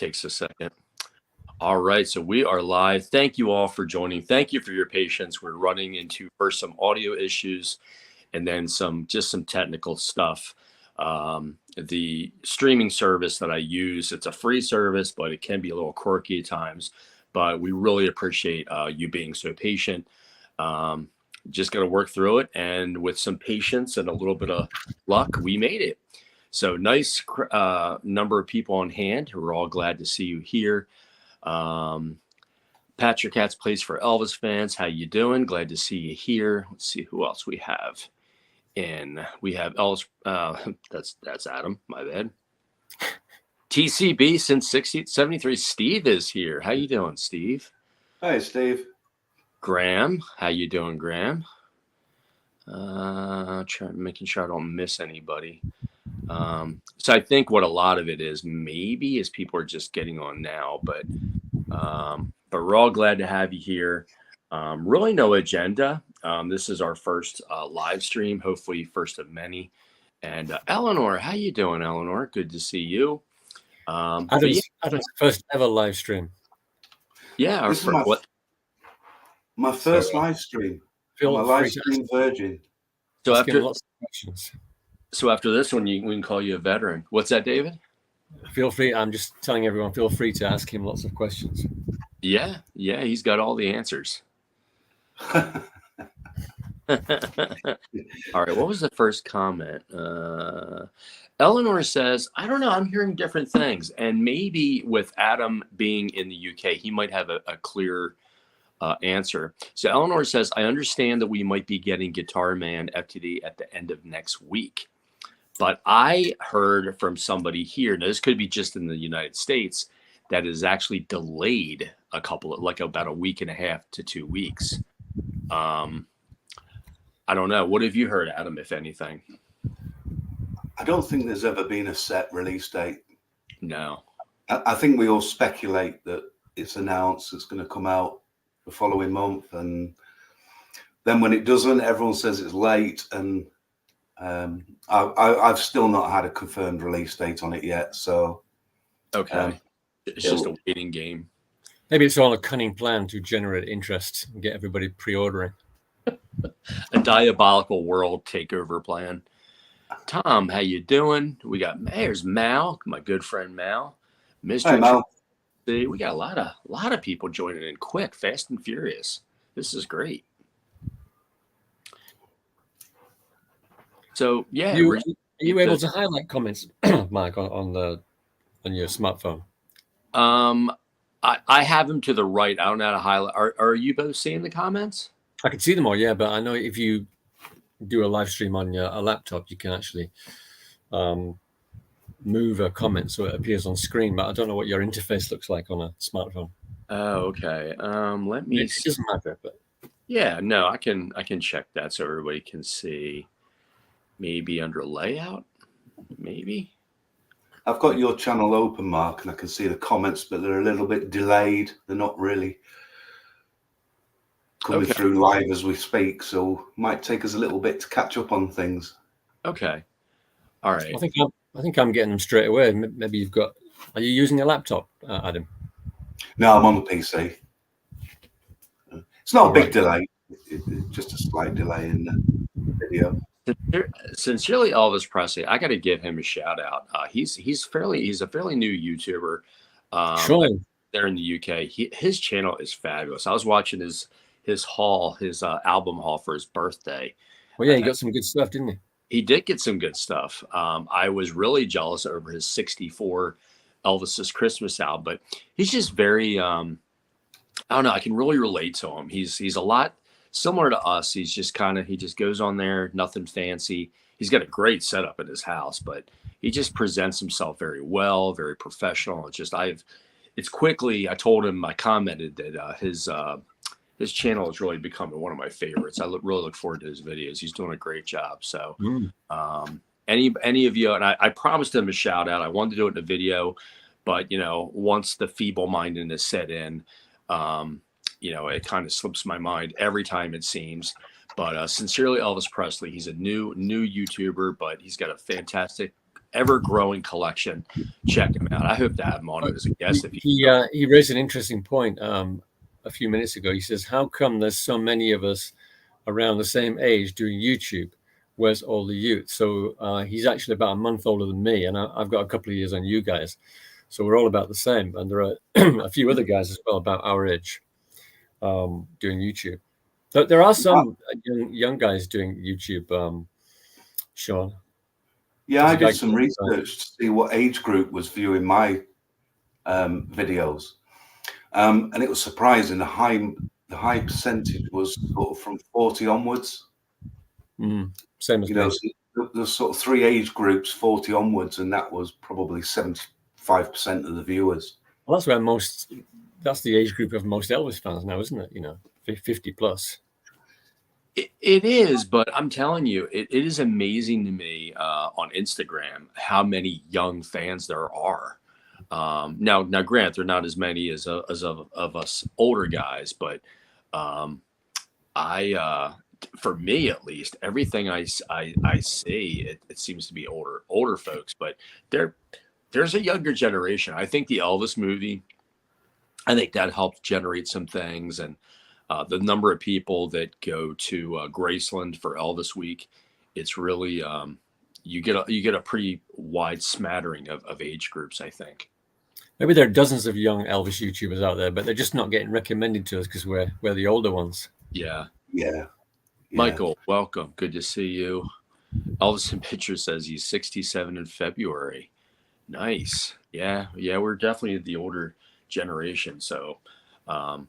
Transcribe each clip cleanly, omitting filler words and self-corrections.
Takes a second. All right, so we are live. Thank you all for joining. Thank you for your patience. We're running into first some audio issues and then some technical stuff. The streaming service that I use, it's a free service, but it can be a little quirky at times. But we really appreciate you being so patient. Just got to work through it, and with some patience and a little bit of luck, we made it. So nice number of people on hand. We're all glad to see you here. Patrick Katz plays for Elvis fans. How you doing? Glad to see you here. Let's see who else we have in. We have Elvis. That's Adam. My bad. TCB since 73. Steve is here. How you doing, Steve? Hi, Steve. Graham. How you doing, Graham? Making sure I don't miss anybody. So I think what a lot of it is maybe is people are just getting on now, but we're all glad to have you here. Really no agenda. This is our first live stream, hopefully first of many. And Eleanor, how you doing, Eleanor? Good to see you. Adam's first ever live stream. Yeah, my first live stream. I'm a live stream virgin. So after this one, we can call you a veteran. What's that, David? Feel free. I'm just telling everyone, feel free to ask him lots of questions. Yeah, he's got all the answers. All right, what was the first comment? Eleanor says, I don't know, I'm hearing different things. And maybe with Adam being in the UK, he might have a clear answer. So Eleanor says, I understand that we might be getting Guitar Man FTD at the end of next week. But I heard from somebody here, now this could be just in the United States, that is actually delayed about a week and a half to 2 weeks. I don't know. What have you heard, Adam, if anything? I don't think there's ever been a set release date. No. I think we all speculate that it's announced it's going to come out the following month. And then when it doesn't, everyone says it's late. And I've still not had a confirmed release date on it yet. So, okay. It's just a waiting game. Maybe it's all a cunning plan to generate interest and get everybody pre-ordering. A diabolical world takeover plan. Tom, how you doing? We got there's Mal, my good friend Mal. Mr. Hi, Mal. We got a lot of people joining in quick, fast and furious. This is great. So yeah, are you able to highlight comments, Mike, on your smartphone? I have them to the right. I don't know how to highlight. Are you both seeing the comments? I can see them all, yeah, but I know if you do a live stream on a laptop, you can actually move a comment so it appears on screen, but I don't know what your interface looks like on a smartphone. Oh, okay. Let me see. It doesn't matter, but yeah, no, I can check that so everybody can see. Maybe under layout, maybe. I've got your channel open, Mark, and I can see the comments, but they're a little bit delayed. They're not really coming through live as we speak, so it might take us a little bit to catch up on things. Okay. All right. I think I'm getting them straight away. Maybe you've got. Are you using a laptop, Adam? No, I'm on the PC. It's not a big delay. It's just a slight delay in the video. Sincerely, Elvis Presley. I got to give him a shout out. He's a fairly new YouTuber. Sure. There in the UK, his channel is fabulous. I was watching his album haul for his birthday. Well, yeah, he got some good stuff, didn't he? He did get some good stuff. I was really jealous over his 64 Elvis's Christmas album, but he's just very, I don't know. I can really relate to him. He's a lot similar to us. He just goes on there, nothing fancy. He's got a great setup at his house, but he just presents himself very well, very professional. It's just, I told him, I commented that his channel is really becoming one of my favorites. I really look forward to his videos. He's doing a great job. So any of you, and I promised him a shout out. I wanted to do it in a video, but once the feeble-mindedness set in, it kind of slips my mind every time, it seems. But sincerely, Elvis Presley. He's a new YouTuber, but he's got a fantastic ever-growing collection. Check him out. I hope to have him on as a guest. He raised an interesting point a few minutes ago. He says, how come there's so many of us around the same age doing YouTube? Where's all the youth? So he's actually about a month older than me, and I've got a couple of years on you guys. So we're all about the same. And there are a few other guys as well about our age doing YouTube. So there are some young guys doing YouTube, Sean. Yeah, I did some research to see what age group was viewing my videos. And it was surprising. The high percentage was sort of from 40 onwards. Same as me. So there's sort of 3 age groups, 40 onwards, and that was probably 75% of the viewers. Well, that's the age group of most Elvis fans now, isn't it? 50 plus. It is, but I'm telling you, it is amazing to me on Instagram how many young fans there are. Now, grant they're not as many as of us older guys, but for me at least, everything I see, it seems to be older folks, but there's a younger generation. I think the Elvis movie, I think that helped generate some things, and the number of people that go to Graceland for Elvis Week, it's really you get a pretty wide smattering of age groups, I think. Maybe there are dozens of young Elvis YouTubers out there, but they're just not getting recommended to us because we're the older ones. Yeah. Michael, welcome. Good to see you. Elvis in Picture says he's 67 in February. Nice. Yeah, we're definitely the older generation. So there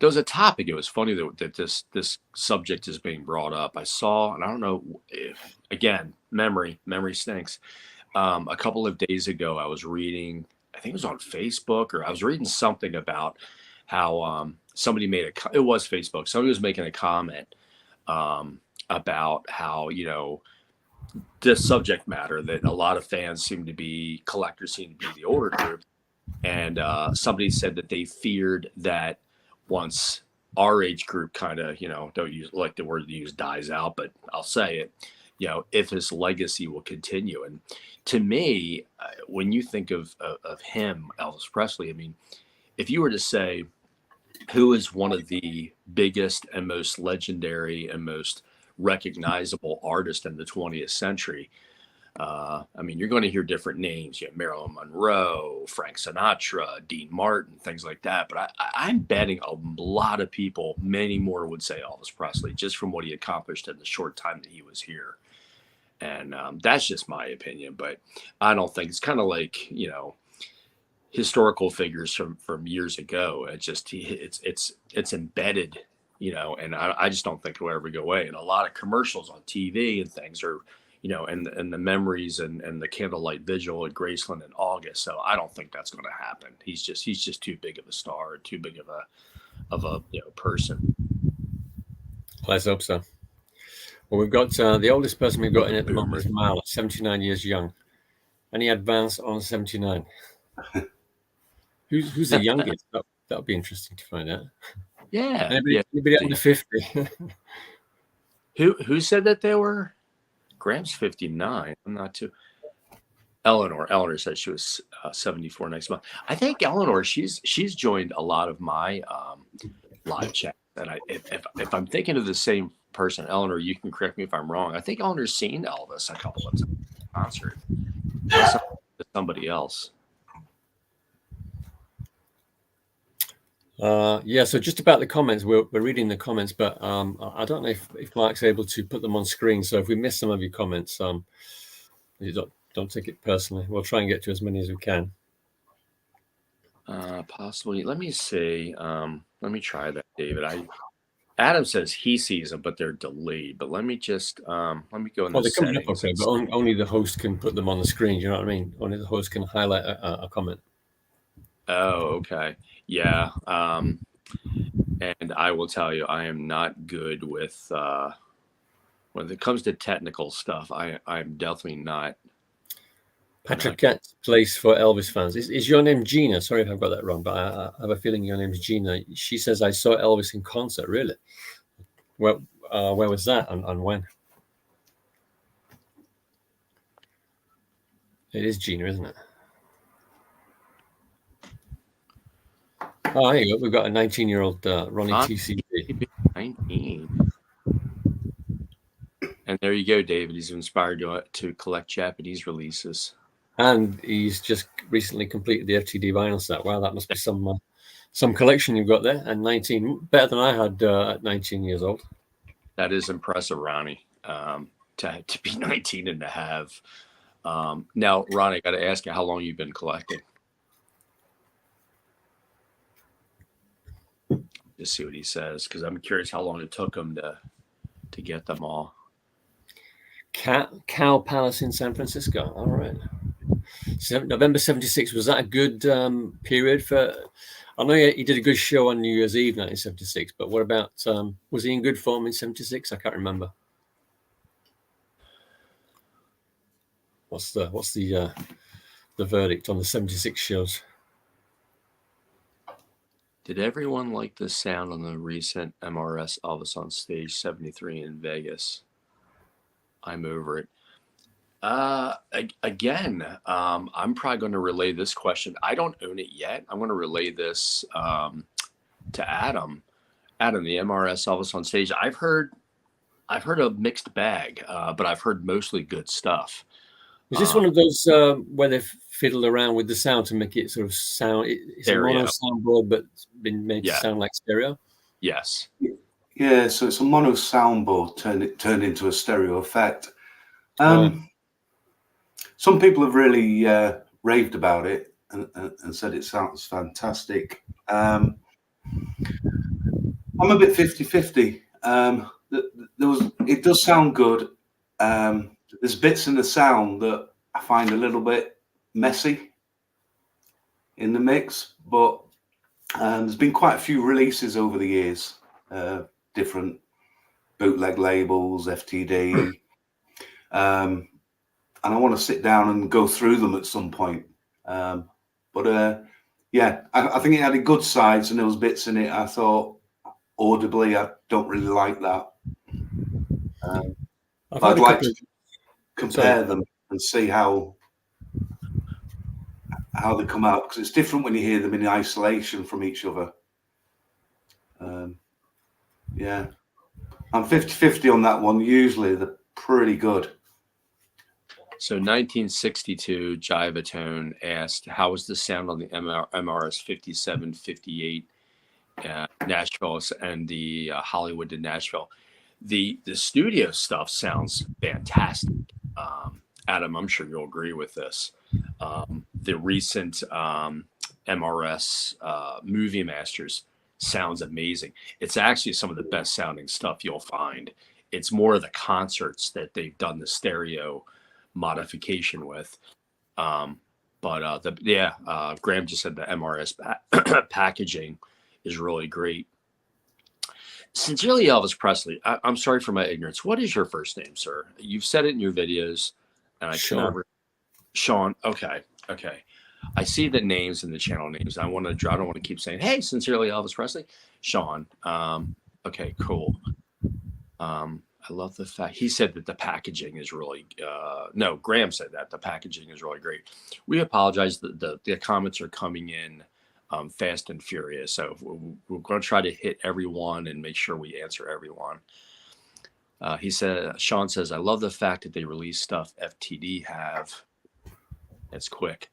was a topic. It was funny that this subject is being brought up. I saw, and I don't know if, again, memory stinks. A couple of days ago, I was reading, I think it was on Facebook, or I was reading something about how somebody it was Facebook. Somebody was making a comment about how, this subject matter, that a lot of collectors seem to be the older group. And somebody said that they feared that once our age group kind of, don't like the word to use, dies out, but I'll say it, if his legacy will continue. And to me, when you think of him, Elvis Presley, I mean, if you were to say who is one of the biggest and most legendary and most recognizable artists in the 20th century, I mean, you're going to hear different names. You have Marilyn Monroe, Frank Sinatra, Dean Martin, things like that. But I'm betting a lot of people, many more, would say Elvis Presley, just from what he accomplished in the short time that he was here. And that's just my opinion. But I don't think it's kind of like, historical figures from years ago. It's embedded, and I just don't think it'll ever go away. And a lot of commercials on TV and things are, and the memories and the candlelight vigil at Graceland in August. So I don't think that's going to happen. He's just too big of a star, too big of a person. Let's hope so. Well, we've got the oldest person we've got in at the moment is Mal, 79 years young. Any advance on 79? Who's the youngest? That'll be interesting to find out. Yeah. Anybody under 50? Who said that they were? Graham's 59. I'm not too. Eleanor said she was 74 next month. I think Eleanor, she's joined a lot of my live chat. And if I'm thinking of the same person, Eleanor, you can correct me if I'm wrong. I think Eleanor's seen Elvis a couple of times in concert. Somebody else. So just about the comments, we're reading the comments, but I don't know if Mark's able to put them on screen. So if we miss some of your comments, you don't take it personally. We'll try and get to as many as we can. Possibly. Let me see. Let me try that, David. Adam says he sees them, but they're delayed. But let me just let me go in the settings. They're coming up okay, but only the host can put them on the screen. You know what I mean? Only the host can highlight a comment. Oh, okay. Yeah. And I will tell you, I am not good with when it comes to technical stuff. I'm definitely not. Patrick Cat's place for Elvis fans. Is your name Gina? Sorry if I've got that wrong, but I have a feeling your name's Gina. She says, I saw Elvis in concert. Really? Well, where was that and when? It is Gina, isn't it? Oh, there you go. We've got a 19-year-old Ronnie TCB. 19. And there you go, David. He's inspired to collect Japanese releases. And he's just recently completed the FTD vinyl set. Wow, that must be some collection you've got there. And 19, better than I had at 19 years old. That is impressive, Ronnie, to be 19 and to have. Now, Ronnie, I got to ask you how long you've been collecting. Just see what he says, because I'm curious how long it took him to get them all. Cow Palace in San Francisco. All right. So November 76, was that a good period for? I know he did a good show on New Year's Eve 1976, but what about was he in good form in 76? I can't remember. What's the verdict on the 76 shows? Did everyone like the sound on the recent MRS Elvis on Stage 73 in Vegas? I'm over it. Again, I'm probably going to relay this question. I don't own it yet. I'm going to relay this to Adam. Adam, the MRS Elvis on Stage. I've heard a mixed bag, but I've heard mostly good stuff. Was this one of those where they've fiddled around with the sound to make it sort of sound? It's stereo. A mono soundboard, but been made to sound like stereo. Yes. Yeah, so it's a mono soundboard turned into a stereo effect. Some people have really raved about it and said it sounds fantastic. I'm a bit 50-50. It does sound good. There's bits in the sound that I find a little bit messy in the mix, but there's been quite a few releases over the years, different bootleg labels, FTD, and I want to sit down and go through them at some point. Yeah, I think it had a good sides, and there was bits in it I thought audibly I don't really like that. I'd like to compare them and see how they come out, because it's different when you hear them in isolation from each other. Yeah, I'm 50-50 on that one. Usually they're pretty good. So 1962, Jivatone asked, how was the sound on the MRS 57, 58 Nashville and the Hollywood to Nashville? The studio stuff sounds fantastic. Adam, I'm sure you'll agree with this. The recent MRS Movie Masters sounds amazing. It's actually some of the best sounding stuff you'll find. It's more of the concerts that they've done the stereo modification with. Graham just said the MRS packaging is really great. Sincerely, Elvis Presley. I'm sorry for my ignorance. What is your first name, sir? You've said it in your videos, and I can't remember. Sean. Okay. I see the names and the channel names. I don't want to keep saying, "Hey, sincerely, Elvis Presley." Sean. Okay, cool. I love the fact he said that the packaging is really. No, Graham said that the packaging is really great. We apologize. The comments are coming in fast and furious, so we're going to try to hit everyone and make sure we answer everyone. Sean says, I love the fact that they release stuff FTD have. It's quick,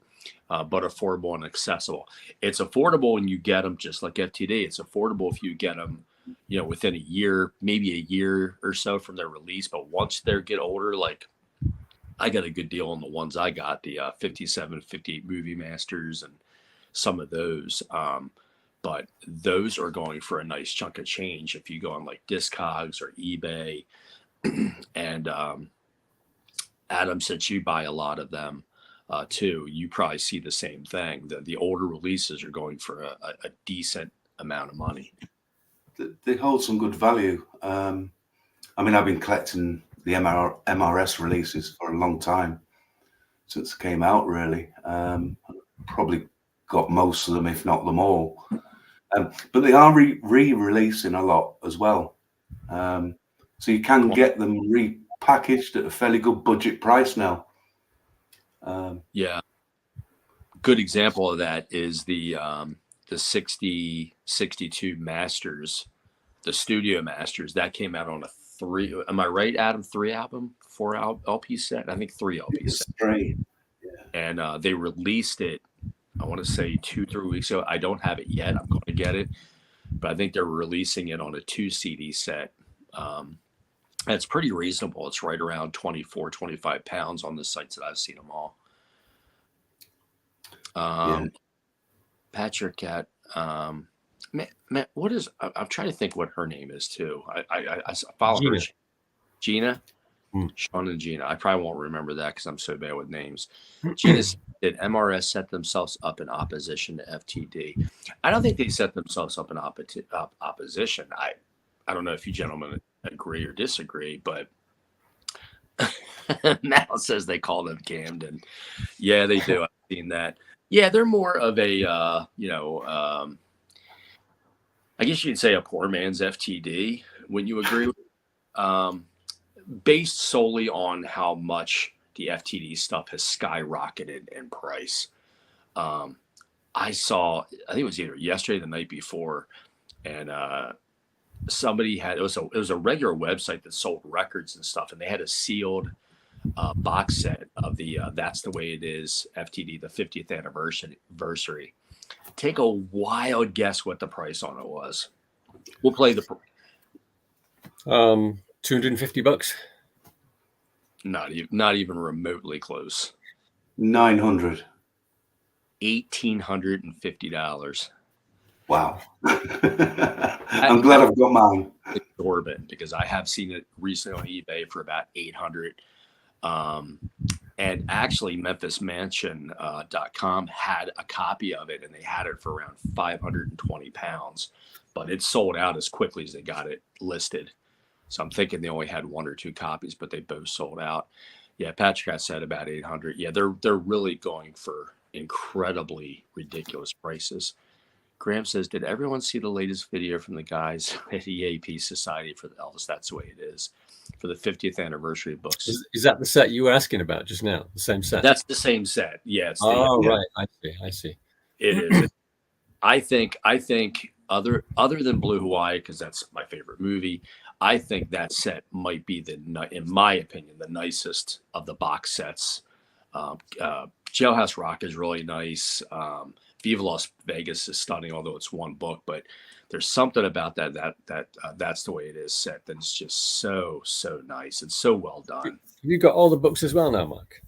but affordable and accessible. It's affordable when you get them, just like FTD. It's affordable if you get them, within a year, maybe a year or so from their release. But once they get older, like I got a good deal on the ones I got, the 57, 58 Movie Masters and some of those. But those are going for a nice chunk of change if you go on like Discogs or eBay. And Adam, since you buy a lot of them too, you probably see the same thing. The older releases are going for a decent amount of money. They hold some good value. I've been collecting the MRS releases for a long time, since they came out, really. Probably got most of them, if not them all. But they are re-releasing a lot as well. So you can get them repackaged at a fairly good budget price now. Yeah. Good example of that is the 62 Masters, the Studio Masters that came out on a 3. Am I right, Adam? 3 album, 4 LP set? I think 3 LP set. Great. And they released it, I want to say 2-3 weeks ago. I don't have it yet. I'm going to get it, but I think they're releasing it on a 2 CD set. It's pretty reasonable. It's right around 24, 25 pounds on the sites that I've seen them all. Patrick at man, what is? I'm trying to think what her name is too. I follow Gina. her. Gina, Mm. Sean and Gina. I probably won't remember that because I'm so bad with names. Gina, did MRS set themselves up in opposition to FTD? I don't think they set themselves up in opposition. I don't know if you gentlemen agree or disagree, but Mal says they call them Camden. Yeah, they do. I've seen that. Yeah, they're more of a, I guess you'd say a poor man's FTD. Wouldn't you agree? Based solely on how much the FTD stuff has skyrocketed in price. I think it was either yesterday or the night before, and somebody had, it was a regular website that sold records and stuff, and they had a sealed box set of the That's the Way It Is FTD, the 50th anniversary. Take a wild guess what the price on it was. We'll play the $250. not even remotely close. 900. $1,850. Wow. I'm glad I've got mine. Exorbitant, because I have seen it recently on eBay for about 800. And actually MemphisMansion.com had a copy of it, and they had it for around 520 pounds, but it sold out as quickly as they got it listed. So I'm thinking they only had 1 or 2 copies, but they both sold out. Yeah, Patrick had said about 800. Yeah, they're really going for incredibly ridiculous prices. Graham says, did everyone see the latest video from the guys at EAP Society for the Elvis That's the Way It Is for the 50th anniversary books? Is that the set you were asking about just now? The same set? That's the same set. Yeah. It's right. I see. It is. I think other than Blue Hawaii, because that's my favorite movie, I think that set might be in my opinion, the nicest of the box sets. Jailhouse Rock is really nice. Viva Las Vegas is stunning, although it's one book, but there's something about That's the Way It Is set that's just so nice and so well done. Have you got all the books as well now, Mark?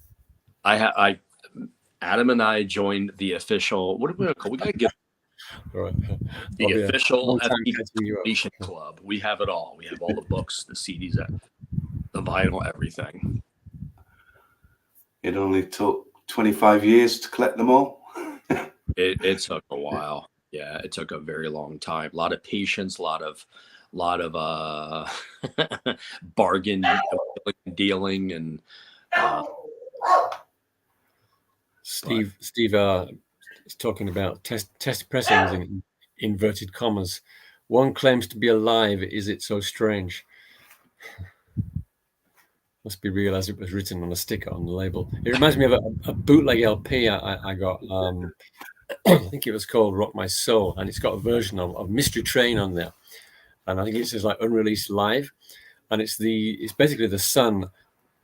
Adam and I joined the official, what are we going to call? We got to get the official FTD Club. We have it all. We have all the books, the CDs, the vinyl, everything. It only took 25 years to collect them all. It took a while. Yeah, it took a very long time. A lot of patience, a lot of bargain dealing, and Steve is talking about test pressings in inverted commas. One claims to be alive. Is it so strange? Must be real as it was written on a sticker on the label. It reminds me of a bootleg LP I got. I think it was called Rock My Soul, and it's got a version of Mystery Train on there. And I think it says like unreleased live. And it's basically the Sun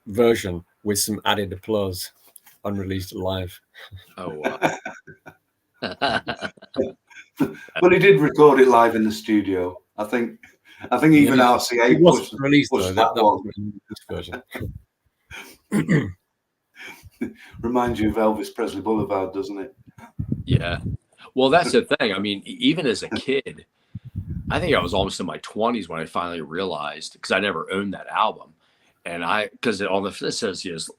version with some added applause, unreleased live. Oh, wow. But he did record it live in the studio. I think even RCA pushed that version. Reminds you of Elvis Presley Boulevard, doesn't it? Yeah. Well, that's the thing. I mean, even as a kid, I think I was almost in my 20s when I finally realized, because I never owned that album. And because on the it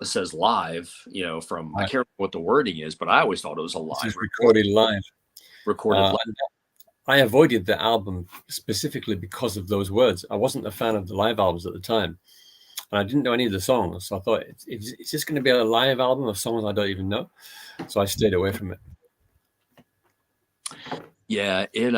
says live, from I can't remember what the wording is, but I always thought it was a live recorded live. Live. I avoided the album specifically because of those words. I wasn't a fan of the live albums at the time, and I didn't know any of the songs. So I thought, it's just going to be a live album of songs I don't even know. So I stayed away from it. Yeah, it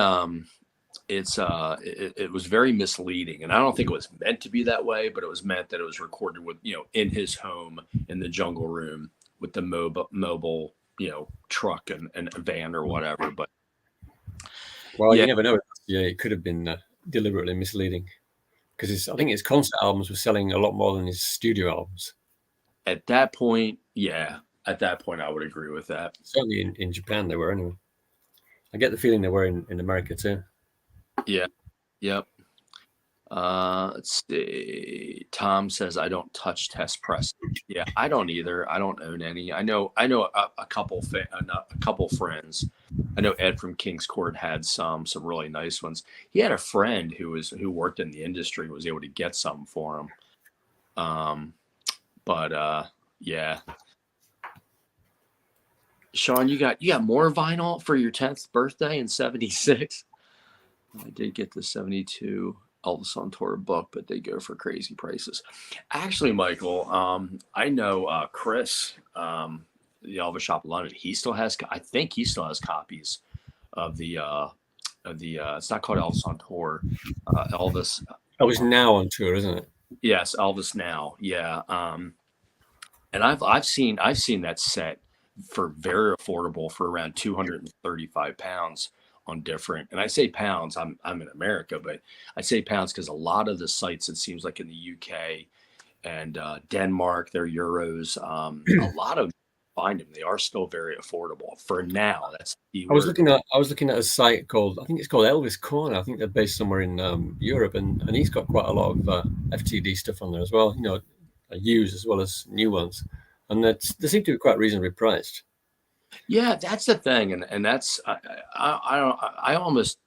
was very misleading, and I don't think it was meant to be that way, but it was meant that it was recorded with in his home in the jungle room with the mobile, truck and a van or whatever. But well, yeah, you never know. Yeah, it could have been deliberately misleading, because I think his concert albums were selling a lot more than his studio albums. at that point, I would agree with that. Certainly in Japan they were anyway. I get the feeling they were in America too. Yeah. Yep. Let's see. Tom says I don't touch test press. Yeah, I don't either. I don't own any. I know a couple friends. I know Ed from King's Court had some really nice ones. He had a friend who worked in the industry, was able to get some for him. But yeah. Sean, you got more vinyl for your 10th birthday in '76. I did get the 72 Elvis on Tour book, but they go for crazy prices. Actually, Michael, I know Chris, the Elvis Shop in London. I think he still has copies of the it's not called Elvis on Tour, Elvis. Elvis Now on tour, isn't it? Yes, Elvis Now. Yeah. And I've seen that set for very affordable for around 235 pounds on different, and I say pounds, I'm in America, but I say pounds because a lot of the sites, it seems like in the UK and Denmark, they're euros. A lot of find them, they are still very affordable for now. That's the I was looking at a site called, I think it's called Elvis Corner. I think they're based somewhere in Europe, and he's got quite a lot of FTD stuff on there as well, used as well as new ones, and they seem to be quite reasonably priced. Yeah, that's the thing, and that's I almost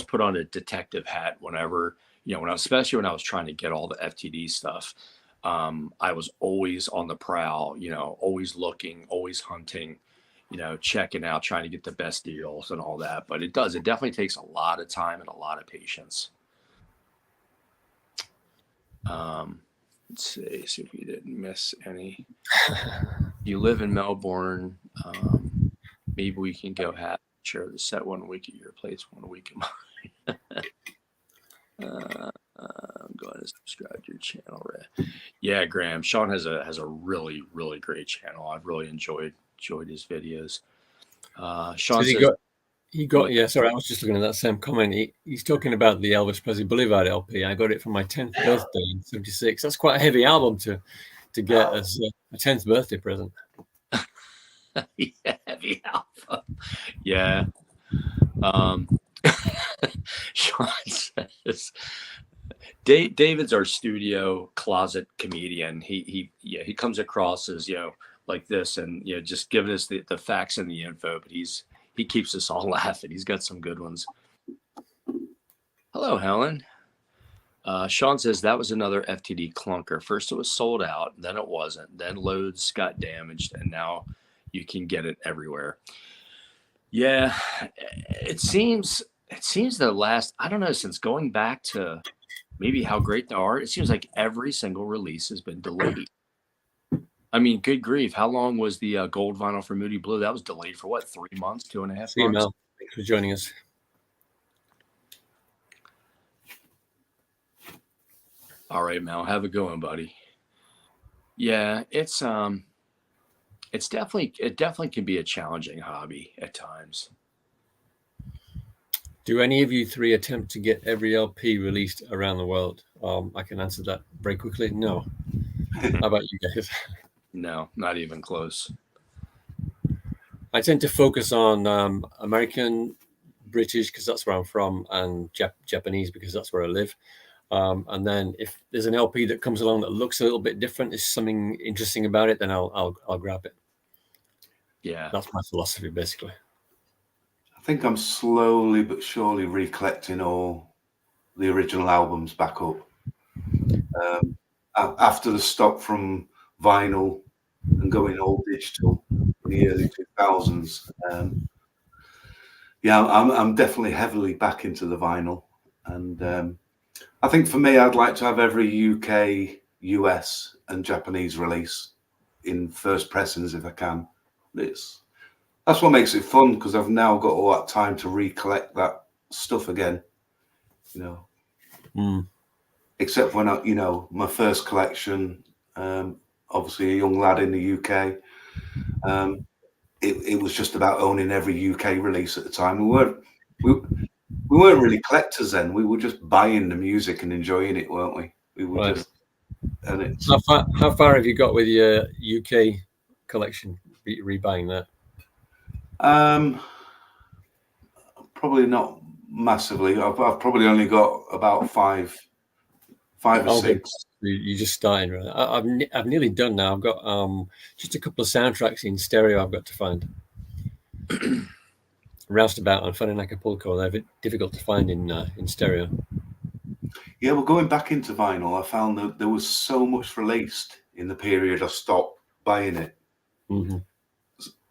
put on a detective hat whenever, especially when I was trying to get all the FTD stuff. I was always on the prowl, always looking, always hunting, checking out, trying to get the best deals and all that. But it definitely takes a lot of time and a lot of patience. Let's see if we didn't miss any. You live in Melbourne. Maybe we can go share the set 1 week at your place, 1 week at mine. I'm going to subscribe to your channel. Yeah, Graham. Sean has a really, really great channel. I've really enjoyed his videos. Sean says, yeah, sorry, I was just looking at that same comment. He's talking about the Elvis Presley Boulevard LP. I got it for my 10th birthday in '76. That's quite a heavy album to get as a 10th birthday present. yeah, heavy alpha. Yeah. Sean says, David's our studio closet comedian. He comes across as, like this, and just giving us the facts and the info, but he keeps us all laughing. He's got some good ones. Hello, Helen. Sean says that was another FTD clunker. First it was sold out, then it wasn't, then loads got damaged, and now you can get it everywhere. Yeah, it seems the last, I don't know, since going back to maybe How Great They Are, it seems like every single release has been delayed. I mean, good grief. How long was the gold vinyl for Moody Blue? That was delayed for what, 3 months, 2.5 months? Mel. Thanks for joining us. All right, Mel. Have a good one, buddy. Yeah, it definitely can be a challenging hobby at times. Do any of you three attempt to get every LP released around the world? I can answer that very quickly. No. How about you guys? No, not even close. I tend to focus on American, British, because that's where I'm from, and Japanese, because that's where I live. And then if there's an LP that comes along that looks a little bit different, there's something interesting about it, then I'll grab it. Yeah, that's my philosophy, basically. I think I'm slowly but surely recollecting all the original albums back up. After the stop from vinyl and going all digital in the early 2000s, I'm definitely heavily back into the vinyl. And I think for me, I'd like to have every UK, US and Japanese release in first pressings if I can. That's what makes it fun, because I've now got all that time to recollect that stuff again, Except when my first collection, obviously a young lad in the UK, It was just about owning every UK release at the time. We weren't really collectors then. We were just buying the music and enjoying it, weren't we? We were Right. just, and it's How far have you got with your UK collection? Rebuying that? Probably not massively. I've probably only got about five or six. You just started, right? I've nearly done now. I've got just a couple of soundtracks in stereo I've got to find. Roustabout and Fun in Acapulco, they're a bit difficult to find in stereo. Yeah, well, going back into vinyl, I found that there was so much released in the period I stopped buying it. Mm-hmm.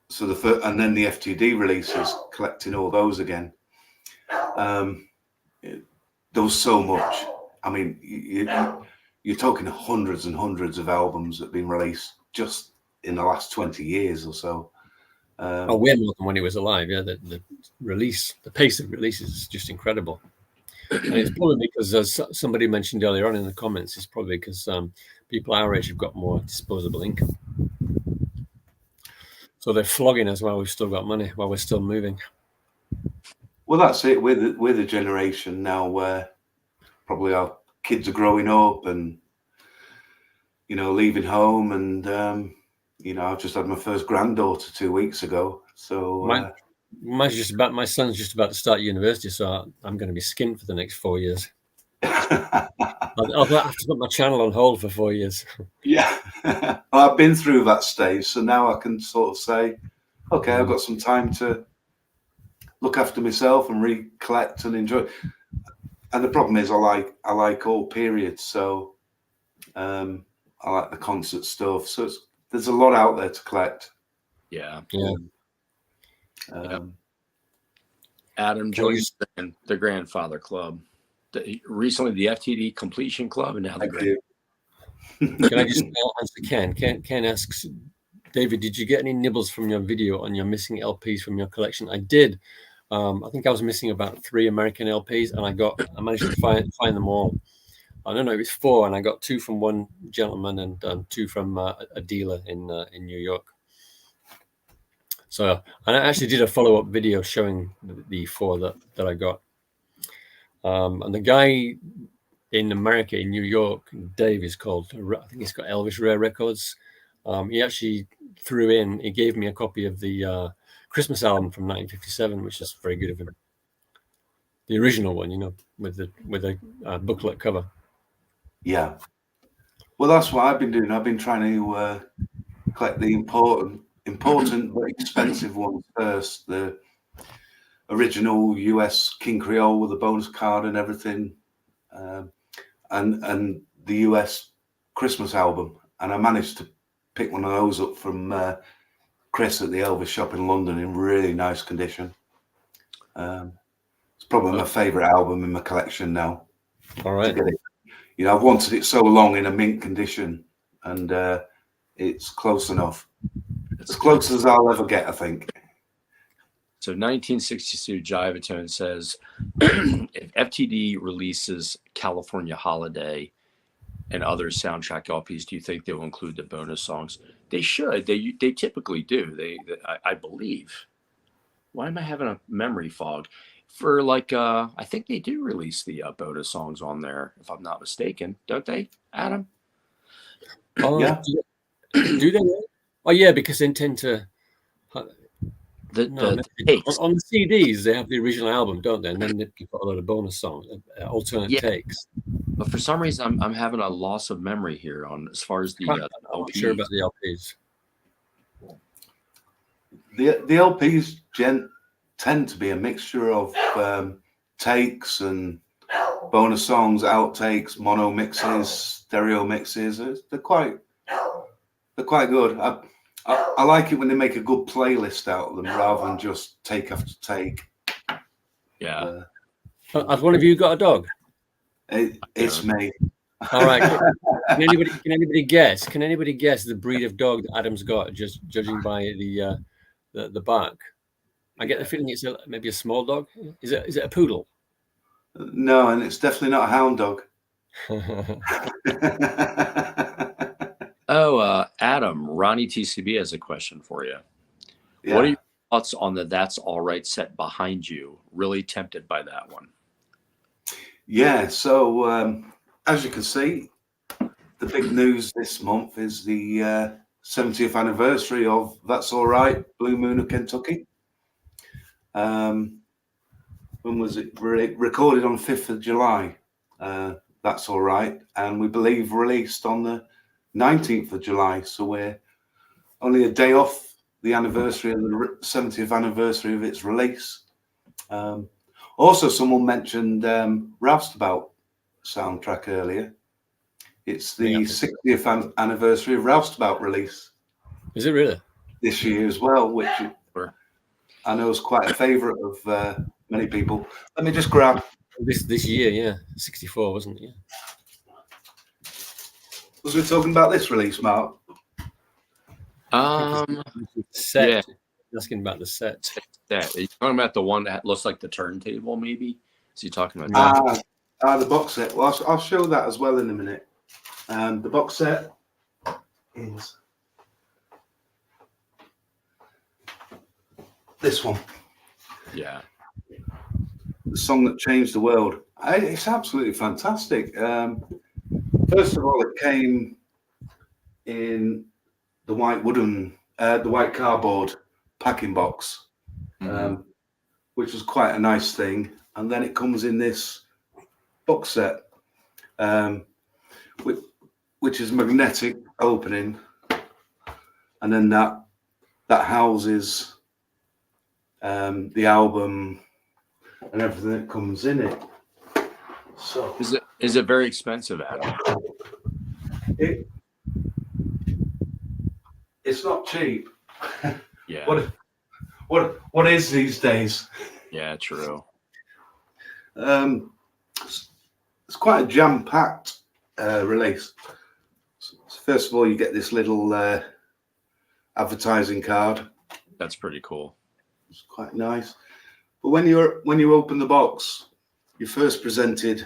So and then the FTD releases, collecting all those again. There was so much. I mean, you're talking hundreds and hundreds of albums that have been released just in the last 20 years or so. Way more than when he was alive. Yeah, the pace of releases is just incredible. And it's probably because, as somebody mentioned earlier on in the comments, it's probably because people our age have got more disposable income. So they're flogging us while we've still got money, while we're still moving. Well, that's it. We're the generation now where probably our kids are growing up and, leaving home. And, I've just had my first granddaughter 2 weeks ago. So my son's just about to start university, so I'm going to be skint for the next 4 years. I'll have to put my channel on hold for 4 years. Yeah. Well, I've been through that stage, so now I can sort of say, okay, I've got some time to look after myself and recollect and enjoy. And the problem is I like all periods, so I like the concert stuff. So there's a lot out there to collect. Yeah. Yep. Adam joins the Grandfather Club. Recently, the FTD Completion Club, and now the Grand. Can I just answer Ken? Ken asks, David, did you get any nibbles from your video on your missing LPs from your collection? I did. I think I was missing about 3 American LPs, and I managed to find them all. I don't know, it was 4, and I got 2 from one gentleman and 2 from a dealer in New York. So, and I actually did a follow-up video showing the 4 that I got. And the guy in America, in New York, Dave is called, I think he's got Elvis Rare Records. He actually he gave me a copy of the Christmas album from 1957, which is very good of him. The original one, with a booklet cover. Yeah. Well, that's what I've been doing. I've been trying to collect the important but expensive ones first. The original US King Creole with a bonus card and everything, and the US Christmas album. And I managed to pick one of those up from Chris at the Elvis shop in London in really nice condition. It's probably my favorite album in my collection now. All right. I've wanted it so long in a mint condition, and it's close enough. As close as I'll ever get, I think. So 1962 Jivatone says, if FTD releases California Holiday and other soundtrack LPs, do you think they'll include the bonus songs? They should. They typically do. I believe. Why am I having a memory fog? For I think they do release the bonus songs on there, if I'm not mistaken, don't they, Adam? Yeah. Do they? Oh yeah, because they tend to. On the CDs, they have the original album, don't they? And then they've got a lot of bonus songs, alternate takes. But for some reason, I'm having a loss of memory here on as far as the LPs. I'm not sure about the LPs. The LPs tend to be a mixture of takes and bonus songs, outtakes, mono mixes, stereo mixes. They're quite good. I like it when they make a good playlist out of them rather than just take after take. Yeah. Has one of you got a dog? It's me. All right. Can anybody guess? Can anybody guess the breed of dog that Adam's got? Just judging by the bark. I get the feeling it's maybe a small dog. Is it a poodle? No, and it's definitely not a hound dog. Oh, Adam, Ronnie TCB has a question for you. Yeah. What are your thoughts on the That's All Right set behind you? Really tempted by that one. Yeah, so as you can see, the big news this month is the 70th anniversary of That's All Right, Blue Moon of Kentucky. When was it recorded? On 5th of July, That's All Right, and we believe released on the 19th of July. So we're only a day off the anniversary of the 70th anniversary of its release. Also, someone mentioned Roustabout soundtrack earlier. It's the 60th anniversary of Roustabout release. Is it really? This year as well, which I know is quite a favourite of many people. Let me just grab this year, yeah, 64, wasn't it? Yeah. Was we talking about this release, Mark? Set. Yeah. Asking about the set. Are you talking about the one that looks like the turntable, maybe? Is he talking about that? The box set. Well, I'll show that as well in a minute. The box set is this one. Yeah. The song that changed the world. It's absolutely fantastic. First of all, it came in the white the white cardboard packing box, which was quite a nice thing. And then it comes in this box set, which is magnetic opening, and then that houses the album and everything that comes in it. So is it very expensive, Adam? It's not cheap. Yeah. What is these days? Yeah, true. It's quite a jam-packed release. First of all, you get this little advertising card. That's pretty cool. It's quite nice. But when you open the box, you're first presented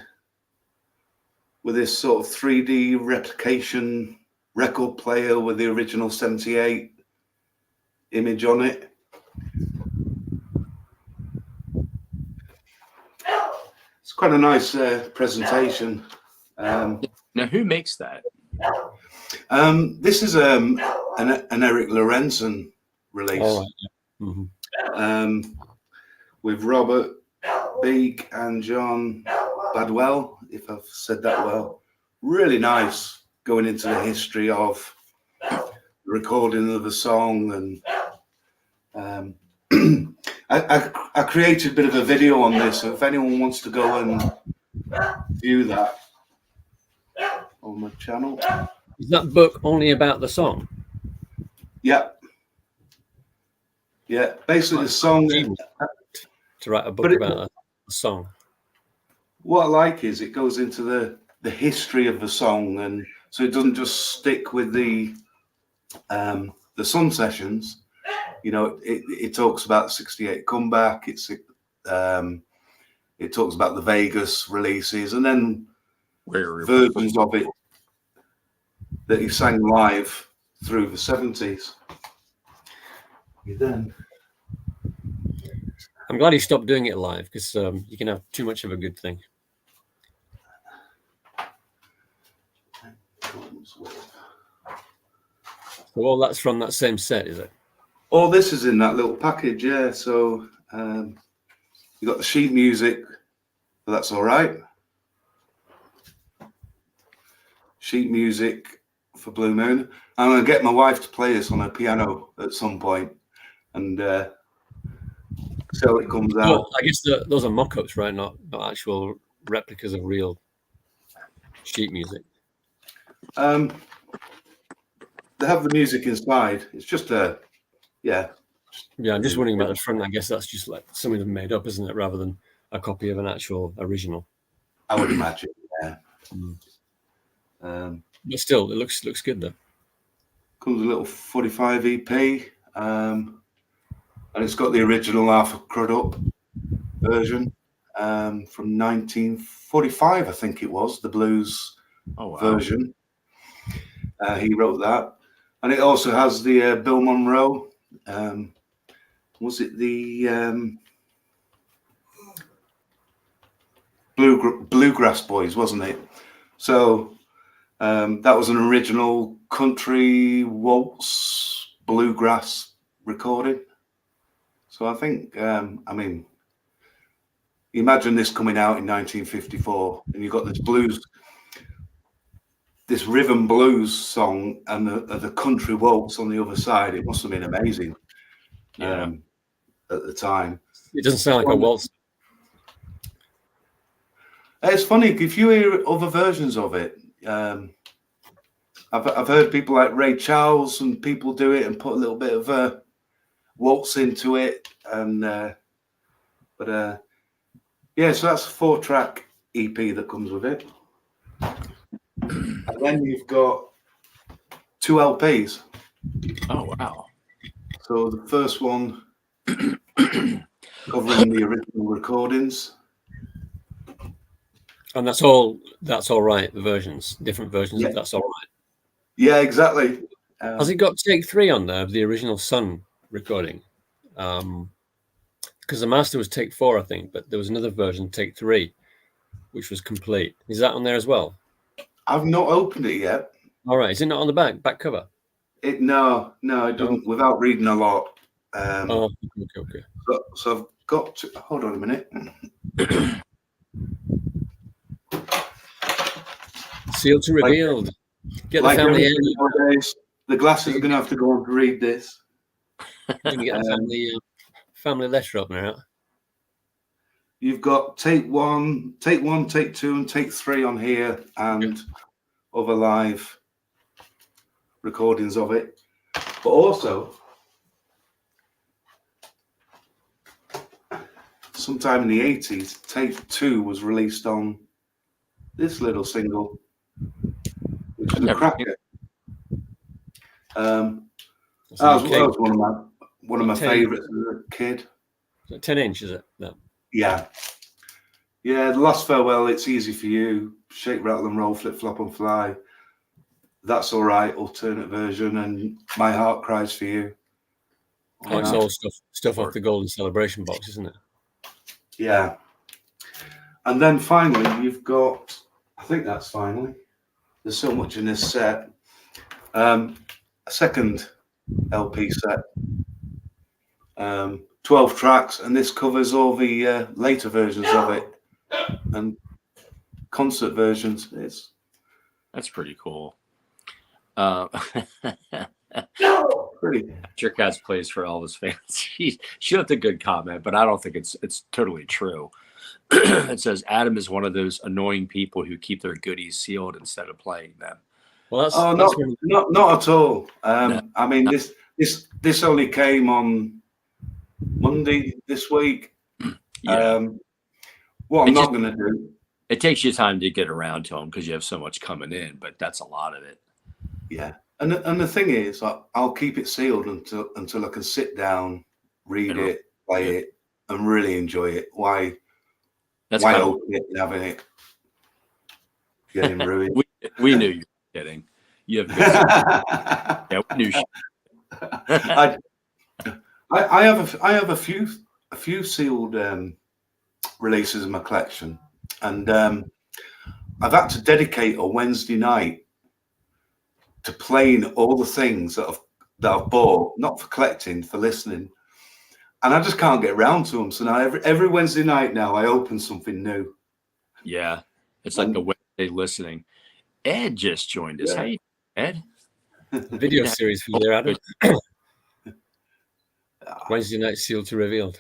with this sort of 3D replication record player with the original 78 image on it. It's quite a nice presentation. Now, who makes that? This is an Eric Lorenzen release. Oh, right. Yeah. With Robert Beek and John Badwell, if I've said that well. Really nice, going into the history of the recording of the song. And I created a bit of a video on this, so if anyone wants to go and view that on my channel. Is that book only about the song? Yeah. Basically the song. To write a book about a song. What I like is it goes into the history of the song, and so it doesn't just stick with the Sun sessions. You know, it talks about 68 comeback. It talks about the Vegas releases, and then versions of it that he sang live through the 70s. I'm glad he stopped doing it live, because you can have too much of a good thing. So all that's from that same set, is it? All this is in that little package, yeah. So you got the sheet music, but That's All Right. Sheet music for Blue Moon. I'm going to get my wife to play this on her piano at some point, and so it comes out. Well, I guess those are mock-ups, right? Not actual replicas of real sheet music. They have the music inside. It's just Yeah, I'm just wondering about the front. I guess that's just like something they've made up, isn't it, rather than a copy of an actual original. I would imagine, yeah. But still, it looks good though. Comes with a little 45 EP, and it's got the original Arthur Crudup version from 1945, I think it was, the blues version. He wrote that, and it also has the Bill Monroe. Was it the Bluegrass Boys, wasn't it? So that was an original country waltz bluegrass recording. So I think, I mean, imagine this coming out in 1954, and you've got this rhythm blues song, and the country waltz on the other side. It must have been amazing. Yeah. At the time. It doesn't sound like a waltz. It's funny if you hear other versions of it. I've heard people like Ray Charles and people do it and put a little bit of waltz into it, and but yeah, so that's a 4-track EP that comes with it, and then you've got 2 LPs. Oh wow! So the first one covering the original recordings, And that's all right. The versions, different versions Yeah. of That's All Right. Yeah, exactly. Has it got take 3 on there of the original Sun recording? Because the master was take 4, I think, but there was another version, take 3, which was complete. Is that on there as well? I've not opened it yet. All right. Is it not on the back cover? No, it doesn't. Without reading a lot. Okay. So I've got to hold on a minute. Sealed to revealed. Get the Like family everything nowadays, the glasses are going to have to go on to read this. Can you get the family letter up there? You've got take one, take 2, and take 3 on here, and other live recordings of it. But also, sometime in the 80s, take 2 was released on this little single, which is a cracker. That was one of my favorites as a kid. 10 inch, is it? No. Yeah. The Last Farewell, It's Easy for You, Shake, Rattle and Roll, Flip, Flop and Fly, That's All Right, alternate version, and My Heart Cries for You. Oh, it's all stuff off the Golden Celebration box, isn't it? Yeah. And then finally, you've got, I think that's finally, there's so much in this set, a second LP set, 12 tracks, and this covers all the later versions of it and concert versions. That's pretty cool. Pretty. Your Cats plays for Elvis fans. She left a good comment, but I don't think it's totally true. It says Adam is one of those annoying people who keep their goodies sealed instead of playing them. Well, not at all. No. I mean, this only came on Monday this week. Yeah. What I'm not going to do. It takes you time to get around to them because you have so much coming in, but that's a lot of it. Yeah, and the thing is, I'll keep it sealed until I can sit down, read it, play it, and really enjoy it. Why open it and having it getting ruined? we knew you were kidding. You have good yeah, we knew. I have a few sealed releases in my collection, and I've had to dedicate a Wednesday night to playing all the things that I've bought, not for collecting, for listening, and I just can't get around to them. So now every Wednesday night now I open something new. Yeah, it's like the Wednesday listening. Ed just joined us. Hey, Ed. Video series for there, Adam. Wednesday night sealed to revealed.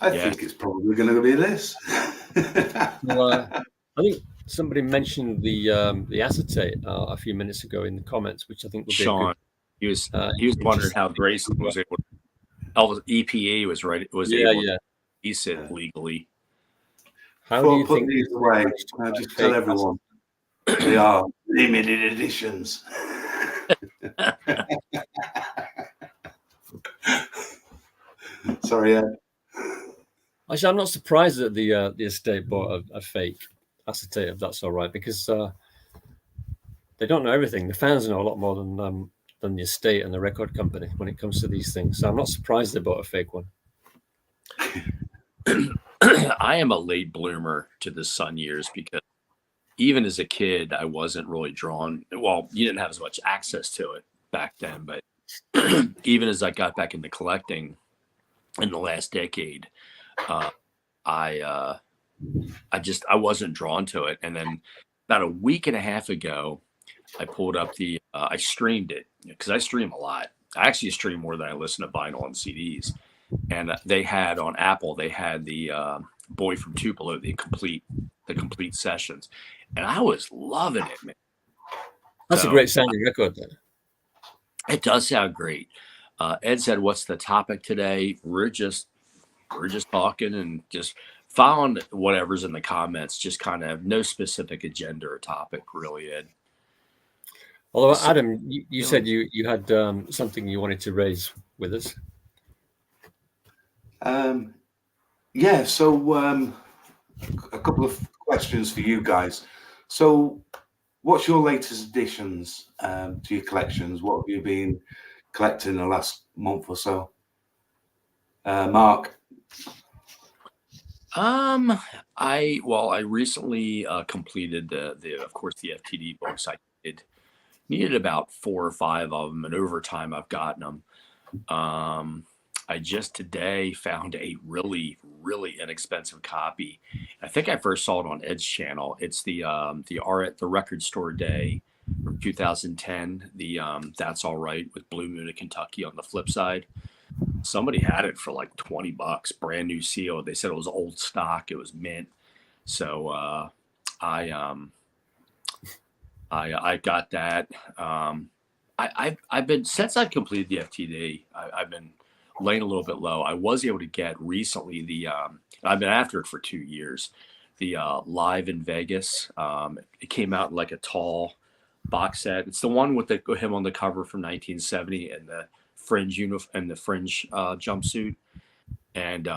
I think it's probably going to be this. Well, I think somebody mentioned the acetate a few minutes ago in the comments, which I think would be Sean. He was wondering how Graceland was able. Elvis EPA was able to release it legally. How do you think these away? I just tell everyone they are limited editions. Sorry, Ed. Actually, I'm not surprised that the estate bought a fake acetate of That's All Right, because they don't know everything. The fans know a lot more than the estate and the record company when it comes to these things. So I'm not surprised they bought a fake one. I am a late bloomer to the Sun years because even as a kid, I wasn't really drawn. Well, you didn't have as much access to it back then, but even as I got back into collecting in the last decade, uh, I I wasn't drawn to it. And then about a week and a half ago, I pulled up I streamed it because I stream a lot. I actually stream more than I listen to vinyl and CDs. And they had on Apple, they had the Boy from Tupelo, the complete sessions, and I was loving it, man. That's a great sounding record, then. It does sound great. Ed said, "What's the topic today?" We're just talking and just following whatever's in the comments. Just kind of no specific agenda or topic, really, Ed. Although, Adam, you said you had something you wanted to raise with us. Yeah, so a couple of questions for you guys. So what's your latest additions to your collections? What have you been collecting the last month or so? Mark? I recently completed the of course the FTD books. I needed about 4 or 5 of them, and over time I've gotten them. I just today found a really, really inexpensive copy. I think I first saw it on Ed's channel. It's the Record Store Day from 2010. The That's All Right with Blue Moon of Kentucky on the flip side. Somebody had it for like $20, brand new seal. They said it was old stock. It was mint. So I got that. I've been since I completed the FTD. I've been laying a little bit low. I was able to get recently I've been after it for 2 years. The Live in Vegas. It came out in like a tall box set. It's the one with him on the cover from 1970 and the fringe jumpsuit. And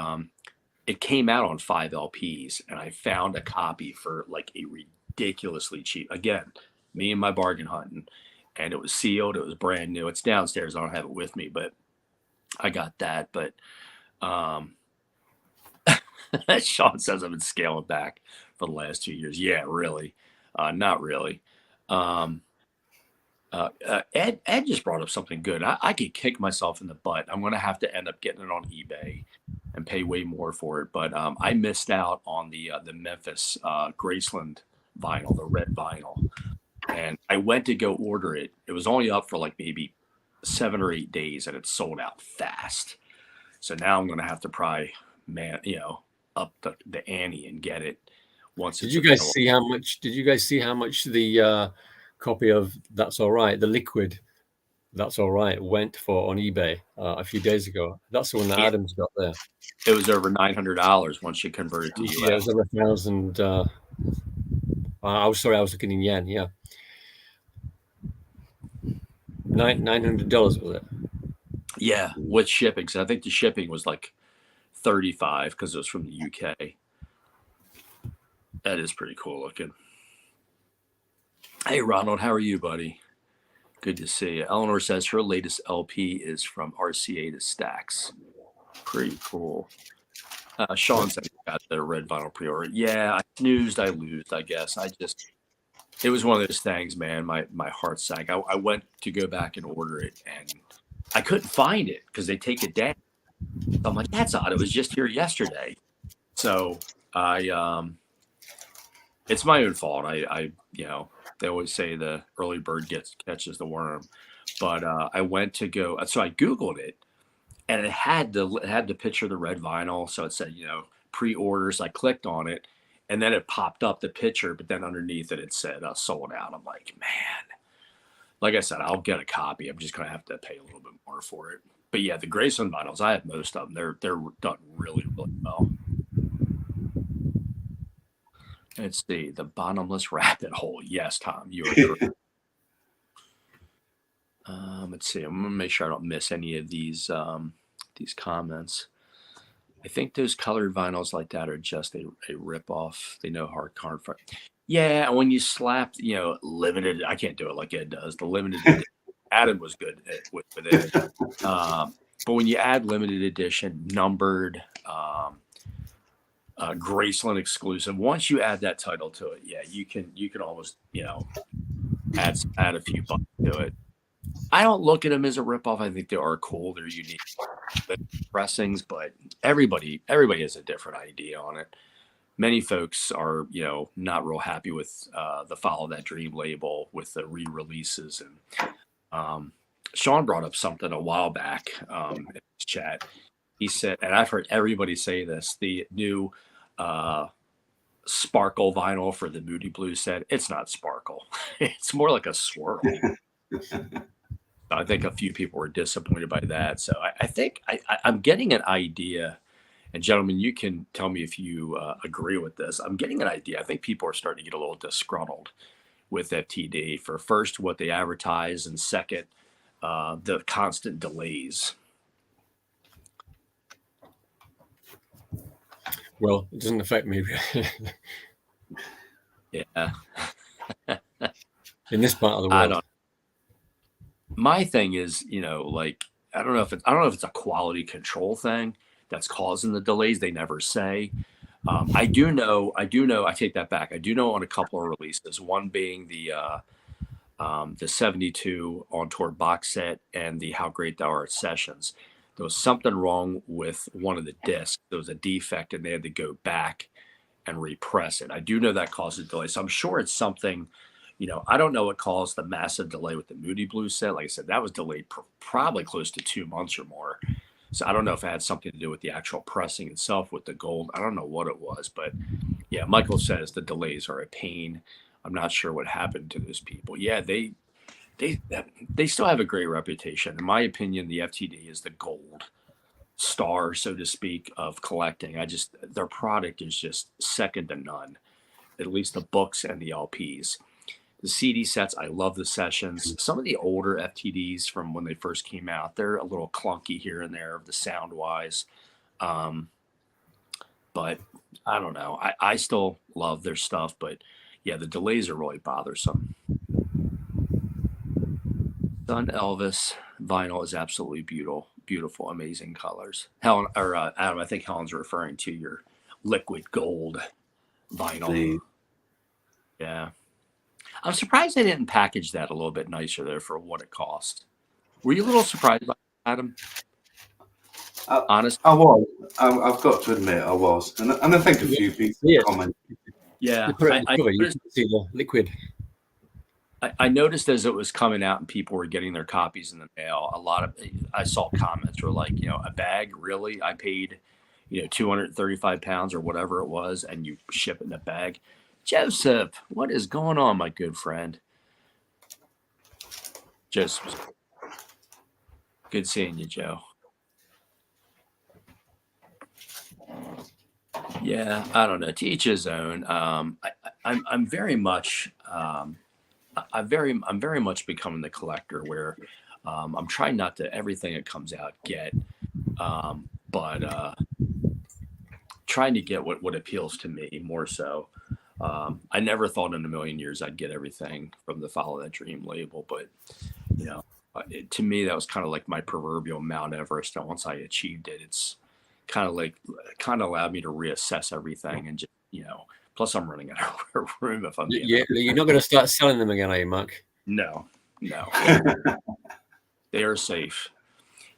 it came out on 5 LPs, and I found a copy for like a ridiculously cheap. Again, me and my bargain hunting, and it was sealed. It was brand new. It's downstairs. I don't have it with me, but I got that. But Sean says I've been scaling back for the last 2 years. Yeah, really. Not really. Ed just brought up something good. I could kick myself in the butt. I'm going to have to end up getting it on eBay and pay way more for it. But I missed out on the Memphis Graceland vinyl, the red vinyl. And I went to go order it. It was only up for like maybe 7 or 8 days, and it sold out fast. So now I'm going to have to probably, up the ante and get it once. Did you guys see how much? Did you guys see how much the copy of That's All Right, the liquid That's All Right, went for on eBay a few days ago? That's the one that Adam's got there. It was over $900 once you convert it to US. Yeah, it was over 1,000. I was looking in yen. Yeah, $900 was it? Yeah, with shipping. So I think the shipping was like $35 because it was from the UK. That is pretty cool looking. Hey, Ronald, how are you, buddy? Good to see you. Eleanor says her latest LP is from RCA to Stax. Pretty cool. Sean said he got the red vinyl pre-order. Yeah, I snoozed, I lose, I guess. It was one of those things, man. My heart sank. I went to go back and order it, and I couldn't find it because they take it down. So I'm like, that's odd. It was just here yesterday. So it's my own fault. They always say the early bird catches the worm, but I went to go. So I Googled it, and it had the picture of the red vinyl. So it said, pre-orders. I clicked on it, and then it popped up the picture, but then underneath it said sold out. I'm like, man. Like I said, I'll get a copy. I'm just gonna have to pay a little bit more for it. But yeah, the Graceland vinyls, I have most of them. They're done really, really well. Let's see, the bottomless rabbit hole. Yes, Tom, you are correct. Let's see. I'm gonna make sure I don't miss any of these comments. I think those colored vinyls like that are just a rip off. They know hard. Yeah, and when you slap, limited, I can't do it like Ed does. The limited edition, Adam was good with it. But when you add limited edition, numbered, Graceland exclusive, once you add that title to it, yeah, you can almost add a few bucks to it. I don't look at them as a ripoff. I think they are cool. They're unique pressings, but everybody has a different idea on it. Many folks are, not real happy with the Follow That Dream label with the re-releases. And Sean brought up something a while back in his chat. He said, and I've heard everybody say this, the new sparkle vinyl for the Moody Blues set, it's not sparkle. It's more like a swirl. I think a few people were disappointed by that. So I think I'm getting an idea. And gentlemen, you can tell me if you agree with this. I'm getting an idea. I think people are starting to get a little disgruntled with FTD for first what they advertise, and second, the constant delays. Well, it doesn't affect me. Yeah. In this part of the world. My thing is, I don't know if it's a quality control thing that's causing the delays. They never say. I do know, I take that back. I do know on a couple of releases, one being the 72 on tour box set and the How Great Thou Art sessions. There was something wrong with one of the discs. There was a defect and they had to go back and repress it. I do know that caused a delay. So I'm sure it's something, I don't know what caused the massive delay with the Moody Blues set. Like I said, that was delayed probably close to 2 months or more. So I don't know if it had something to do with the actual pressing itself with the gold. I don't know what it was, but yeah, Michael says the delays are a pain. I'm not sure what happened to those people. Yeah, they still have a great reputation. In my opinion, the FTD is the gold star, so to speak, of collecting. Their product is just second to none, at least the books and the LPs. The CD sets, I love the sessions. Some of the older FTDs from when they first came out, they're a little clunky here and there, the sound wise. But I don't know. I still love their stuff, but yeah, the delays are really bothersome. Sun Elvis vinyl is absolutely beautiful, amazing colors. Helen or Adam, I think Helen's referring to your liquid gold vinyl. Yeah. I'm surprised they didn't package that a little bit nicer there for what it cost. Were you a little surprised by that, Adam? Honestly, I was. I've got to admit, I was, and I think a few people commented. Yeah, you can see the liquid. I noticed as it was coming out and people were getting their copies in the mail, I saw comments were like, a bag, really? I paid, 235 pounds or whatever it was, and you ship it in a bag. Joseph, what is going on, my good friend? Joseph, good seeing you, Joe. Yeah, I don't know. To each his own. I'm very much I'm very much becoming the collector where I'm trying not to everything that comes out get, but trying to get what appeals to me more so. I never thought in a million years I'd get everything from the Follow That Dream label, but to me that was kind of like my proverbial Mount Everest. And once I achieved it, it's kind of allowed me to reassess everything and just plus I'm running out of room if I'm you're not going to start selling them again, are you, Mark? No they are safe.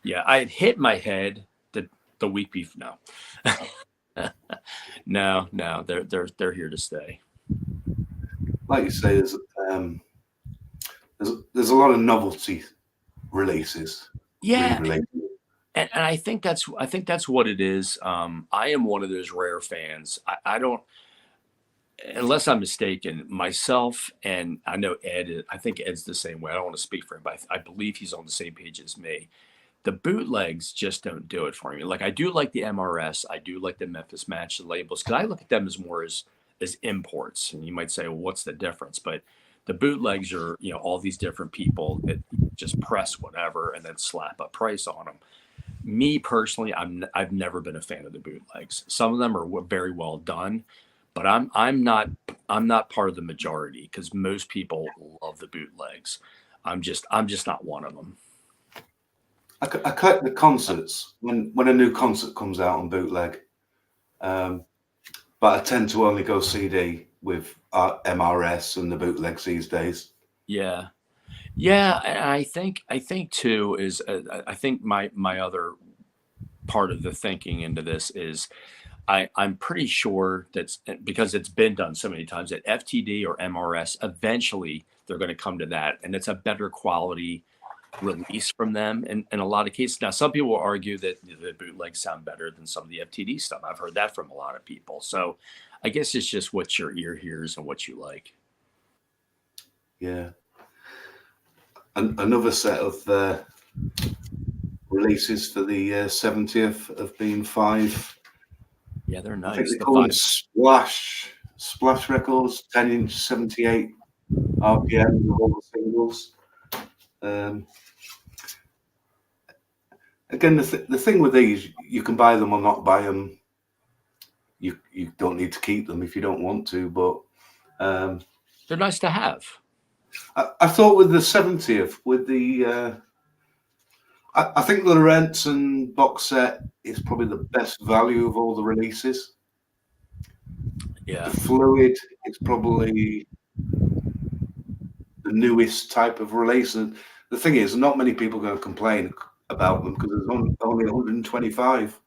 Yeah, I had hit my head the week before. No they're here to stay. Like you say, there's a lot of novelty releases. Yeah. And I think that's what it is. I am one of those rare fans. I don't, unless I'm mistaken, myself and I know Ed. I think Ed's the same way. I don't want to speak for him, but I believe he's on the same page as me. The bootlegs just don't do it for me. Like I do like the MRS, I do like the Memphis Match, the labels, because I look at them as more as imports. And you might say, well, what's the difference? But the bootlegs are all these different people that just press whatever and then slap a price on them. Me personally, I've never been a fan of the bootlegs. Some of them are very well done, but I'm not part of the majority because most people love the bootlegs. I'm just not one of them. I collect the concerts when a new concert comes out on bootleg, but I tend to only go CD with MRS and the bootlegs these days. Yeah, yeah, and I think too is I think my other part of the thinking into this is I'm pretty sure that's because it's been done so many times that FTD or MRS eventually they're going to come to that, and it's a better quality release from them in a lot of cases. Now, some people will argue that the bootlegs sound better than some of the FTD stuff. I've heard that from a lot of people. So I guess it's just what your ear hears and what you like. Yeah. Another set of releases for the 70th have been 5. Yeah, they're nice. I think they call them Splash Records, 10-inch, 78 RPM of all the singles. Again, the thing with these, you can buy them or not buy them. You don't need to keep them if you don't want to, but they're nice to have. I thought with the 70th, with the I think the Lorentzen box set is probably the best value of all the releases. Yeah. The Fluid is probably the newest type of release. And the thing is, not many people are going to complain about them because there's only 125.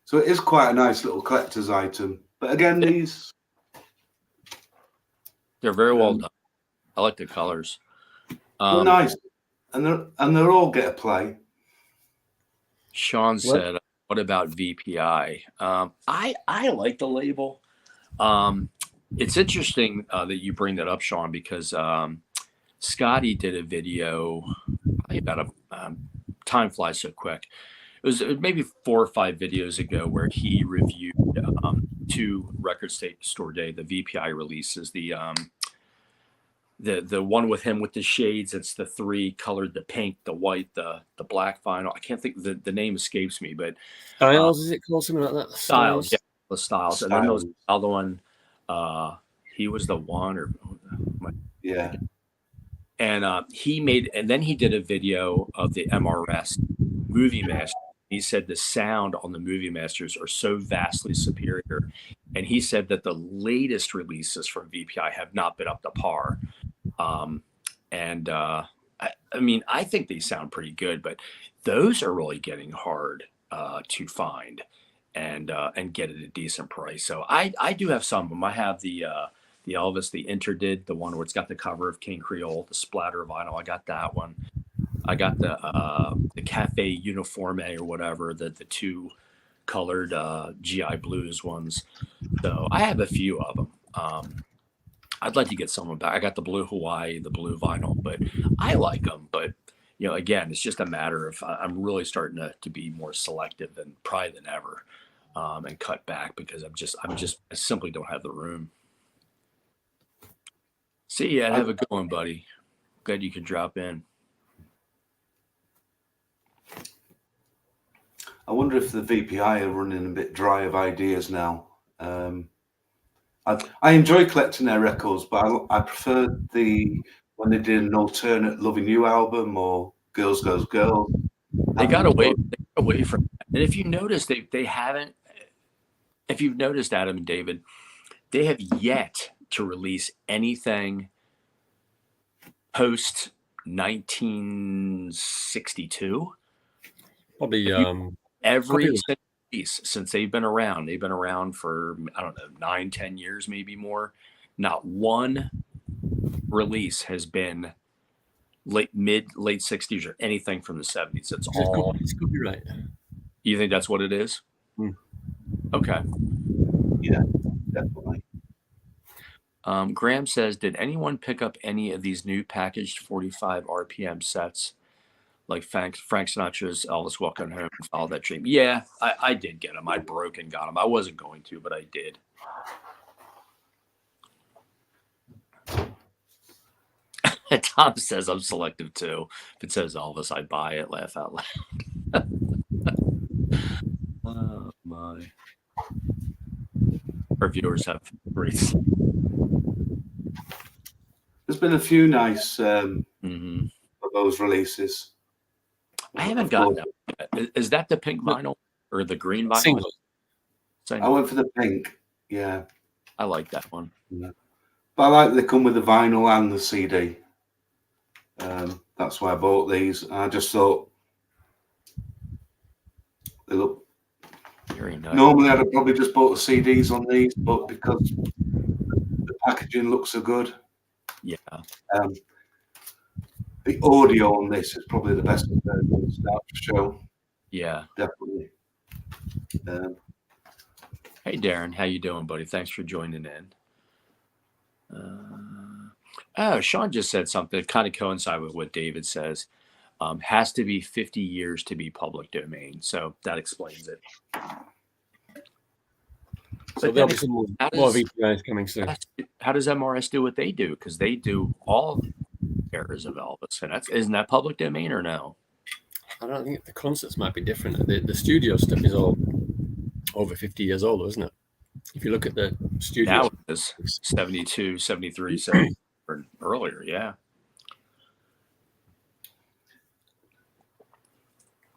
So it is quite a nice little collector's item. But again, they're very well done. I like the colors. They're nice. And they're all get a play. Sean said, what about VPI? I like the label. It's interesting that you bring that up, Sean, because Scotty did a video about time flies so quick. It was maybe 4 or 5 videos ago where he reviewed 2 Record Store Day, the VPI releases, the one with him with the shades. It's the 3 colored, the pink, the white, the black vinyl. I can't think the name escapes me, but Styles, is it called something like that? Styles, yeah, the Styles. And then there was the other one. He was the one, or yeah. And then he did a video of the MRS Movie Master. He said the sound on the Movie Masters are so vastly superior, and he said that the latest releases from VPI have not been up to par. I mean, I think they sound pretty good, but those are really getting hard to find and get at a decent price. So I do have some of them. I have the Elvis, the Interdid, the one where it's got the cover of King Creole, the splatter vinyl. I got that one. I got the Cafe Uniforme or whatever, the 2 colored GI Blues ones. So I have a few of them. I'd like to get some of them back. I got the Blue Hawaii, the blue vinyl, but I like them. But again, it's just a matter of I'm really starting to be more selective than probably than ever, and cut back because I simply don't have the room. See ya. Have a good one, buddy. Glad you could drop in. I wonder if the VPI are running a bit dry of ideas now. I enjoy collecting their records, but I prefer when they did an alternate Loving You album or Girls Goes Girls. They got away from that. And if you notice, they haven't. If you've noticed, Adam and David, they have yet to release anything post 1962. Probably every release since they've been around. They've been around for, I don't know, 9-10 years, maybe more. Not one release has been late 60s or anything from the 70s. It's all. It's copyright. You think that's what it is? Okay. Yeah, definitely. Graham says, did anyone pick up any of these new packaged 45 RPM sets, like Frank Sinatra's Elvis Walking Home and Follow That Dream? Yeah, I did get them. I broke and got them. I wasn't going to, but I did. Tom says I'm selective too. If it says Elvis, I buy it. Laugh out loud. Oh my. our viewers have rates. There's been a few nice of Mm-hmm. those releases. I haven't gotten that yet. Is that the pink vinyl or the green vinyl? Single. I went for the pink. Yeah. I like that one. Yeah. But I like they come with the vinyl and the CD. That's why I bought these. I just thought they look very nice. Normally I'd have probably just bought the CDs on these, but because the packaging looks so good, yeah. The audio on this is probably the best start to show. Yeah, definitely. Hey Darren, how you doing, buddy? Thanks for joining in. Oh, Sean just said something that kind of coincides with what David says. Has to be 50 years to be public domain, so that explains it. So there'll be some more VPIs coming soon. How does MRS do what they do? Because they do all eras of Elvis, and isn't that public domain or no? I don't think the concerts might be different. The studio stuff is all over 50 years old, isn't it? If you look at the studio, now it is 72, 73, 70, or earlier. Yeah.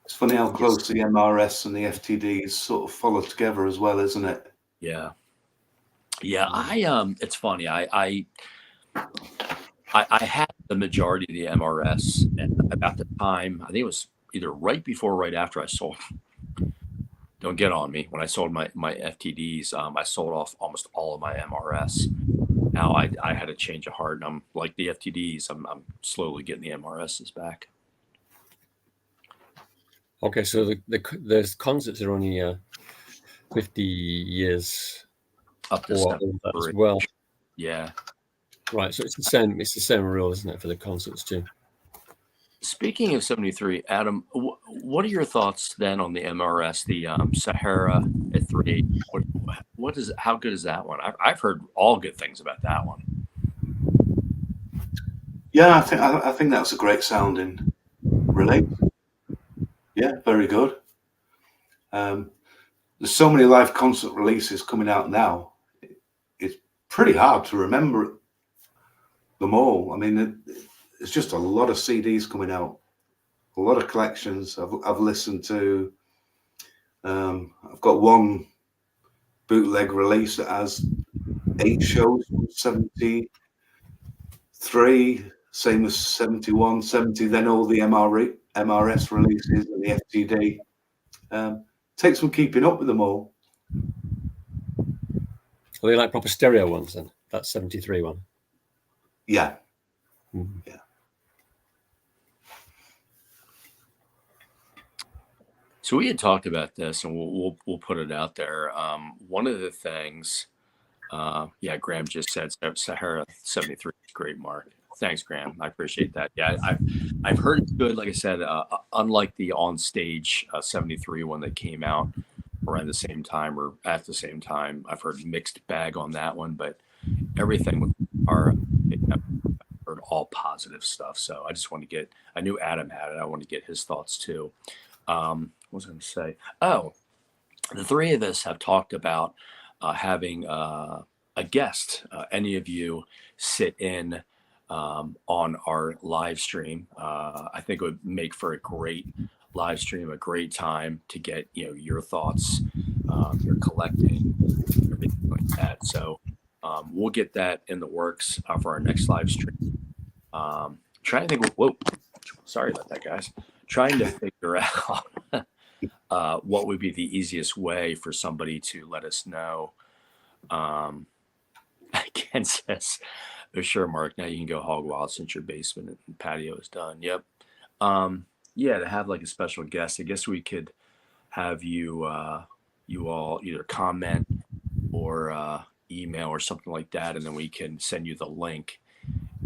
It's funny how close the MRS and the FTDs sort of follow together as well, isn't it? Yeah. Yeah. It's funny. I had the majority of the MRS, and about the time, I think it was either right before or right after I sold. Don't get on me. When I sold my FTDs, I sold off almost all of my MRS. Now I had a change of heart, and I'm like the FTDs. I'm slowly getting the MRSs back. Okay, so the concerts are only 50 years up to as well. Yeah. Right. So it's the same rule, isn't it, for the concerts too? Speaking of 73, Adam, what are your thoughts then on the MRS, the Sahara at 3? What is it? How good is that one? I've heard all good things about that one. Yeah, I think that's a great sounding release. Yeah, very good. There's so many live concert releases coming out now. It's pretty hard to remember them all. I mean, it's just a lot of CDs coming out, a lot of collections. I've listened to. I've got one bootleg release that has 8 shows from 73, same as 71, 70. Then all the MRS releases and the FTD. Takes some keeping up with them all. Are they like proper stereo ones then? That 73 one. Yeah. Mm-hmm. Yeah. So we had talked about this, and we'll put it out there. One of the things, Graham just said Sahara 73 is great, Mark. Thanks, Graham. I appreciate that. Yeah, I've heard it's good. Like I said, unlike the on stage 73 one that came out around the same time or at the same time, I've heard mixed bag on that one, but everything with our heard all positive stuff. So I just want to get. I knew Adam had it. I want to get his thoughts too. What was I going to say? Oh, the three of us have talked about having a guest. Any of you sit in on our live stream. I think it would make for a great live stream, a great time to get your thoughts, your collecting, everything like that. So we'll get that in the works for our next live stream. Trying to think. Whoa, sorry about that, guys. Trying to figure out what would be the easiest way for somebody to let us know. Ken says, "Oh, sure, Mark. Now you can go hog wild since your basement and patio is done." Yep. To have like a special guest, I guess we could have you all either comment or email or something like that, and then we can send you the link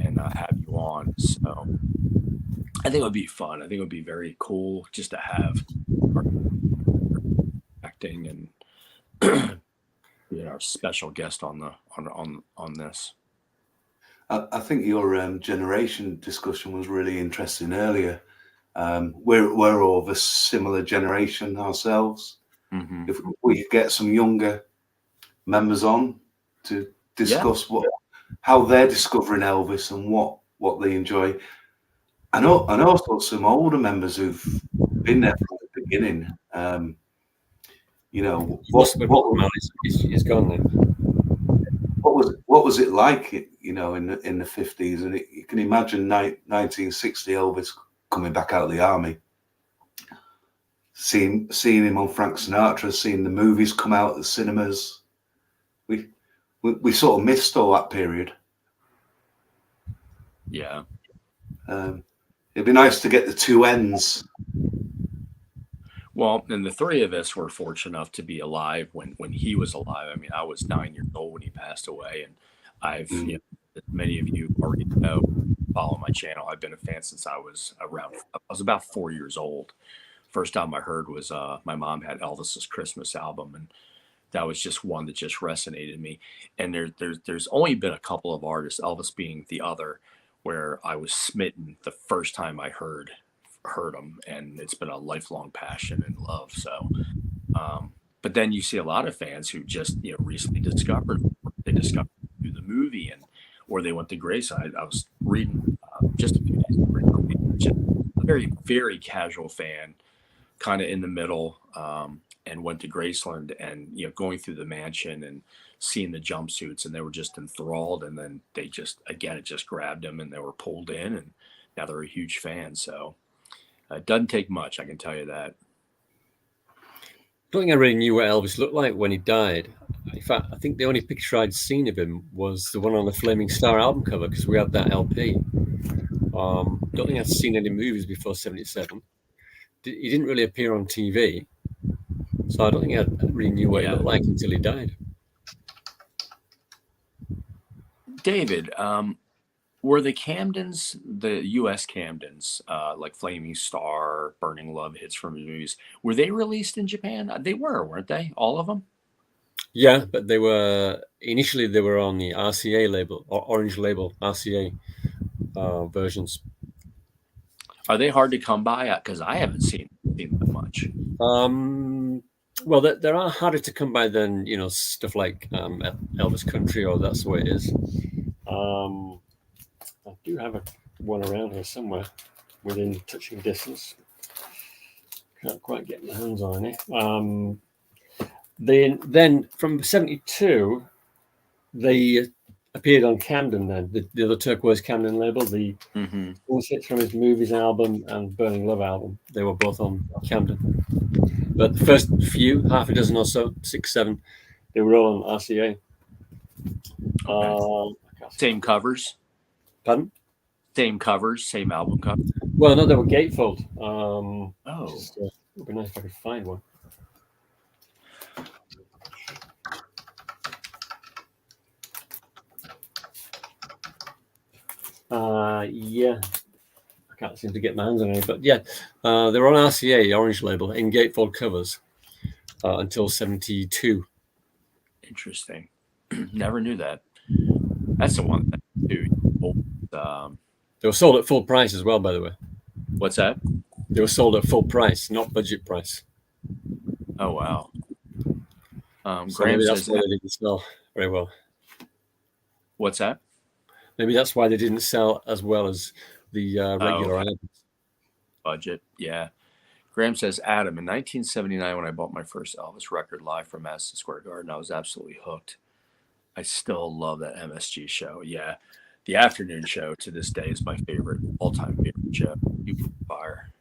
and have you on. So I think it would be fun. I think it would be very cool just to have our acting and our special guest on this. I think your generation discussion was really interesting earlier. We're all of a similar generation ourselves. Mm-hmm. If we could get some younger members on to discuss how they're discovering Elvis and what they enjoy. And also some older members who've been there from the beginning. You know, he's gone now. What was it like, you know, in the 50s? And you can imagine 1960 Elvis coming back out of the army, seeing him on Frank Sinatra, seeing the movies come out at the cinemas. We sort of missed all that period. Yeah. It'd be nice to get the two ends. Well, and the three of us were fortunate enough to be alive when he was alive. I mean, I was 9 years old when he passed away, and I've, you know, as many of you already know, follow my channel. I've been a fan since I was about 4 years old. First time I heard was my mom had Elvis's Christmas album, and that was just one that just resonated me. And there's only been a couple of artists, Elvis being the other, where I was smitten the first time I heard them, and it's been a lifelong passion and love. So but then you see a lot of fans who just, you know, recently discovered through the movie, and or they went to Grace. I was reading just a few days ago, just a very, very casual fan, kind of in the middle, and went to Graceland, and, you know, going through the mansion and seeing the jumpsuits, and they were just enthralled, and then they just, again, it just grabbed them, and they were pulled in, and now they're a huge fan. So it doesn't take much, I can tell you that. I don't think I really knew what Elvis looked like when he died. In fact, I think the only picture I'd seen of him was the one on the Flaming Star album cover, because we had that LP. Don't think I'd seen any movies before '77. He didn't really appear on TV, so I don't think I really knew what he looked like until he died. David, were the Camdens, the U.S. Camdens, like Flaming Star, Burning Love, hits from the movies, were they released in Japan? They were, weren't they? All of them? Yeah, but they were initially on the RCA label, or Orange label, RCA versions. Are they hard to come by? Because I haven't seen them much. Well, there are harder to come by than, you know, stuff like Elvis Country, or That's the Way It Is. I do have one around here somewhere within touching distance. Can't quite get my hands on it. Then from '72, they appeared on Camden. Then the other turquoise Camden label, the hits from his Movies album and Burning Love album, they were both on Camden. But the first few, half a dozen or so, 6, 7, they were all on RCA. Okay. Same covers? Pardon? Same covers, same album cover? Well, no, they were gatefold. It would be nice if I could find one. Yeah, I can't seem to get my hands on any, but yeah, they were on RCA, Orange label, in gatefold covers until '72. Interesting. Never knew that. That's the one thing too. They were sold at full price as well, by the way. What's that? They were sold at full price, not budget price. Oh wow. So maybe that's why they didn't sell very well. What's that? Maybe that's why they didn't sell as well as the regular albums. Budget, yeah. Graham says, Adam, in 1979, when I bought my first Elvis record live from Madison Square Garden, I was absolutely hooked. I still love that MSG show. Yeah, the afternoon show to this day is my favorite, all-time favorite show. You fire.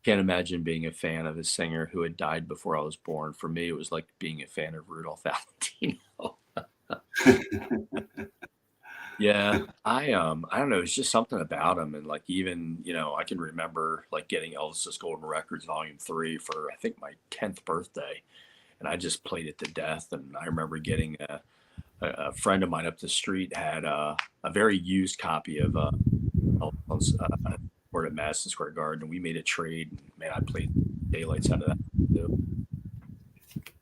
Can't imagine being a fan of a singer who had died before I was born. For me, it was like being a fan of Rudolph Valentino. Yeah, I don't know. It's just something about him, and like even, you know, I can remember like getting Elvis's Golden Records Volume 3 for I think my 10th birthday, and I just played it to death. And I remember getting a friend of mine up the street had a very used copy of Elvis at Madison Square Garden, and we made a trade. And man, I played daylights out of that too.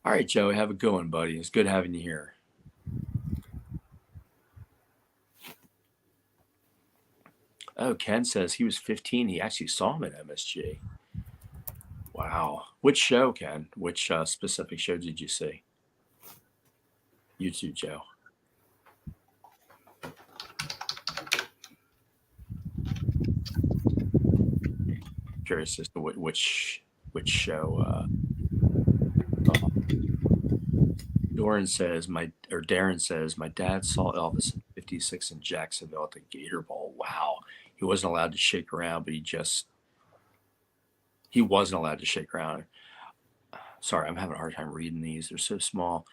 All right, Joey, have a good one, buddy. It's good having you here. Oh, Ken says he was 15. He actually saw him at MSG. Wow. Which show, Ken? Which specific show did you see? You too, Joe. Curious as to which show. Darren says my dad saw Elvis in '56 in Jacksonville at the Gator Bowl. Wow. He wasn't allowed to shake around, but he wasn't allowed to shake around. Sorry, I'm having a hard time reading these. They're so small.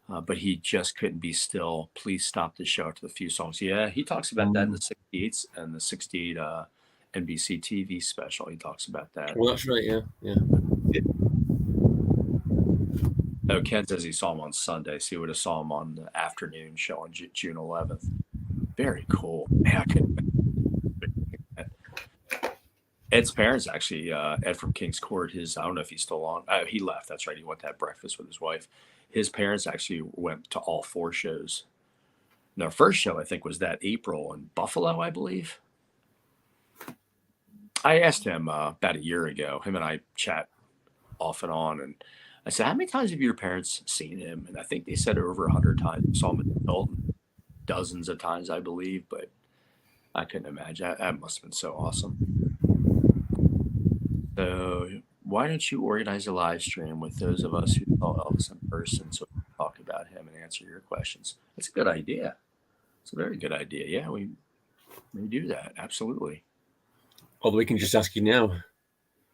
But he just couldn't be still. Please stop the show after the few songs. Yeah, he talks about that in the '68 and the '68 NBC TV special. He talks about that. Well, that's right. Yeah. Oh, Ken says he saw him on Sunday, so he would have saw him on the afternoon show on June 11th. Very cool. Man, I couldn't. Ed's parents actually, Ed from King's Court, I don't know if he's still on. He left. That's right. He went to have breakfast with his wife. His parents actually went to all 4 shows. And their first show, I think, was that April in Buffalo, I believe. I asked him about a year ago. Him and I chat off and on, and I said, how many times have your parents seen him? And I think they said over 100 times. I saw him in Dalton dozens of times, I believe, but I couldn't imagine. That must have been so awesome. So why don't you organize a live stream with those of us who saw Elvis in person so we can talk about him and answer your questions? That's a good idea. It's a very good idea. Yeah, we may do that. Absolutely. Although we can just ask you now.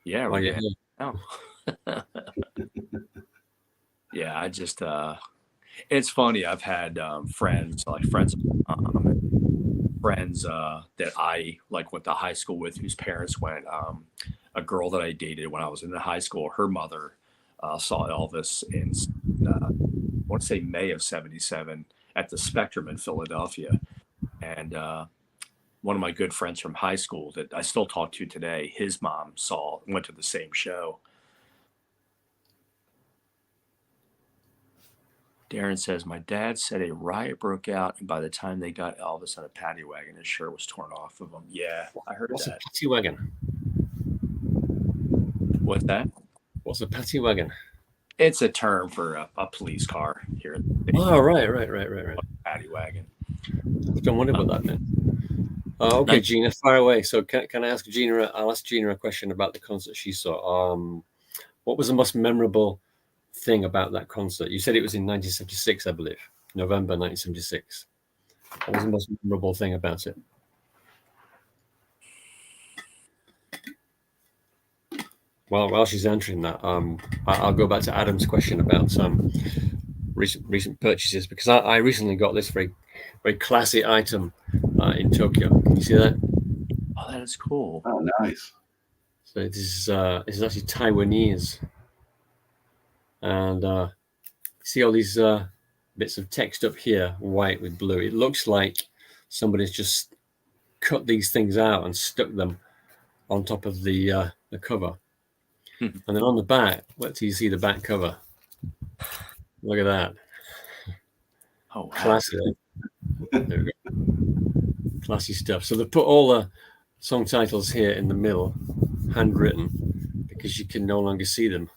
Yeah, right now. Yeah, I just it's funny. I've had friends that I went to high school with, whose parents went. A girl that I dated when I was in high school, her mother saw Elvis in I want to say May of '77 at the Spectrum in Philadelphia, and one of my good friends from high school that I still talk to today, his mom went to the same show. Darren says, my dad said a riot broke out, and by the time they got Elvis on a paddy wagon, his shirt was torn off of him. Yeah, I heard What's that. What's a paddy wagon? What's that? What's a paddy wagon? It's a term for a police car here. Oh, right. Paddy wagon. Don't wonder about that then. Okay, Gina, fire away. So can I ask Gina? I'll ask Gina a question about the concert she saw. What was the most memorable thing about that concert? You said it was in 1976, I believe, November 1976. What was the most memorable thing about it? Well, while she's answering that, I'll go back to Adam's question about some recent purchases, because I recently got this very classy item in Tokyo. Can you see that? Oh, that is cool. Oh, nice. So this is actually Taiwanese. And see all these bits of text up here, white with blue. It looks like somebody's just cut these things out and stuck them on top of the cover. And then on the back, wait till you see the back cover. Look at that. Oh, wow. Classy. There we go. Classy stuff. So they put all the song titles here in the middle, handwritten, because you can no longer see them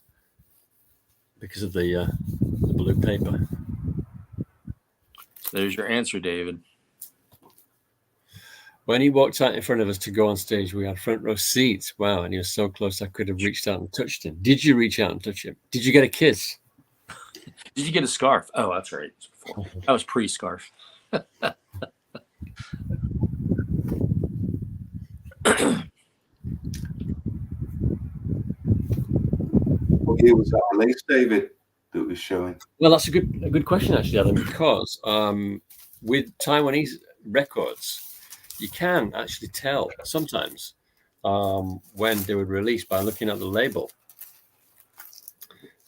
because of the blue paper. There's your answer, David. When he walked out in front of us to go on stage, we had front row seats. Wow, and he was so close I could have reached out and touched him. Did you reach out and touch him? Did you get a kiss? Did you get a scarf? Oh, that's right. That was pre-scarf. What year was that release, David, that was showing? Well, that's a good question, actually, Adam, because with Taiwanese records, you can actually tell sometimes when they were released by looking at the label.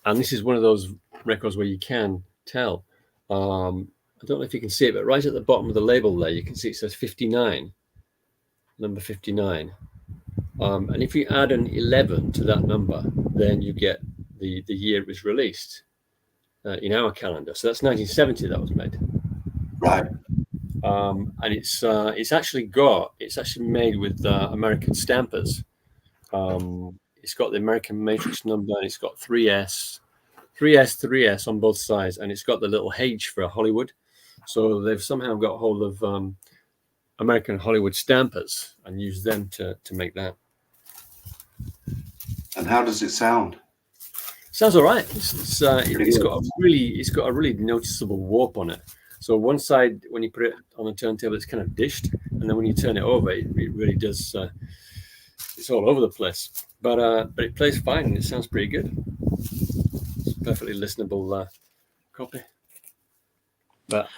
And this is one of those records where you can tell. I don't know if you can see it, but right at the bottom of the label there, you can see it says 59, number 59. And if you add an 11 to that number, then you get the year it was released in our calendar. So that's 1970 that was made. Right. and it's actually made with American stampers. It's got the American matrix number, and it's got 3S, 3S on both sides, and it's got the little H for Hollywood. So they've somehow got hold of American Hollywood stampers and used them to make that. And how does it sound? Sounds all right. It's got a really noticeable warp on it. So one side, when you put it on the turntable, it's kind of dished, and then when you turn it over, it really does. It's all over the place, but it plays fine and it sounds pretty good. It's a perfectly listenable copy. But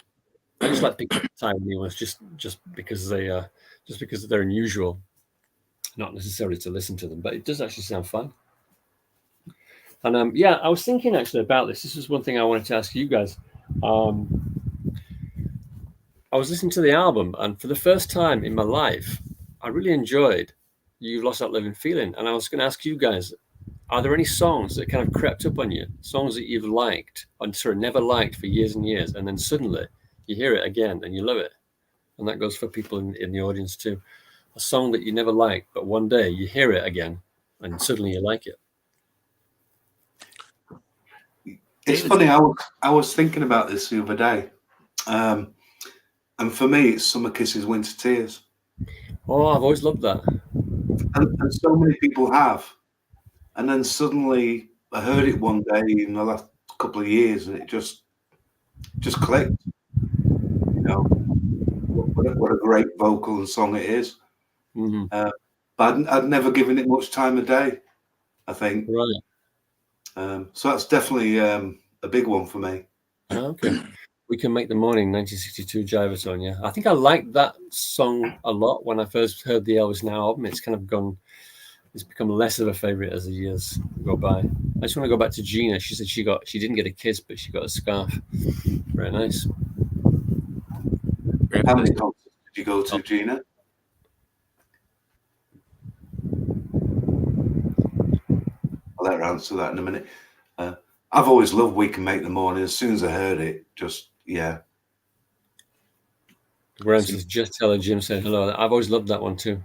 I just like picking tiny ones just because they're unusual, not necessarily to listen to them, but it does actually sound fun. And yeah, I was thinking actually about this. This is one thing I wanted to ask you guys. I was listening to the album, and for the first time in my life, I really enjoyed You've Lost That Living Feeling. And I was going to ask you guys, are there any songs that kind of crept up on you, songs that you've liked and sort of never liked for years and years, and then suddenly you hear it again and you love it? And that goes for people in the audience too. A song that you never liked, but one day you hear it again and suddenly you like it. It's funny, I was thinking about this the other day. And for me, it's Summer Kisses, Winter Tears. Oh, I've always loved that. And so many people have. And then suddenly I heard it one day in the last couple of years, and it just clicked. You know, what a great vocal and song it is. Mm-hmm. But I'd never given it much time of day, I think. Right. So that's definitely a big one for me. Okay. We Can Make the Morning, 1962 Jivatone, yeah. I think I liked that song a lot when I first heard the Elvis Now album. It's kind of it's become less of a favorite as the years go by. I just want to go back to Gina. She said she didn't get a kiss, but she got a scarf. Very nice. How many concerts did you go to, Gina? I'll let her answer that in a minute. I've always loved We Can Make the Morning. As soon as I heard it, yeah. Graham says, just tell her Jim said hello. I've always loved that one too.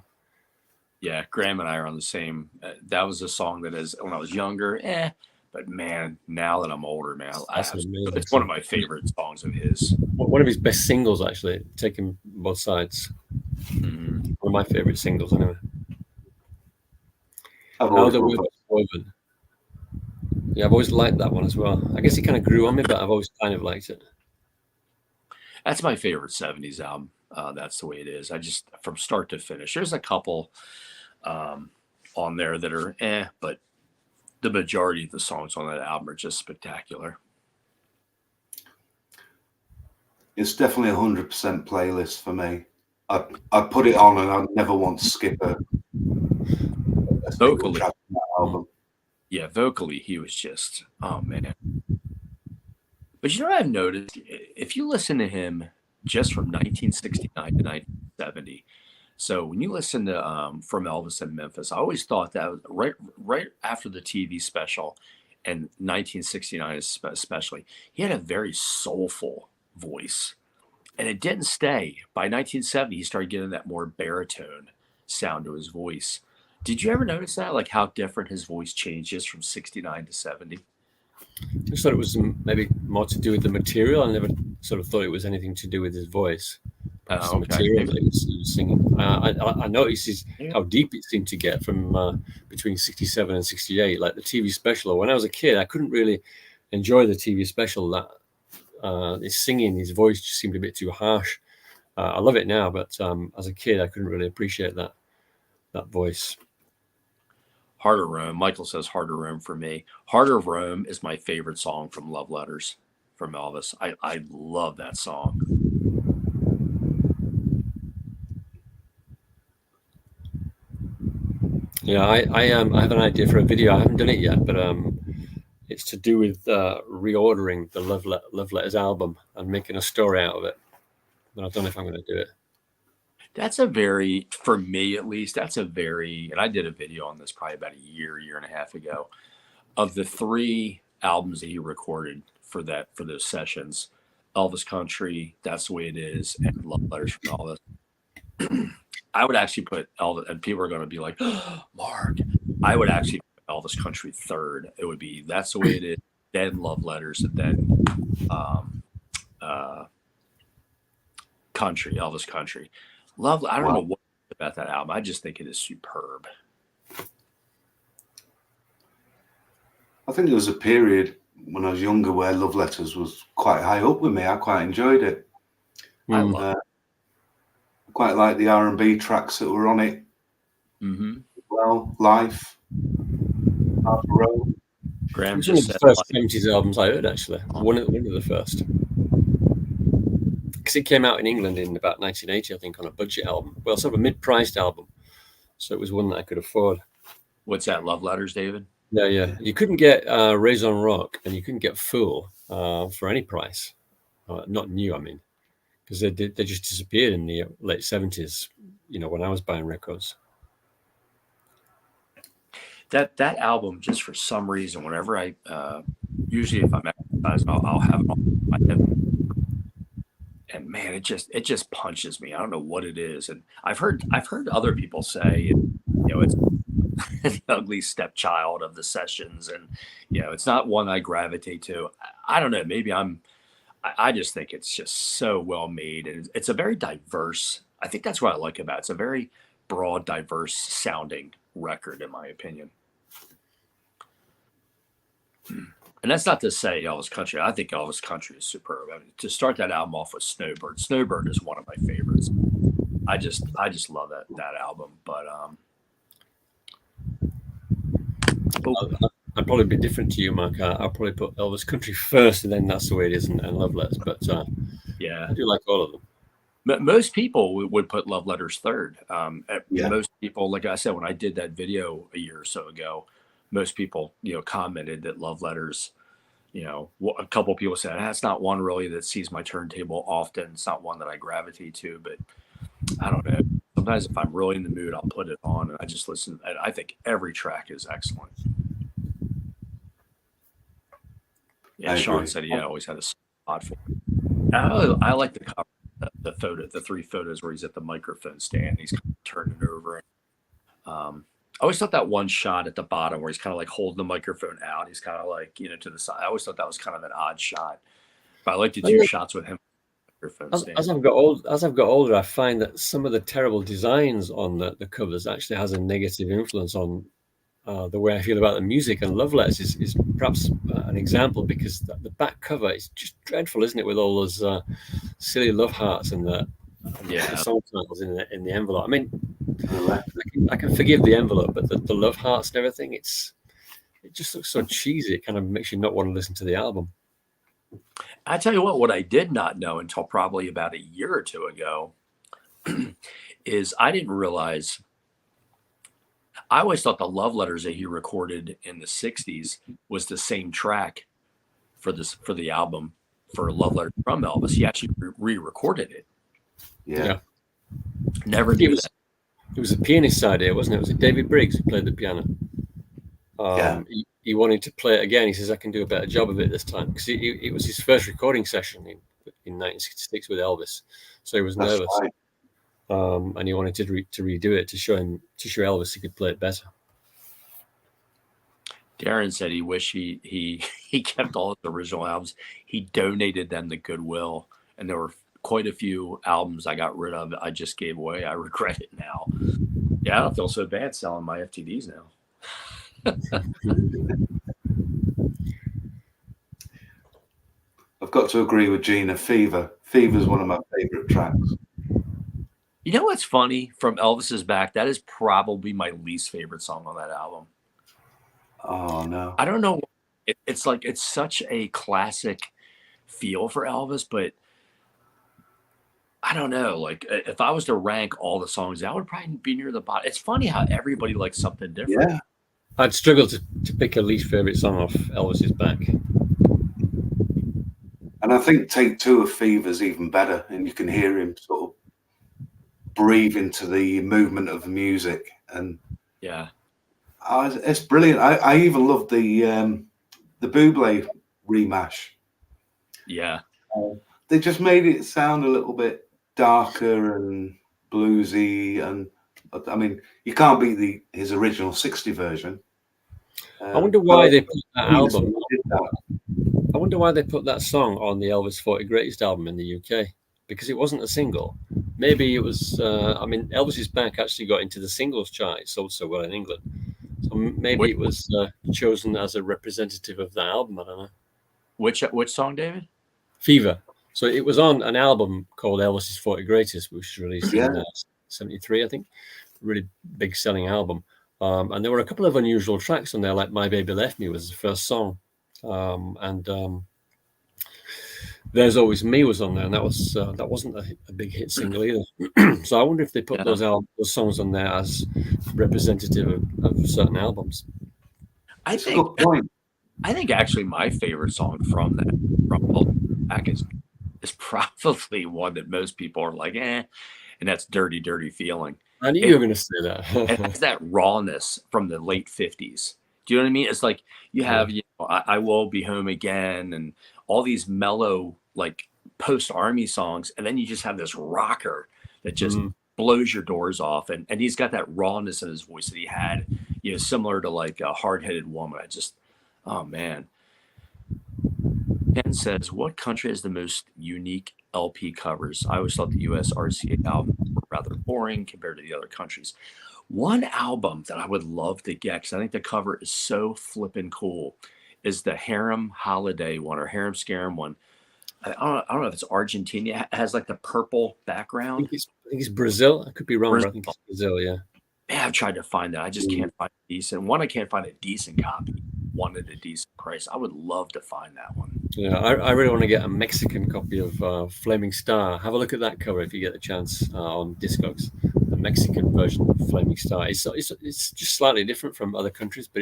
Yeah, Graham and I are on the same. That was a song that is when I was younger, but man, now that I'm older, man, it's one of my favorite songs of his. One of his best singles, actually, taking both sides. Mm-hmm. One of my favorite singles, anyway. Yeah, I've always liked that one as well. I guess it kind of grew on me, but I've always kind of liked it. That's my favorite 70s album. That's the way it is. I just, from start to finish, there's a couple on there that are but the majority of the songs on that album are just spectacular. It's definitely 100% playlist for me. I put it on and I'd never want to skip a vocally track from that album. Yeah, vocally he was just, oh man. But you know what I've noticed? If you listen to him just from 1969 to 1970, so when you listen to From Elvis in Memphis, I always thought that was right after the TV special, and 1969 especially, he had a very soulful voice, and it didn't stay. By 1970, he started getting that more baritone sound to his voice. Did you ever notice that, like how different his voice changes from 69 to 70? I just thought it was maybe more to do with the material. I never sort of thought it was anything to do with his voice. The material that he was singing. I noticed how deep it seemed to get from between 67 and 68, like the TV special. When I was a kid, I couldn't really enjoy the TV special. That his singing, his voice just seemed a bit too harsh. I love it now, but as a kid, I couldn't really appreciate that voice. Heart of Rome. Michael says Heart of Rome for me. Heart of Rome is my favorite song from Love Letters from Elvis. I love that song. Yeah, I have an idea for a video. I haven't done it yet, but it's to do with reordering the Love Letters album and making a story out of it. But I don't know if I'm going to do it. That's a very, for me at least, and I did a video on this probably about a year and a half ago, of the 3 albums that he recorded for those sessions. Elvis Country, That's the Way It Is, and Love Letters from Elvis. I would actually put Elvis, and people are going to be like, oh, Mark, I would actually put Elvis Country third. It would be That's the Way It Is, then Love Letters, and then Country, Elvis Country. Love, I don't know what about that album. I just think it is superb. I think there was a period when I was younger where Love Letters was quite high up with me. I quite enjoyed it. I quite like the R&B tracks that were on it. Well, Life, Hard Road. Graham It's one of just the said, first 70s albums I heard, actually. One of the first. Because it came out in England in about 1980, I think, on a budget album. Well, sort of a mid-priced album. So it was one that I could afford. What's that, Love Letters, David? Yeah. You couldn't get Raison Rock and you couldn't get Fool for any price. Not new, I mean. Because they just disappeared in the late 70s, when I was buying records. That album, just for some reason, whenever I usually if I'm exercising, I'll have it on my head, and man, it just punches me. I don't know what it is, and I've heard other people say, it's an ugly stepchild of the sessions, and it's not one I gravitate to. I don't know. Maybe I just think it's just so well made, and it's a very diverse. I think that's what I like about it. It's a very broad, diverse sounding record, in my opinion. And that's not to say Elvis Country. I think Elvis Country is superb. I mean, to start that album off with Snowbird. Snowbird is one of my favorites. I just love that album. But I'd probably be different to you, Mark. I'll probably put Elvis Country first, and then That's the Way It Is, and Love Letters. But yeah, I do like all of them. Most people would put Love Letters third. Most people, like I said, when I did that video a year or so ago, most people, commented that Love Letters, a couple of people said, that's not one really that sees my turntable often. It's not one that I gravitate to, but I don't know. Sometimes if I'm really in the mood, I'll put it on and I just listen. And I think every track is excellent. Yeah, Sean said he always had a spot for it. I like the cover, the photo, the three photos where he's at the microphone stand. He's kind of turning it over. I always thought that one shot at the bottom where he's kind of like holding the microphone out. He's kind of like, to the side. I always thought that was kind of an odd shot. But I like the two shots with him. As I've got older, I find that some of the terrible designs on the covers actually has a negative influence on the way I feel about the music. And Love Letters is perhaps an example, because the back cover is just dreadful, isn't it? With all those silly love hearts and the song titles in the envelope. I mean, I can forgive the envelope, but the love hearts and everything, it just looks so cheesy. It kind of makes you not want to listen to the album. I tell you what I did not know until probably about a year or two ago is I didn't realize. I always thought the Love Letters that he recorded in the 60s was the same track for the album for Love Letters from Elvis. He actually re-recorded it. Yeah. Never knew that. It was a pianist's idea, wasn't it? Was it David Briggs who played the piano? He wanted to play it again. He says, I can do a better job of it this time, because it was his first recording session in 1966 with Elvis. So he was nervous. Right. And he wanted to redo it to show Elvis he could play it better. Darren said he wished he kept all his original albums. He donated them to Goodwill, and there were quite a few albums I got rid of. I just gave away. I regret it now. Yeah, I don't feel so bad selling my FTDs now. I've got to agree with Gina. Fever is one of my favorite tracks. You know what's funny? From Elvis's Back, that is probably my least favorite song on that album. Oh no, I don't know. It's like it's such a classic feel for Elvis, but I don't know. Like if I was to rank all the songs, that would probably be near the bottom. It's funny how everybody likes something different. Yeah. I'd struggle to pick a least favorite song off Elvis's Back. And I think take 2 of Fever's even better, and you can hear him sort of breathe into the movement of the music, and it's brilliant. I even love the Buble remash. Yeah, they just made it sound a little bit darker and bluesy, and I mean, you can't beat his original 60 version. I wonder why they put that album. Did that. I wonder why they put that song on the Elvis 40 Greatest album in the UK, because it wasn't a single. Maybe it was. I mean, Elvis's Back actually got into the singles chart. It sold so well in England, so maybe it was chosen as a representative of that album. I don't know. Which song, David? Fever. So it was on an album called Elvis's 40 Greatest, which was released in '73, I think. Really big selling album. And there were a couple of unusual tracks on there, like My Baby Left Me was the first song. And There's Always Me was on there, and that wasn't a big hit single either. So I wonder if they put those songs on there as representative of certain albums. I think actually my favorite song from Back is probably one that most people are like, and that's Dirty, Dirty Feeling. I knew you were going to say that. It has that rawness from the late 50s. Do you know what I mean? It's like you have, I Will Be Home Again and all these mellow, like post-army songs. And then you just have this rocker that just blows your doors off. And he's got that rawness in his voice that he had, similar to like a Hard-Headed Woman. Oh man. Ken says, what country has the most unique LP covers? I always thought the US RCA albums were rather boring compared to the other countries. One album that I would love to get, because I think the cover is so flippin' cool, is the Harem Holiday one or Harem Scarum one. I don't know if it's Argentina. It has like the purple background. I think it's Brazil. I could be wrong, but I think it's Brazil, yeah. Yeah, I've tried to find that. I just can't find a decent one. I can't find a decent copy. One at a decent price. I would love to find that one. Yeah, I really want to get a Mexican copy of Flaming Star. Have a look at that cover if you get the chance on Discogs. The Mexican version of Flaming Star. It's just slightly different from other countries, but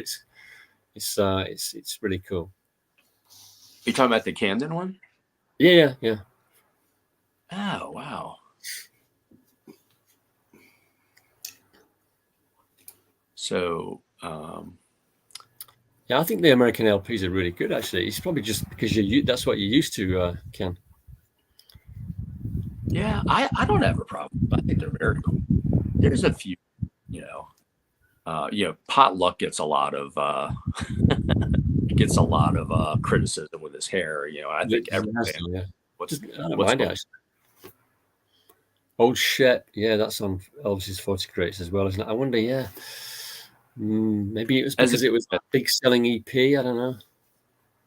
it's really cool. You talking about the Camden one? Yeah. Oh wow. So. Yeah, I think the American LPs are really good. Actually, it's probably just because that's what you're used to, Ken. Yeah, I don't have a problem. I think they're very cool. There's a few, Potluck gets a lot of criticism with his hair. I think everything. Old Shit, yeah, that's on Elvis's 40 Greats as well, isn't it? I wonder, yeah. Maybe it was because it was a big selling EP. I don't know.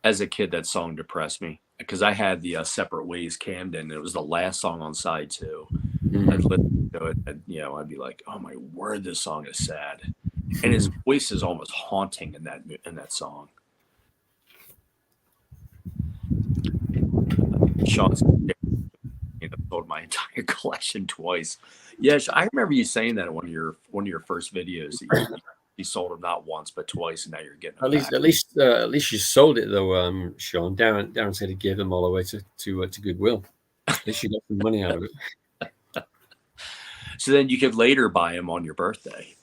As a kid, that song depressed me because I had the Separate Ways Camden. And it was the last song on side 2. I'd listen to it, and I'd be like, "Oh my word, this song is sad." And his voice is almost haunting in that song. Sean's sold my entire collection twice. Yes, I remember you saying that in one of your first videos. You sold them not once but twice, and now you're getting them back. At least you sold it though, Sean. Darren said he gave them all away to Goodwill. At least you got some money out of it. So then you could later buy them on your birthday,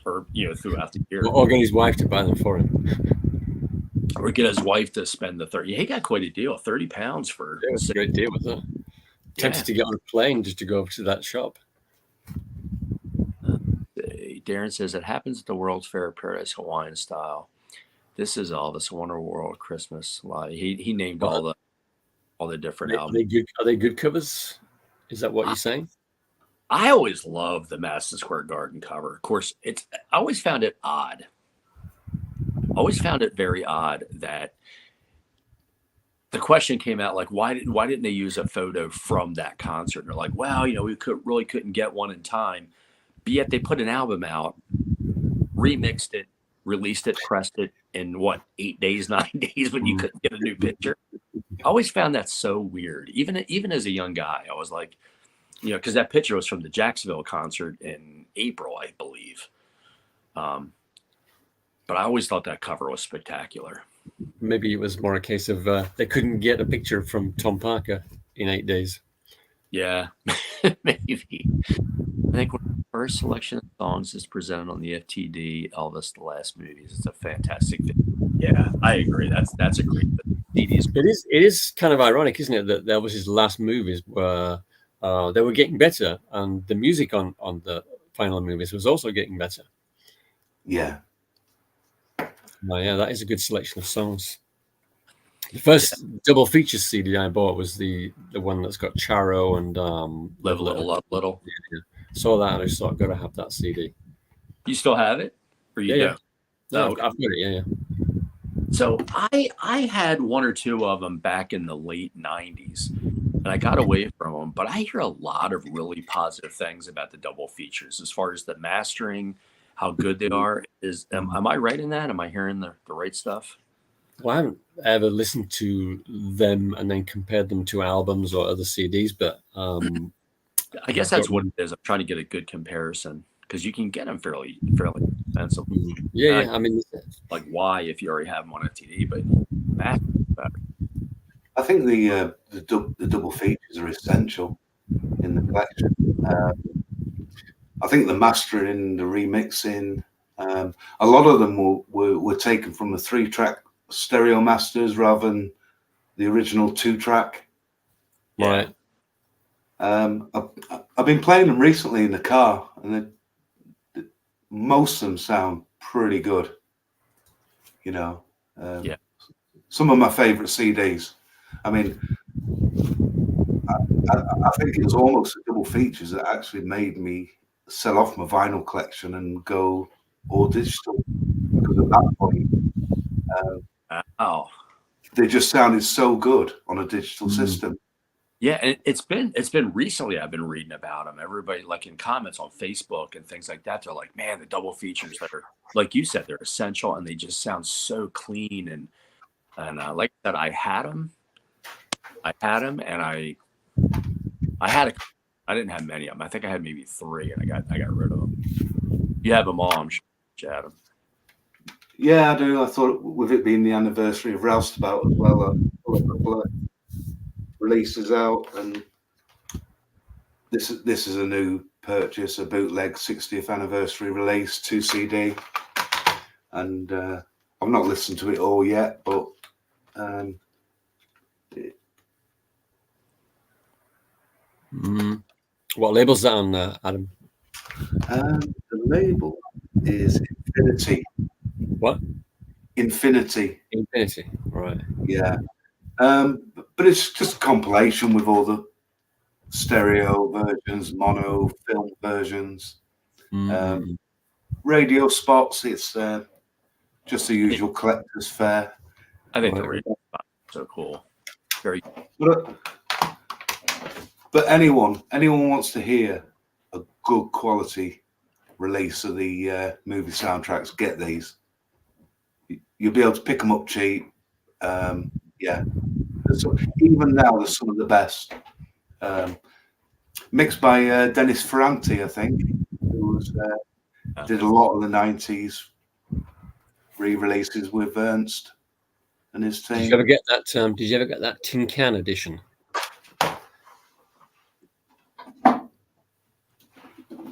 or throughout the year, or get his wife to buy them for him, or get his wife to spend the 30. He got quite a deal, £30 for. Yeah, it was a great deal, wasn't it? Tempted to get on a plane just to go over to that shop. Darren says it happens at the World's Fair Paradise Hawaiian style. This is Elvis Wonder World Christmas. He named all the different albums. Are they good covers? Is that what you're saying? I always loved the Madison Square Garden cover. Of course, I always found it odd. Always found it very odd that the question came out like, why didn't they use a photo from that concert? And they're like, well, we couldn't get one in time. But yet they put an album out, remixed it, released it, pressed it in 8 days, 9 days when you couldn't get a new picture. I always found that so weird. Even as a young guy, I was like, because that picture was from the Jacksonville concert in April, I believe. But I always thought that cover was spectacular. Maybe it was more a case of they couldn't get a picture from Tom Parker in 8 days. Yeah, maybe. I think when the first selection of songs is presented on the FTD Elvis The Last Movies, it's a fantastic video. Yeah, I agree. That's a great video. CDs. It is kind of ironic, isn't it, that Elvis's last movies were they were getting better, and the music on the final movies was also getting better. Yeah. Yeah, that is a good selection of songs. The first double feature CD I bought was the one that's got Charo and Live Little, Love Little. Yeah. Saw that and I just thought, I've got to have that CD. You still have it, or you do? Yeah. No, Okay. I've got it. Yeah. So I had one or two of them back in the late 90s, and I got away from them. But I hear a lot of really positive things about the double features as far as the mastering, how good they are. Am I right in that? Am I hearing the right stuff? Well, I haven't ever listened to them and then compared them to albums or other CDs, but I guess that's what it is. I'm trying to get a good comparison because you can get them fairly expensive. Yeah. I mean, like why if you already have them on a TD, but better. I think the double features are essential in the collection. I think the mastering, the remixing, a lot of them were taken from the 3-track stereo masters rather than the original 2-track. Right. I've been playing them recently in the car, and most of them sound pretty good. You know, some of my favorite CDs. I mean, I think it was almost the double features that actually made me sell off my vinyl collection and go all digital, because at that point, they just sounded so good on a digital system. Yeah, and it's been recently I've been reading about them. Everybody, like in comments on Facebook and things like that, they're like, man, the double features that are, like you said, they're essential and they just sound so clean. And like I said, I had them and I didn't have many of them. I think I had maybe 3 and I got rid of them. You have them all, I'm sure you had them. Yeah, I do. I thought with it being the anniversary of Roustabout as well, I put a couple of releases out, and this is a new purchase, a bootleg 60th anniversary release, 2 CD, and I've not listened to it all yet, but what label's that on, Adam? The label is Infinity. What? Infinity, right. Yeah. But it's just a compilation with all the stereo versions, mono, film versions, radio spots. It's just the usual collector's fare. I think the radio spots are so cool. Very. But anyone wants to hear a good quality release of the movie soundtracks, get these. You'll be able to pick them up cheap. Yeah. So even now, they're some of the best. Mixed by Dennis Ferranti, I think, who did a lot of the 90s re-releases with Ernst and his team. Did you ever get that? Did you ever get that tin can edition?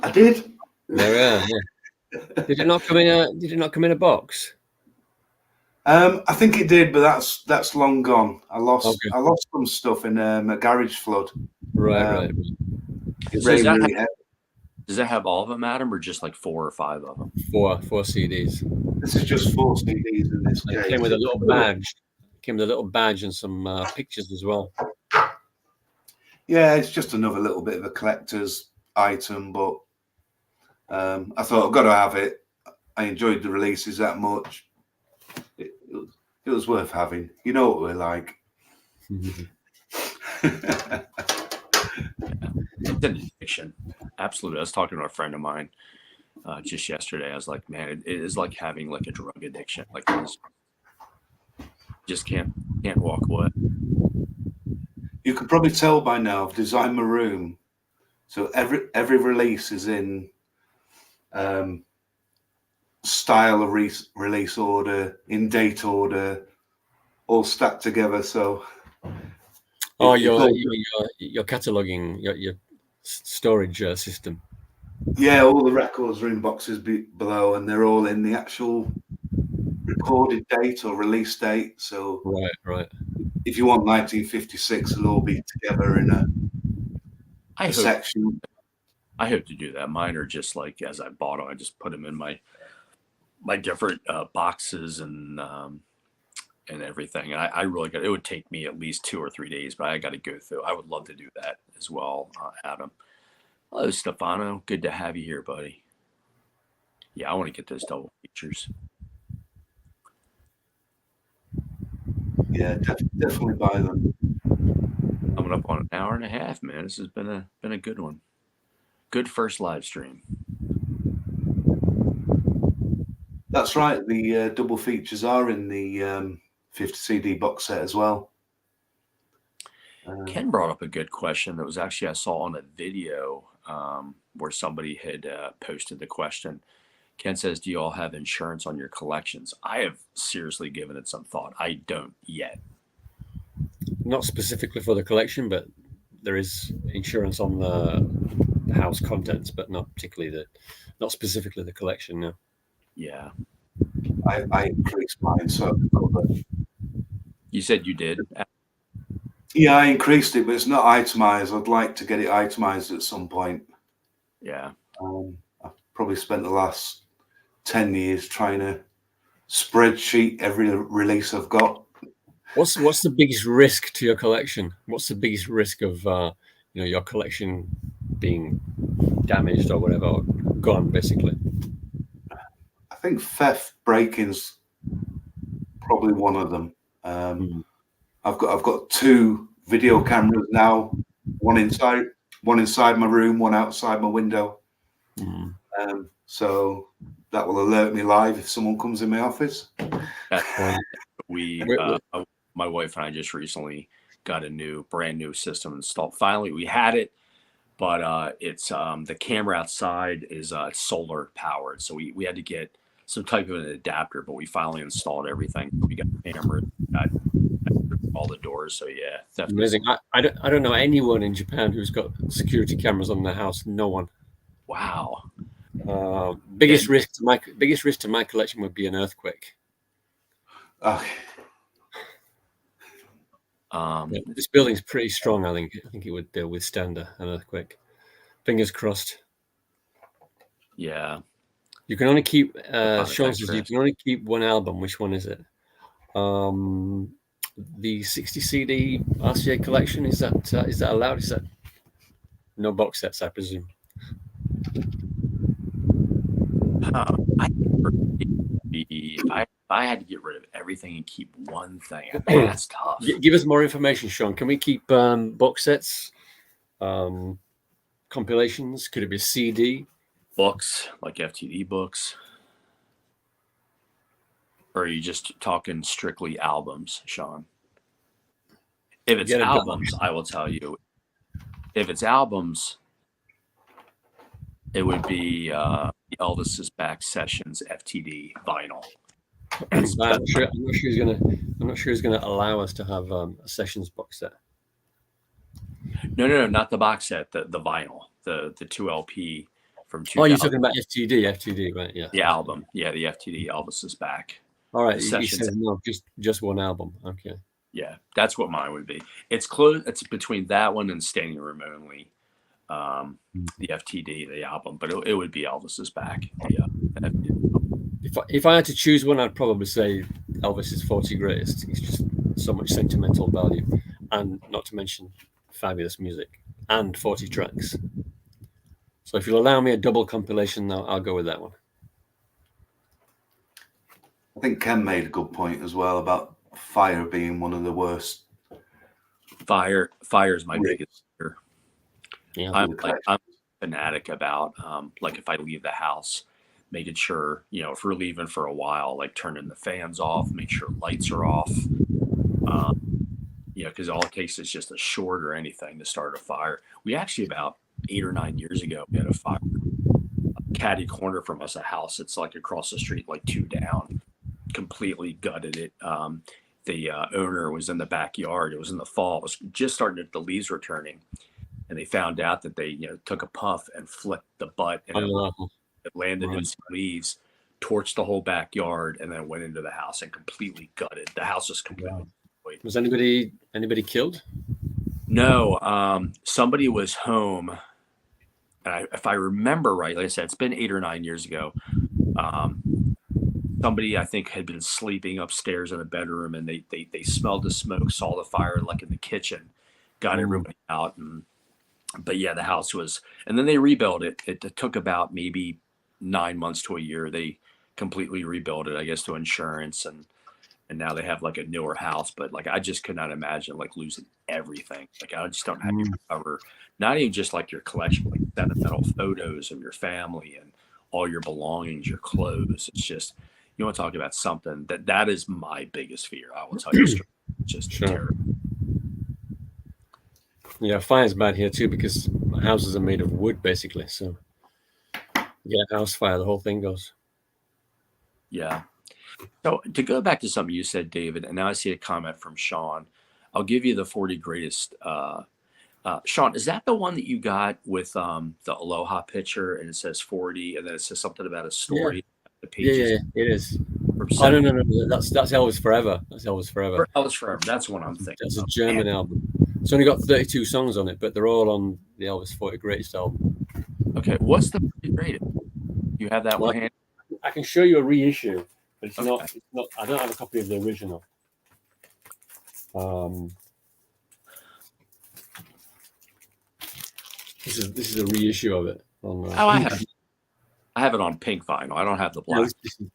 I did. Yeah. Did it not come in a box? I think it did, but that's long gone. I lost some stuff in a garage flood. Right. Does that have all of them, Adam, or just like 4 or 5 of them? 4 CDs. This is just 4 CDs in this case. It came with a little badge. And some pictures as well. Yeah, it's just another little bit of a collector's item, but I thought I've got to have it. I enjoyed the releases that much. It was worth having. You know what we're like. It's an addiction. Absolutely. I was talking to a friend of mine just yesterday. I was like, man, it is like having like a drug addiction. Like, just can't walk away. You can probably tell by now. I've designed my room so every release is in style of release order, in date order, all stacked together. So your cataloging, your storage system. Yeah, all the records are in boxes below, and they're all in the actual recorded date or release date. So right, if you want 1956, it'll all be together in a section. I hope to do that. Mine are just like as I bought them, I just put them in my different boxes and everything. I really got. It would take me at least 2 or 3 days, but I got to go through. I would love to do that as well, Adam. Hello, Stefano. Good to have you here, buddy. Yeah, I want to get those double features. Yeah, definitely buy them. Coming up on an hour and a half, man. This has been a good one. Good first live stream. That's right. The double features are in the 50 CD box set as well. Ken brought up a good question that was actually I saw on a video where somebody had posted the question. Ken says, do you all have insurance on your collections? I have seriously given it some thought. I don't yet. Not specifically for the collection, but there is insurance on the house contents, but not specifically the collection. No. Yeah. I increased mine, so you said you did. Yeah, I increased it, but it's not itemized. I'd like to get it itemized at some point. Yeah. I've probably spent the last 10 years trying to spreadsheet every release I've got. What's the biggest risk to your collection? What's the biggest risk of your collection being damaged or whatever, or gone basically? I think theft, break-ins, probably one of them. I've got 2 video cameras now, one inside my room, one outside my window. So that will alert me live if someone comes in my office. My wife and I just recently got a brand new system installed. Finally, we had it, but it's the camera outside is solar powered, so we had to get some type of an adapter. But we finally installed everything. We got cameras, got all the doors. So yeah, definitely. Amazing. I don't know anyone in Japan who's got security cameras on their house. No one. Wow. Biggest risk to my collection would be an earthquake. Okay. This building's pretty strong. I think it would withstand an earthquake. Fingers crossed. Yeah. You can only keep. Sean says you can only keep one album. Which one is it? The 60 CD RCA collection. Is that allowed? Is that no box sets? I presume. If I had to get rid of everything and keep one thing, I mean, that's tough. Give us more information, Sean. Can we keep box sets, compilations? Could it be a CD? Books, like FTD books? Or are you just talking strictly albums, Sean? If it's albums, I will tell you. If it's albums, it would be Elvis's Back Sessions FTD vinyl. I'm not sure he's gonna allow us to have a Sessions box set. No, not the box set. The vinyl, the 2 LP from 2000. Oh, you're talking about FTD, right? Yeah. The album, yeah, the FTD Elvis's Back. All right, he says no, just one album. Okay. Yeah, that's what mine would be. It's close. It's between that one and Standing Room Only, the FTD, the album, but it would be Elvis's Back. Yeah. If I had to choose one, I'd probably say Elvis's 40 Greatest. It's just so much sentimental value, and not to mention fabulous music and 40 tracks. So if you'll allow me a double compilation, I'll go with that one. I think Ken made a good point as well about fire being one of the worst. Fire is my biggest fear. Yeah, I'm a fanatic about like if I leave the house, making sure, if we're leaving for a while, like turning the fans off, make sure lights are off. Because all it takes is just a short or anything to start a fire. We actually about 8 or 9 years ago, we had a fire caddy corner from us, a house. It's like across the street, like 2 down, completely gutted it. The owner was in the backyard. It was in the fall. It was just starting the leaves were turning. And they found out that they, took a puff and flipped the butt and it landed in some leaves, torched the whole backyard, and then went into the house and completely gutted. The house was completely destroyed. Was anybody killed? No, somebody was home. And if I remember right, like I said, it's been 8 or 9 years ago. Somebody I think had been sleeping upstairs in a bedroom, and they smelled the smoke, saw the fire like in the kitchen, got everybody out, but yeah, the house was, and then they rebuilt it. It took about maybe 9 months to a year. They completely rebuilt it, I guess, to insurance, and now they have like a newer house. But like, I just could not imagine like losing everything. Like, I just don't have to recover, not even just like your collection, like sentimental photos of your family and all your belongings, your clothes. It's just, you want to talk about something that is my biggest fear. I will tell you straight. Just terrible. Yeah, fire's bad here too because houses are made of wood basically. So you get a house fire, the whole thing goes. Yeah. So to go back to something you said, David, and now I see a comment from Sean. I'll give you the 40 greatest. Sean, is that the one that you got with the Aloha picture and it says 40 and then it says something about a story? The pages it is. From Oh no, that's Elvis Forever. That's Elvis Forever. Elvis Forever. That's what I'm thinking. That's a German album. It's only got 32 songs on it, but they're all on the Elvis 40 Greatest album. Okay, what's the 40 greatest? You have that one hand? I can show you a reissue, but it's not. It's not. I don't have a copy of the original. This is a reissue of it. I have it on pink vinyl. I don't have the black.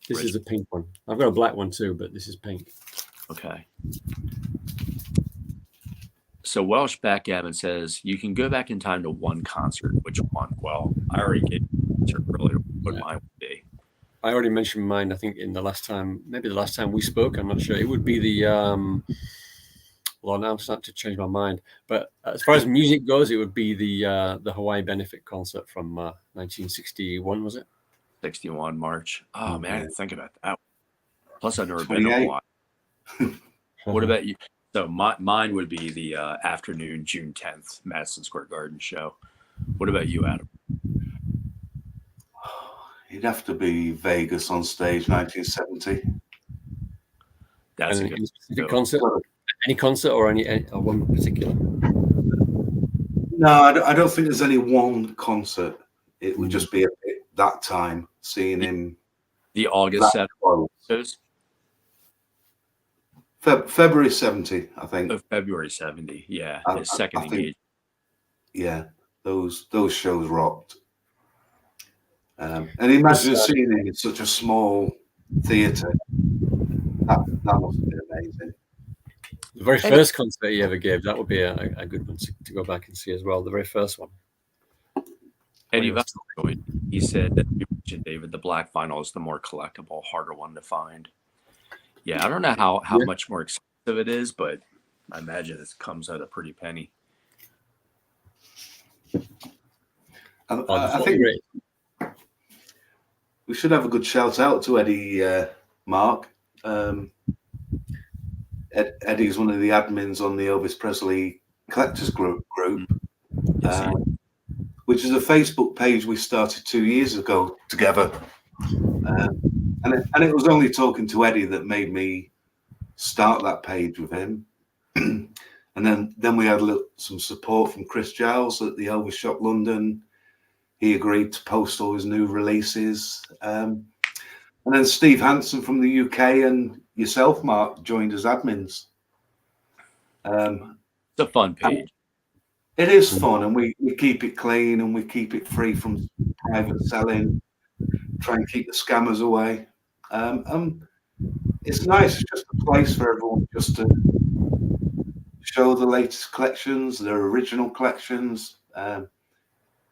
This is a pink one. I've got a black one too, but this is pink. Okay. So Welsh Backgammon says you can go back in time to one concert. Which one? Well, I already gave really what mine would be. I already mentioned mine. I think in the last time we spoke. I'm not sure. It would be the. Well, now I'm starting to change my mind. But as far as music goes, it would be the Hawaii benefit concert from 1961. Was it? 61 March. Oh man, I didn't think about that. Plus, I've never been to Hawaii. What about you? So mine would be the afternoon, June 10th, Madison Square Garden show. What about you, Adam? It'd have to be Vegas on stage, 1970. That's a good specific concert. Any concert or any one particular? No, I don't think there's any one concert. It would just be that time seeing him. The August 7th. February 70, I think. Oh, February 70, yeah. His second engagement. Yeah, those shows rocked. And imagine seeing him in such a small theatre. That must have been amazing. The very first concert he ever gave, that would be a good one to go back and see as well. The very first one. Eddie Vestal, he said that you mentioned, David, the black vinyl is the more collectible, harder one to find. Yeah, I don't know how much more expensive it is, but I imagine it comes at a pretty penny. I think we should have a good shout out to Eddie, Mark. Eddie's one of the admins on the Elvis Presley Collectors Group, which is a Facebook page we started 2 years ago together. And it was only talking to Eddie that made me start that page with him. And then we had some support from Chris Giles at the Elvis Shop London. He agreed to post all his new releases. And then Steve Hansen from the UK and yourself, Mark, joined as admins. It's a fun page. It is fun, and we keep it clean and we keep it free from private selling. Try and keep the scammers away. It's nice. It's just a place for everyone just to show the latest collections, their original collections.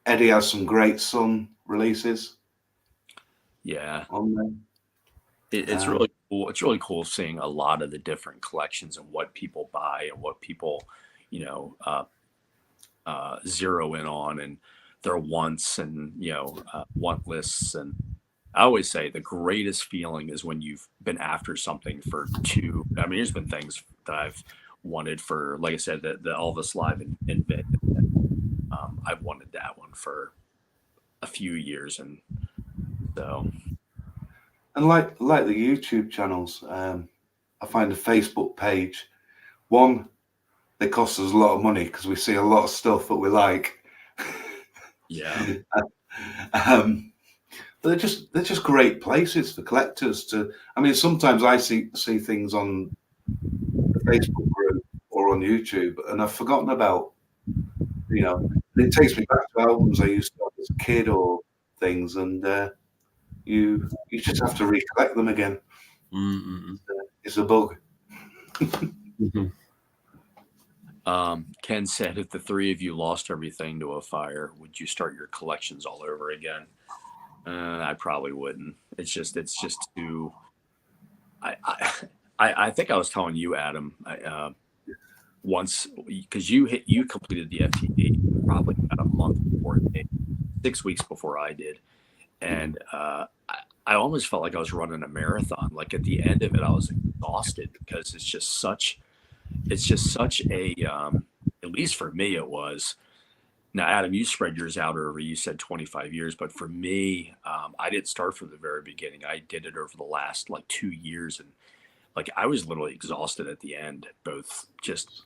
Eddie has some great Sun releases. Yeah, on there. It's really cool. It's really cool seeing a lot of the different collections and what people buy and what people, zero in on and their wants and want lists. And I always say the greatest feeling is when you've been after something for there's been things that I've wanted for, like I said, the Elvis Live in Vegas. I've wanted that one for a few years, and so. And like the YouTube channels, I find a Facebook page One, they cost us a lot of money because we see a lot of stuff that we like. Yeah. But they're just great places for collectors to. I mean, sometimes I see things on the Facebook group or on YouTube, and I've forgotten about. It takes me back to albums I used to have as a kid or things, and you just have to recollect them again. It's a bug. Ken said, if the three of you lost everything to a fire, would you start your collections all over again? I probably wouldn't. It's just too. I think I was telling you, Adam, once, because you completed the FTD probably about a month before, 6 weeks before I did, and I almost felt like I was running a marathon. Like at the end of it, I was exhausted because it's just such a at least for me it was. Now, Adam, you spread yours out over, you said 25 years, but for me, I didn't start from the very beginning. I did it over the last like 2 years, and like I was literally exhausted at the end, both just,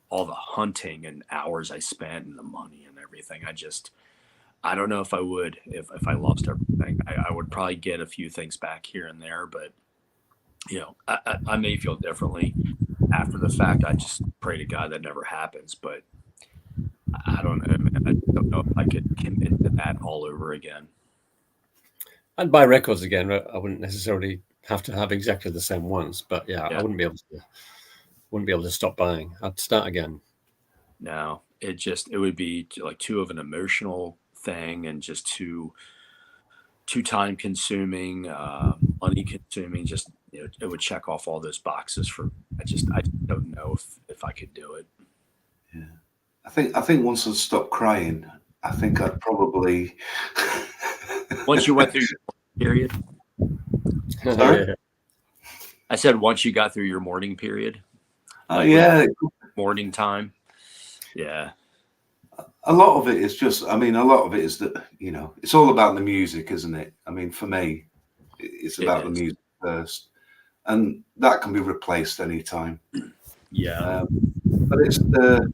all the hunting and hours I spent and the money and everything. I don't know if I would, if I lost everything. I would probably get a few things back here and there, but I may feel differently after the fact. I just pray to God that never happens, but I don't know, man. I don't know if I could commit to that all over again. I'd buy records again. I wouldn't necessarily have to have exactly the same ones, but yeah. I wouldn't be able to stop buying. I'd start again. No, it would be like too of an emotional thing and just too time consuming, money consuming. Just it would check off all those boxes for. I just don't know if I could do it. Yeah. I think once I stopped crying, I think I'd probably. Once you went through your period. Sorry? I said once you got through your mourning period. Oh yeah, mourning time. Yeah. A lot of it is just. I mean, a lot of it is that it's all about the music, isn't it? I mean, for me, it's about the music first, and that can be replaced anytime. Yeah. But it's the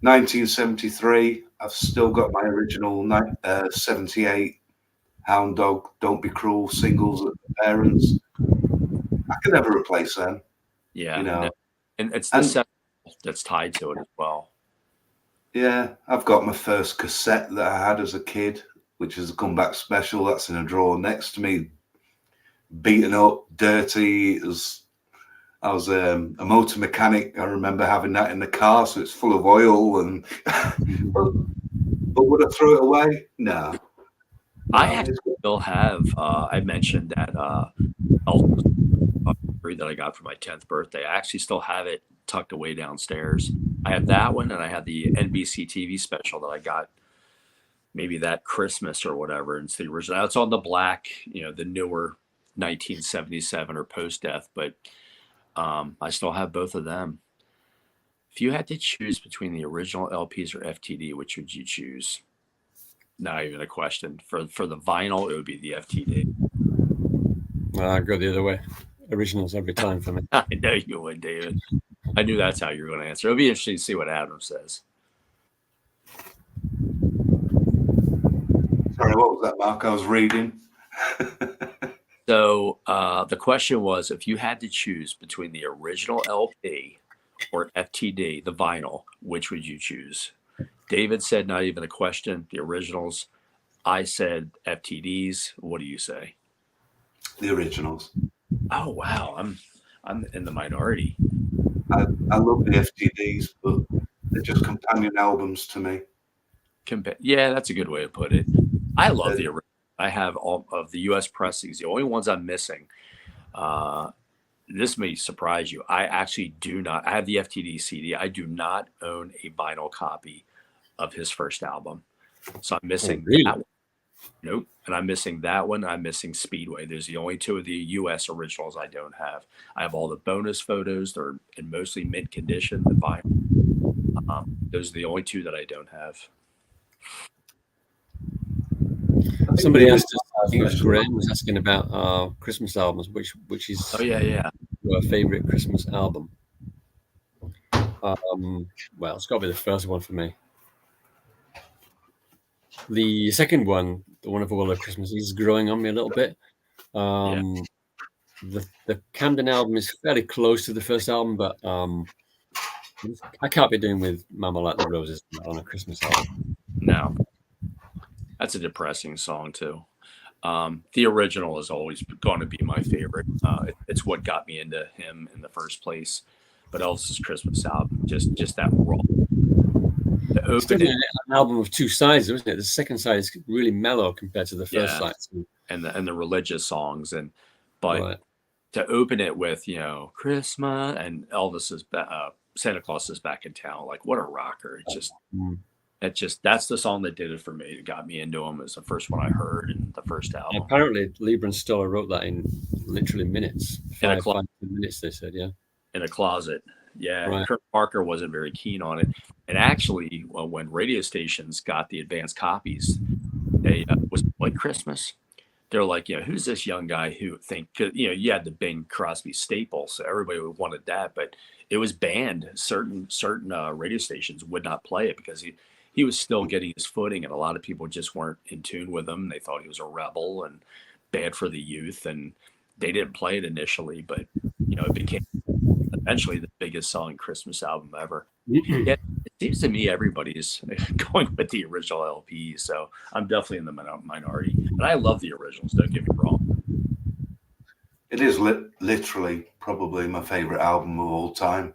1973. I've still got my original 78 Hound Dog, Don't Be Cruel singles at the Parents. I can never replace them. Yeah. And it's the set that's tied to it as well. Yeah. I've got my first cassette that I had as a kid, which is a comeback special. That's in a drawer next to me. Beaten up, dirty. I was a motor mechanic. I remember having that in the car, so it's full of oil. And but would I throw it away? No. I actually still have. I mentioned that Elvis that I got for my 10th birthday. I actually still have it tucked away downstairs. I have that one, and I have the NBC TV special that I got maybe that Christmas or whatever. And it's the original. It's on the black, the newer 1977 or post-death, but. I still have both of them. If you had to choose between the original LPs or FTD, which would you choose? Not even a question. For the vinyl, it would be the FTD. I'd go the other way. Originals every time for me. I know you would, David. I knew that's how you were going to answer. It'll be interesting to see what Adam says. Sorry, what was that, Mark? I was reading. So the question was, if you had to choose between the original LP or FTD, the vinyl, which would you choose? David said, not even a question, the originals. I said FTDs. What do you say? The originals. Oh, wow. I'm in the minority. I love the FTDs, but they're just companion albums to me. Yeah, that's a good way to put it. I love the original. I have all of the U.S. pressings. The only ones I'm missing, this may surprise you. I actually do not. I have the FTD CD. I do not own a vinyl copy of his first album. So I'm missing that one. Nope. And I'm missing that one. I'm missing Speedway. There's the only two of the U.S. originals I don't have. I have all the bonus photos. They're in mostly mint condition, the vinyl. Those are the only two that I don't have. Somebody asked us, I think it was Graham, was asking about our Christmas albums, which is your favorite Christmas album. Well, it's got to be the first one for me. The second one, the Wonderful World of Christmas, is growing on me a little bit. The Camden album is fairly close to the first album, but I can't be doing with Mama Like the Roses on a Christmas album. No, that's a depressing song too. The original is always going to be my favorite. It's what got me into him in the first place. But Elvis's Christmas album, just that raw. It's definitely an album of two sides, isn't it? The second side is really mellow compared to the first side, and the religious songs, but to open it with Christmas and Elvis's Santa Claus is Back in Town, like what a rocker! That's the song that did it for me. It got me into him. It was the first one I heard in the first album. And apparently, Lieber and Stoller wrote that in literally minutes. 5 minutes, they said, in a closet. Yeah, right. Kurt Parker wasn't very keen on it. And actually, when radio stations got the advanced copies, they was like Christmas. They're like, who's this young guy who you had the Bing Crosby staple, so everybody wanted that, but it was banned. Certain radio stations would not play it because he was still getting his footing, and a lot of people just weren't in tune with him. They thought he was a rebel and bad for the youth, and they didn't play it initially, but it became eventually the biggest selling Christmas album ever. Yet it seems to me everybody's going with the original LP, so I'm definitely in the minority. And I love the originals, don't get me wrong. It is literally probably my favorite album of all time.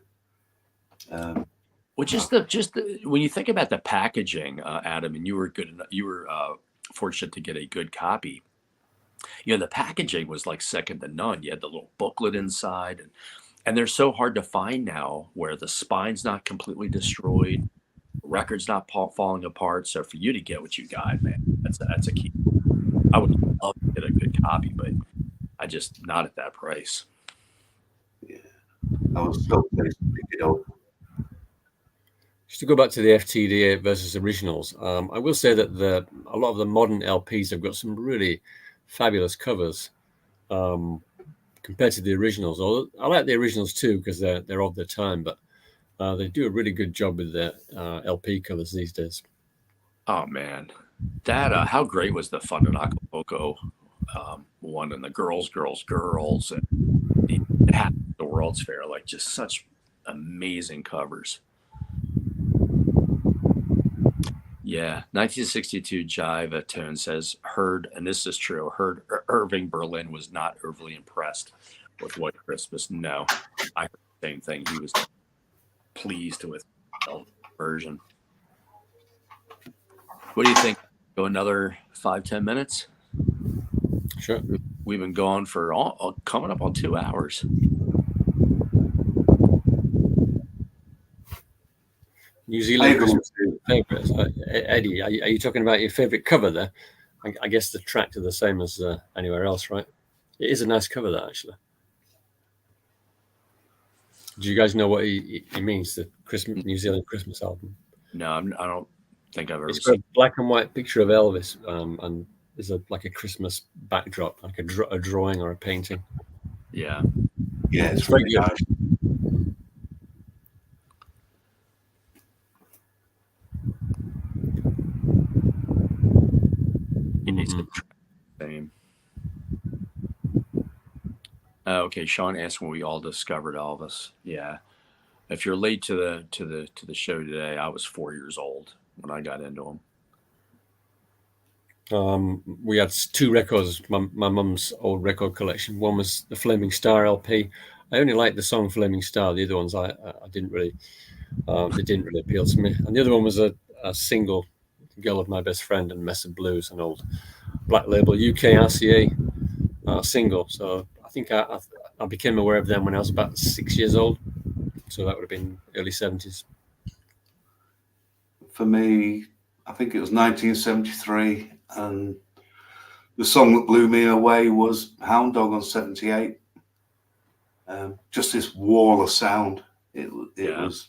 When you think about the packaging, Adam, and you were fortunate to get a good copy. The packaging was like second to none. You had the little booklet inside, and they're so hard to find now, where the spine's not completely destroyed, the record's not falling apart. So for you to get what you got, man, that's a key. I would love to get a good copy, but I just not at that price. Yeah, I was so pleased to pick it up. Just to go back to the FTD versus originals, I will say that a lot of the modern LPs have got some really fabulous covers compared to the originals. Although I like the originals too because they're of their time, but they do a really good job with their LP covers these days. Oh man, that how great was the Fun and Acapulco one, and the girls, and the World's Fair, like just such amazing covers. Yeah, 1962 Jive Tone says, heard, and this is true, heard Irving Berlin was not overly impressed with White Christmas. No, I heard the same thing. He was pleased with the version. What do you think? Go another 5-10 minutes? Sure. We've been going for coming up on 2 hours. New Zealand Christmas favorites. Eddie, are you talking about your favorite cover there? I guess the tracks are the same as anywhere else, right? It is a nice cover, that actually. Do you guys know what he means? The New Zealand Christmas album? No, I don't think I've ever it's seen. It's a black and white picture of Elvis, and there's like a Christmas backdrop, like a drawing or a painting. Yeah, it's very nice. Same. Okay, Sean asked when we all discovered Elvis. Yeah, if you're late to the show today, I was 4 years old when I got into him. We had 2 records, my mum's old record collection. One was the Flaming Star LP. I only liked the song Flaming Star. The other ones I didn't really, they didn't really appeal to me. And the other one was a single, Girl of My Best Friend and Mess of Blues, an old Black Label UK RCA single. So I think I became aware of them when I was about 6 years old. So that would have been early 70s. For me, I think it was 1973, and the song that blew me away was Hound Dog on 78. Just this wall of sound. It was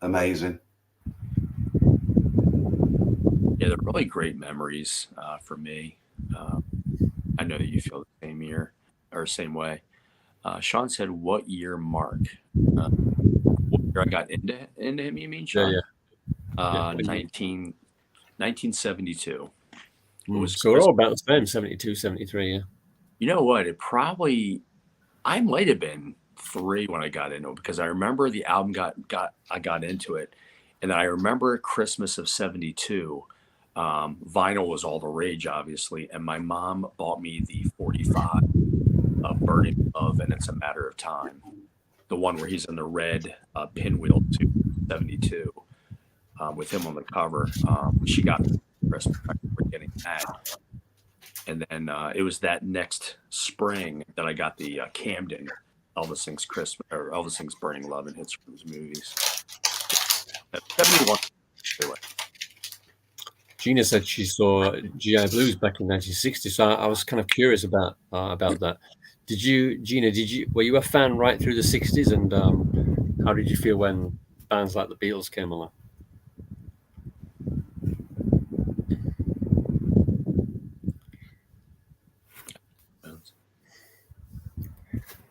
amazing. Yeah, they're really great memories for me. I know that you feel the same way. Sean said, "What year, Mark? What year I got into him, you mean, Yeah, Sean? yeah. 1972. It was So we're all about the same, 72, 73, yeah. You know what? I might have been 3 when I got into it, because I remember the album I got into it, and then I remember Christmas of '72. Vinyl was all the rage, obviously, and my mom bought me the 45 of Burning Love, and It's a Matter of Time, the one where he's in the red pinwheel suit, '72, with him on the cover. She got me for Christmas. I remember getting that. And then it was that next spring that I got the Camden Elvis Sings Christmas, or Elvis Sings Burning Love and Hits from his movies. 71. Gina said she saw GI Blues back in 1960, so I was kind of curious about that. Gina, were you a fan right through the 60s, and how did you feel when bands like the Beatles came along?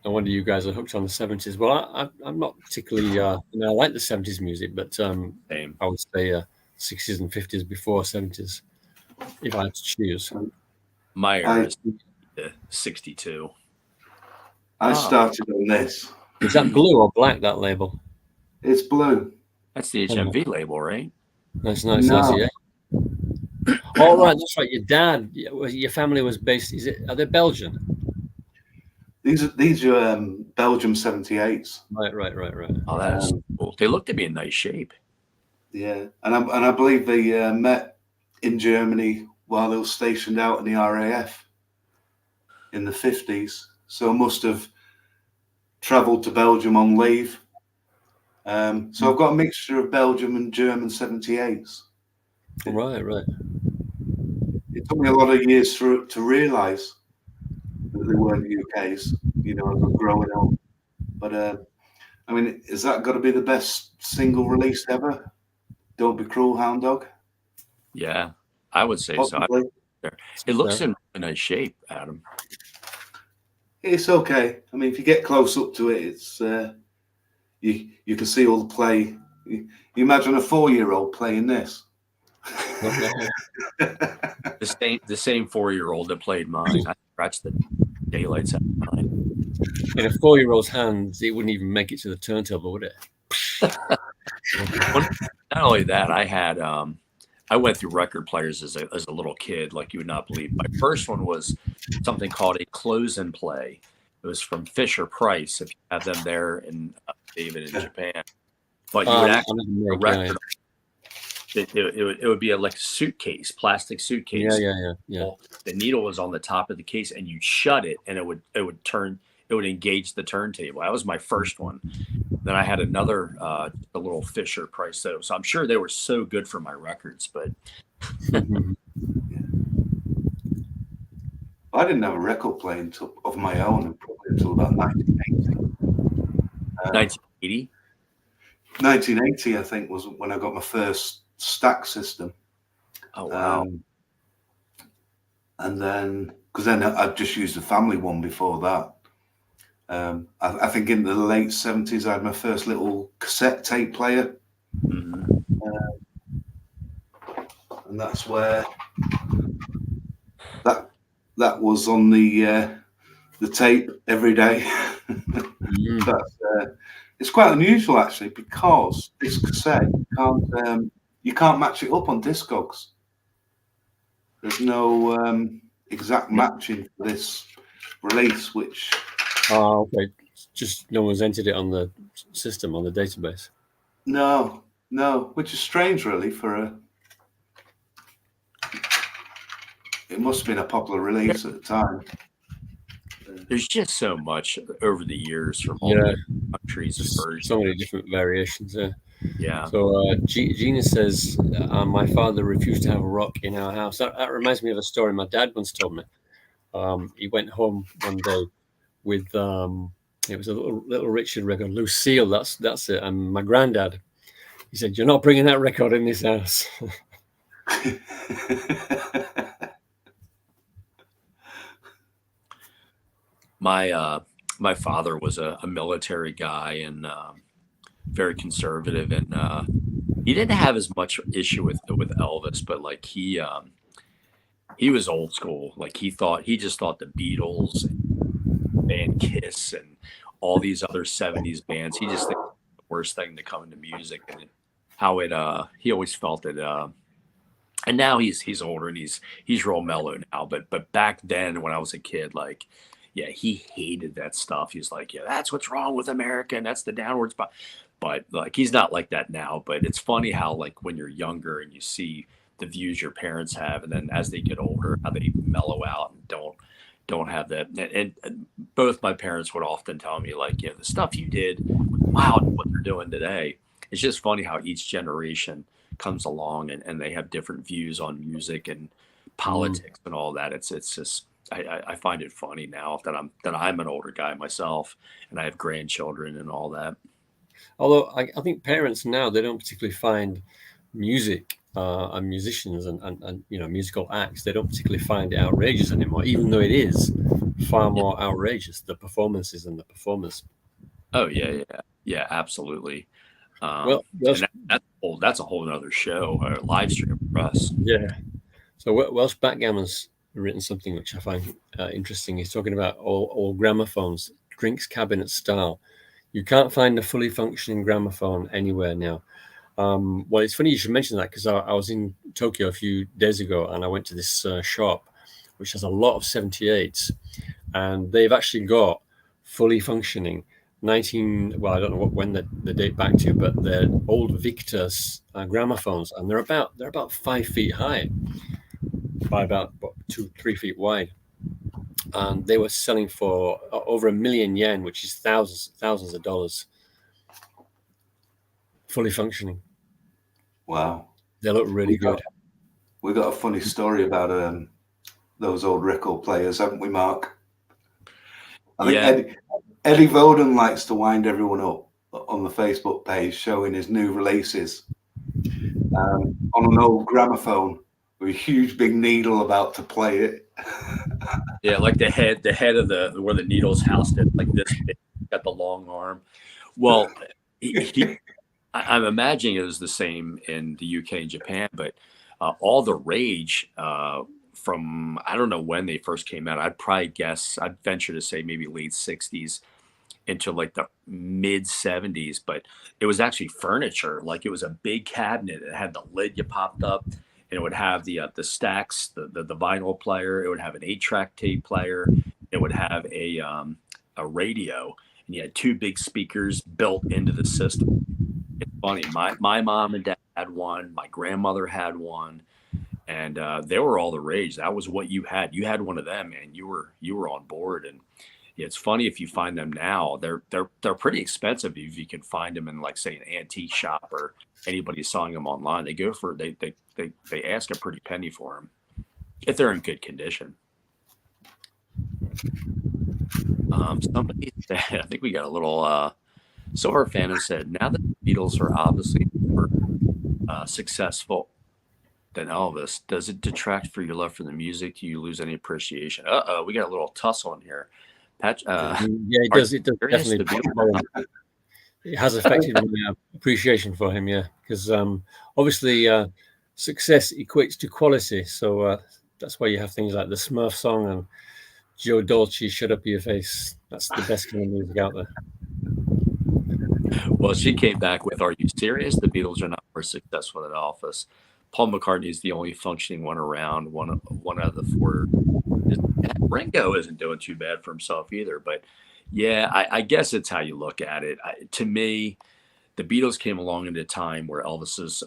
No wonder you guys are hooked on the 70s. Well, I'm not particularly, I like the 70s music, but Same. I would say 60s and 50s before 70s, if I had to choose. My era is 62. I started on this. Is that blue or black, that label? It's blue. That's the HMV label, right? That's nice. No. Yeah. Oh, right, that's right. Your dad, your family was based. Are they Belgian? These are Belgium 78s. Right. Oh, that's cool. They look to be in nice shape. Yeah, and I believe they met in Germany while they were stationed out in the RAF in the 50s. So must have travelled to Belgium on leave. So I've got a mixture of Belgium and German 78s. Right. It took me a lot of years to realise that they weren't UKs, as I'm growing up. But I mean, is that got to be the best single release ever? Don't Be Cruel, Hound Dog? Yeah, I would say Possibly. so. It looks in nice shape, Adam. It's okay. I mean, if you get close up to it, it's you can see all the play. You imagine a 4-year-old playing this. The same 4-year-old that played mine. I scratched the daylights out of mine. In a 4-year-old's hands, it wouldn't even make it to the turntable, would it? Not only that, I went through record players as a little kid, like you would not believe. My first one was something called a close and play. It was from Fisher Price, if you have them there in David in Japan. But you would actually make a record. It would be like a suitcase, plastic suitcase. Yeah. The needle was on the top of the case, and you'd shut it, and it would engage the turntable. That was my first one. Then I had another, a little Fisher Price. So I'm sure they were so good for my records, but I didn't have a record player of my own until about 1980. 1980. 1980, I think, was when I got my first stack system. Oh wow! And then, because then I'd just used the family one before that. I think in the late 70s, I had my first little cassette tape player. Mm-hmm. And that's where that was on the tape every day. But it's quite unusual, actually, because this cassette you can't match it up on Discogs. There's no exact matching for this release, which... Oh, okay. Just no one's entered it on the system, on the database. No, which is strange, really, it must have been a popular release at the time. There's just so much over the years from all the countries and versions. So many different variations. Yeah. So Gina says, my father refused to have rock in our house. That reminds me of a story my dad once told me. He went home one day with it was a little Richard record, Lucille. That's it. And my granddad, he said, "You're not bringing that record in this house." My father was a military guy, and very conservative, and he didn't have as much issue with Elvis, but like he was old school. Like he just thought the Beatles and band Kiss and all these other 70s bands, he just thinks the worst thing to come into music, and how it he always felt it and now he's older and he's real mellow now, but back then when I was a kid, like, yeah, he hated that stuff. He's like, yeah, that's what's wrong with America, and that's the downward spot. But like, he's not like that now. But it's funny how, like, when you're younger and you see the views your parents have, and then as they get older, how they mellow out and don't have that. And both my parents would often tell me, like, yeah, the stuff you did, wow, what they're doing today. It's just funny how each generation comes along, and they have different views on music and politics and all that. It's just, I find it funny now that I'm an older guy myself, and I have grandchildren and all that. Although I think parents now, they don't particularly find music and musicians and musical acts, they don't particularly find it outrageous anymore, even though it is far more outrageous, the performances and the performers. Oh yeah, absolutely. Well, and that's a whole nother show, or live stream for us. Yeah. So Welsh Backgammon's written something which I find interesting. He's talking about all gramophones, drinks cabinet style. You can't find a fully functioning gramophone anywhere now. Well, it's funny you should mention that, because I was in Tokyo a few days ago, and I went to this shop which has a lot of 78s, and they've actually got fully functioning I don't know when they date back to, but they're old Victus gramophones, and they're about 5 feet high by about 2-3 feet wide, and they were selling for over 1 million yen, which is thousands of dollars, fully functioning. Wow, they look really good. We got a funny story about those old record players, haven't we, Mark? I think Eddie Voden likes to wind everyone up on the Facebook page, showing his new releases on an old gramophone with a huge big needle about to play it. Yeah, like the head of where the needle's housed in, like this big, got the long arm. Well, I'm imagining it was the same in the UK and Japan, but all the rage from, I don't know when they first came out. I'd venture to say maybe late 60s into like the mid 70s, but it was actually furniture. Like, it was a big cabinet. It had the lid you popped up, and it would have the stacks, the vinyl player. It would have an 8-track tape player. It would have a radio, and you had 2 big speakers built into the system. It's funny. My mom and dad had one. My grandmother had one, and they were all the rage. That was what you had. You had one of them, and you were on board. And it's funny, if you find them now, they're pretty expensive. If you can find them in, like, say, an antique shop, or anybody selling them online, they ask a pretty penny for them if they're in good condition. Somebody said, I think we got a little. So our fan has said, now that the Beatles are obviously more successful than Elvis, does it detract for your love for the music? Do you lose any appreciation? We got a little tussle in here. Patch, it does. It does definitely. It has affected my appreciation for him, because obviously success equates to quality. So that's why you have things like the Smurf song and Joe Dolce, "Shut Up Your Face." That's the best kind of music out there. Well, she came back with, "Are you serious? The Beatles are not more successful than Elvis. Paul McCartney is the only functioning one around. One out of the 4. Ringo isn't doing too bad for himself either." But yeah, I guess it's how you look at it. To me, the Beatles came along at a time where Elvis's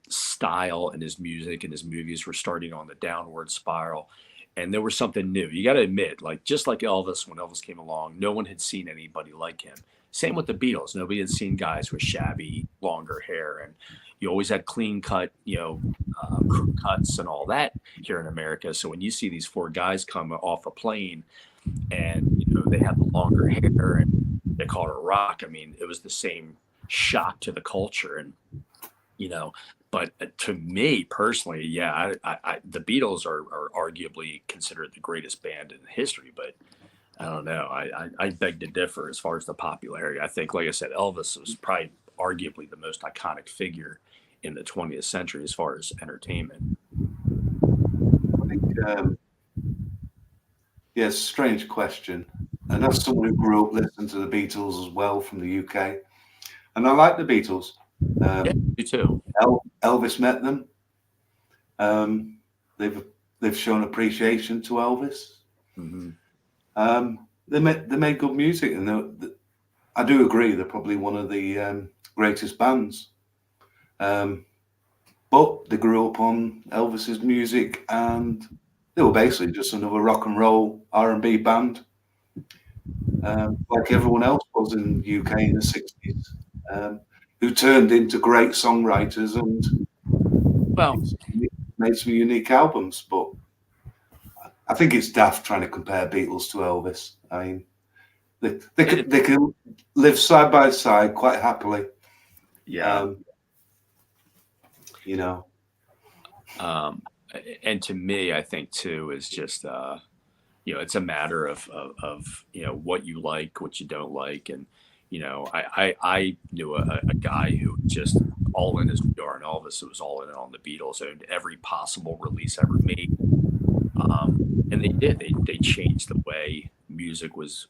style and his music and his movies were starting on the downward spiral. And there was something new. You got to admit, like, just like Elvis, when Elvis came along, no one had seen anybody like him. Same with the Beatles. Nobody had seen guys with shabby, longer hair. And you always had clean cut, crew cuts and all that here in America. So when you see these 4 guys come off a plane, and they have the longer hair and they call it rock, I mean, it was the same shock to the culture. And but to me personally, the Beatles are arguably considered the greatest band in history. But I don't know. I beg to differ as far as the popularity. I think, like I said, Elvis was probably arguably the most iconic figure in the 20th century as far as entertainment. I think, yeah, it's a strange question. And as someone who grew up listening to the Beatles as well from the UK, and I like the Beatles. Yeah, you too. Elvis met them. They've shown appreciation to Elvis. Mm-hmm. They made good music, and I do agree they're probably one of the greatest bands. But they grew up on Elvis's music, and they were basically just another rock and roll R&B band, like everyone else was in the UK in the 60s, who turned into great songwriters and Well, made some unique albums. But I think it's daft trying to compare Beatles to Elvis. I mean, they can live side by side quite happily. yeah. You know. And to me, I think too is just it's a matter of what you like, what you don't like, and I knew a guy who just all in his PR and Elvis. It was all in on the Beatles and every possible release ever made. And they changed the way music was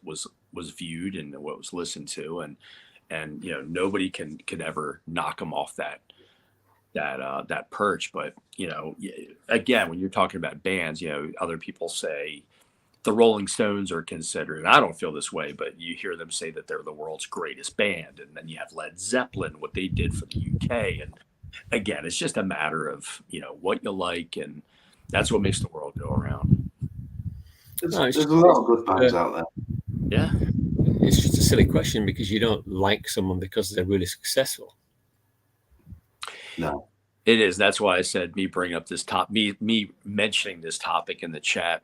viewed and what was listened to, and nobody can ever knock them off that perch. But again, when you're talking about bands, other people say the Rolling Stones are considered, and I don't feel this way, but you hear them say that they're the world's greatest band, and then you have Led Zeppelin, what they did for the UK, and again, it's just a matter of what you like, and that's what makes the world go around. There's a lot of good bands out there. Yeah, it's just a silly question because you don't like someone because they're really successful. No, it is. That's why I said me bring up this me mentioning this topic in the chat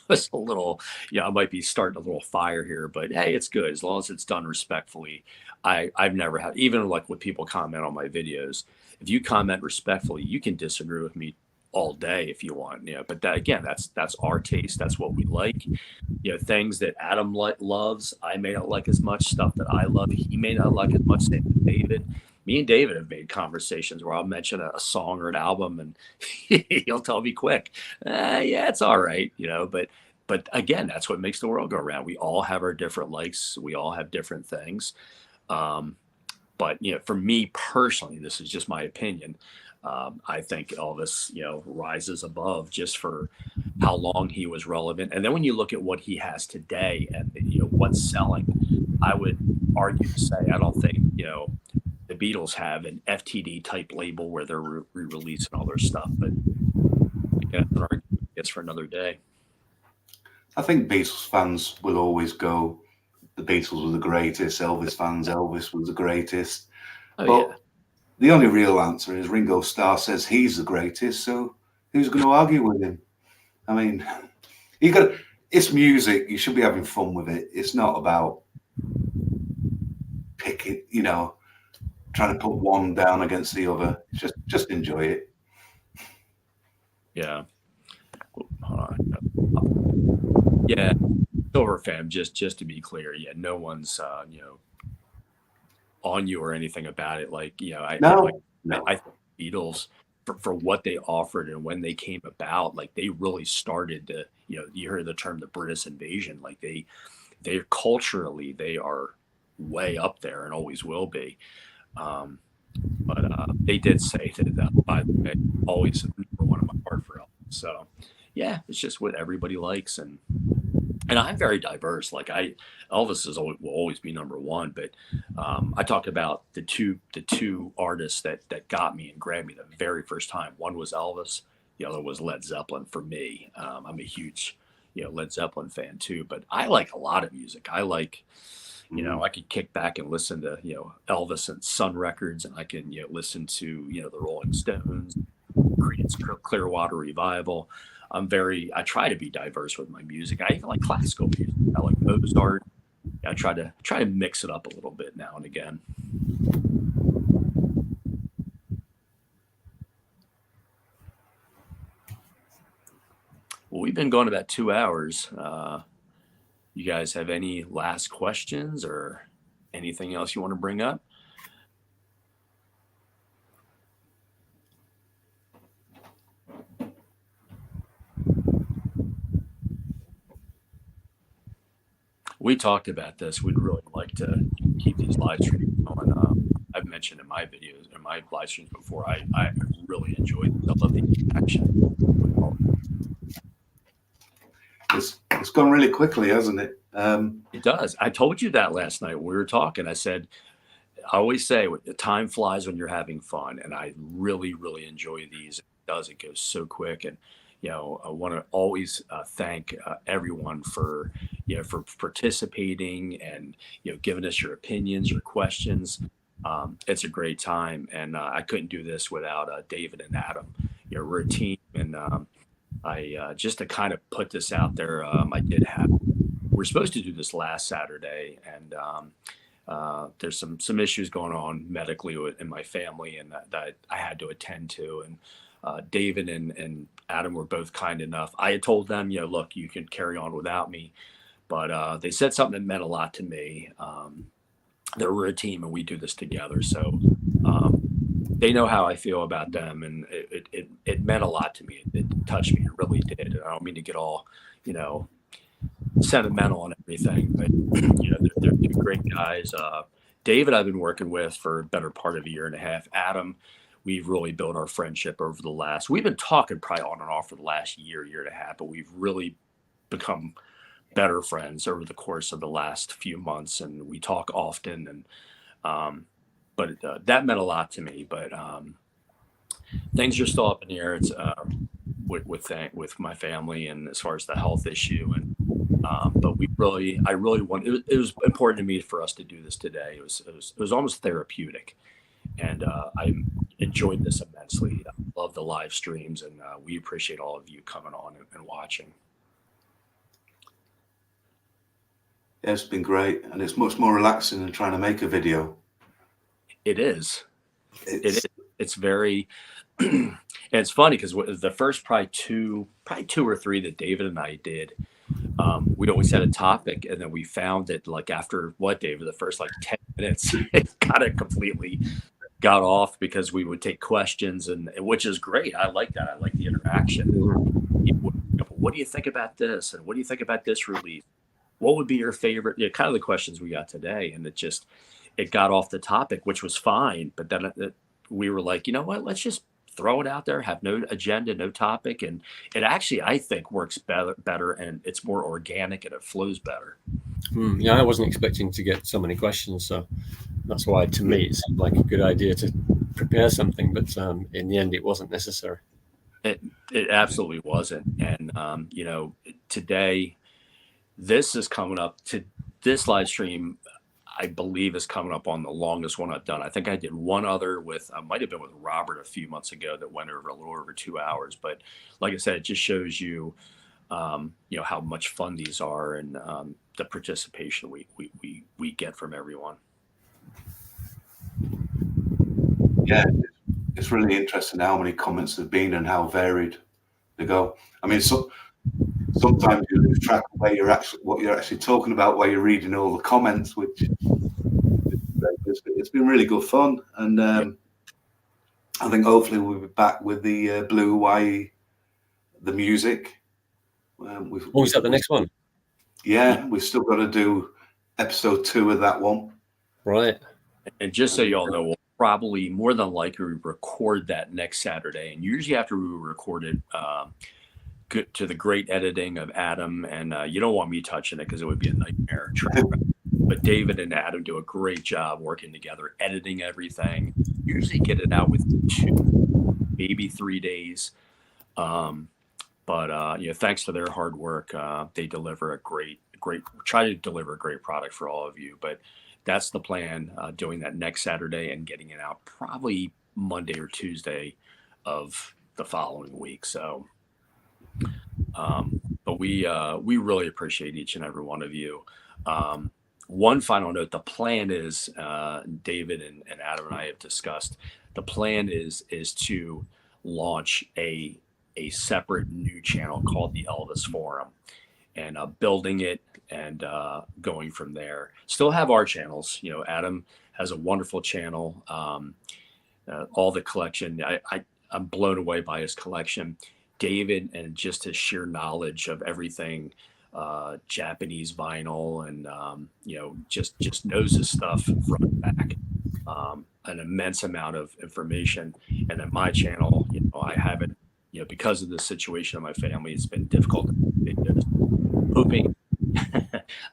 was a little, I might be starting a little fire here, but hey, it's good as long as it's done respectfully. I've never had, even like when people comment on my videos, if you comment respectfully, you can disagree with me all day if you want, but that, again, that's our taste. That's what we like. Things that Adam loves, I may not like as much. Stuff that I love, he may not like as much. Same with David. Me and David have made conversations where I'll mention a song or an album and he'll tell me quick, yeah, it's all right, but again, that's what makes the world go around. We all have our different likes. We all have different things. But for me personally, this is just my opinion. I think Elvis, rises above just for how long he was relevant. And then when you look at what he has today and, what's selling, I would argue to say, I don't think, the Beatles have an FTD type label where they're re-releasing all their stuff. But again, that's an argument it's for another day. I think Beatles fans will always go, the Beatles were the greatest. Elvis fans, Elvis was the greatest. Oh, but yeah. The only real answer is Ringo Starr says he's the greatest, so who's going to argue with him? I mean, it's music. You should be having fun with it. It's not about picking, trying to put one down against the other. Just enjoy it. Yeah. Hold on. Yeah. Silver fam, just to be clear, yeah, no one's on you or anything about it. Like, I think Beatles for what they offered and when they came about, like they really started to, you hear the term the British invasion, like they culturally, they are way up there and always will be. But they did say that, by the way, always number one in my heart for Elvis. So yeah, it's just what everybody likes. And I'm very diverse. Like Elvis will always be number one, but I talk about the two artists that got me and grabbed me the very first time. One was Elvis, the other was Led Zeppelin for me. I'm a huge Led Zeppelin fan too, but I like a lot of music. I like I could kick back and listen to Elvis and Sun Records, and I can listen to the Rolling Stones, Creedence Clearwater Revival. I try to be diverse with my music. I even like classical music. I like Mozart. I try to mix it up a little bit now and again. Well, we've been going about 2 hours. You guys have any last questions or anything else you want to bring up? We talked about this. We'd really like to keep these live streams going. I've mentioned in my videos, in my live streams before, I really enjoy it. I love the action. It's gone really quickly, hasn't it? It does. I told you that last night when we were talking. I said, I always say time flies when you're having fun. And I really, really enjoy these. It does. It goes so quick. And, I want to always thank everyone for, for participating and, giving us your opinions, your questions. It's a great time. And I couldn't do this without David and Adam. We're a team. And I just to kind of put this out there, we're supposed to do this last Saturday, and there's some issues going on medically in my family, and that I had to attend to. And David and Adam were both kind enough. I had told them, look, you can carry on without me, but they said something that meant a lot to me. That we're a team and we do this together, so they know how I feel about them, and it meant a lot to me. It touched me. It really did. And I don't mean to get all, sentimental and everything, but they're two great guys. David, I've been working with for a better part of a year and a half. Adam, we've really built our friendship over we've been talking probably on and off for the last year and a half, but we've really become better friends over the course of the last few months, and we talk often. And but that meant a lot to me. But things are still up in the air. It's with my family, and as far as the health issue, and but I really want. It was important to me for us to do this today. It was almost therapeutic, and I enjoyed this immensely. I love the live streams, and we appreciate all of you coming on and watching. Yeah, it's been great, and it's much more relaxing than trying to make a video. It is. It's very. And it's funny because the first probably two or three that David and I did, we always had a topic, and then we found that like after David, the first like 10 minutes, it kind of completely got off because we would take questions, and which is great. I like that. I like the interaction. What do you think about this? And what do you think about this release? What would be your favorite? Kind of the questions we got today, and it got off the topic, which was fine. But then we were like, you know what? Let's just throw it out there, have no agenda, no topic. And it actually, I think, works better, and it's more organic and it flows better. Yeah, I wasn't expecting to get so many questions. So that's why, to me, it seemed like a good idea to prepare something. But in the end, it wasn't necessary. It absolutely wasn't. And, today, this is coming up to this live stream, I believe, is coming up on the longest one I've done. I think I did one other might have been with Robert a few months ago that went over a little over 2 hours. But like I said, it just shows you, how much fun these are, and the participation we get from everyone. Yeah, it's really interesting how many comments there've been and how varied they go. I mean, sometimes you lose track of what you're actually talking about while you're reading all the comments, which it's been really good fun. And I think hopefully we'll be back with the Blue Hawaii, the music. Is that the next one? Yeah, we've still got to do episode 2 of that one. Right. And just so y'all know, we'll probably more than likely record that next Saturday. And usually after we record it, to the great editing of Adam, and you don't want me touching it because it would be a nightmare. But David and Adam do a great job working together, editing everything. Usually get it out with 2, maybe 3 days. But thanks to their hard work, they deliver try to deliver a great product for all of you. But that's the plan, doing that next Saturday and getting it out probably Monday or Tuesday of the following week. So, but we really appreciate each and every one of you. One final note: the plan is, David and Adam and I have discussed. The plan is to launch a separate new channel called the Elvis Forum, and building it and going from there. Still have our channels. Adam has a wonderful channel. All the collection. I'm blown away by his collection. David, and just his sheer knowledge of everything Japanese vinyl, and just knows his stuff front and back. An immense amount of information. And at my channel, I haven't, because of the situation of my family, it's been difficult to make videos. Hoping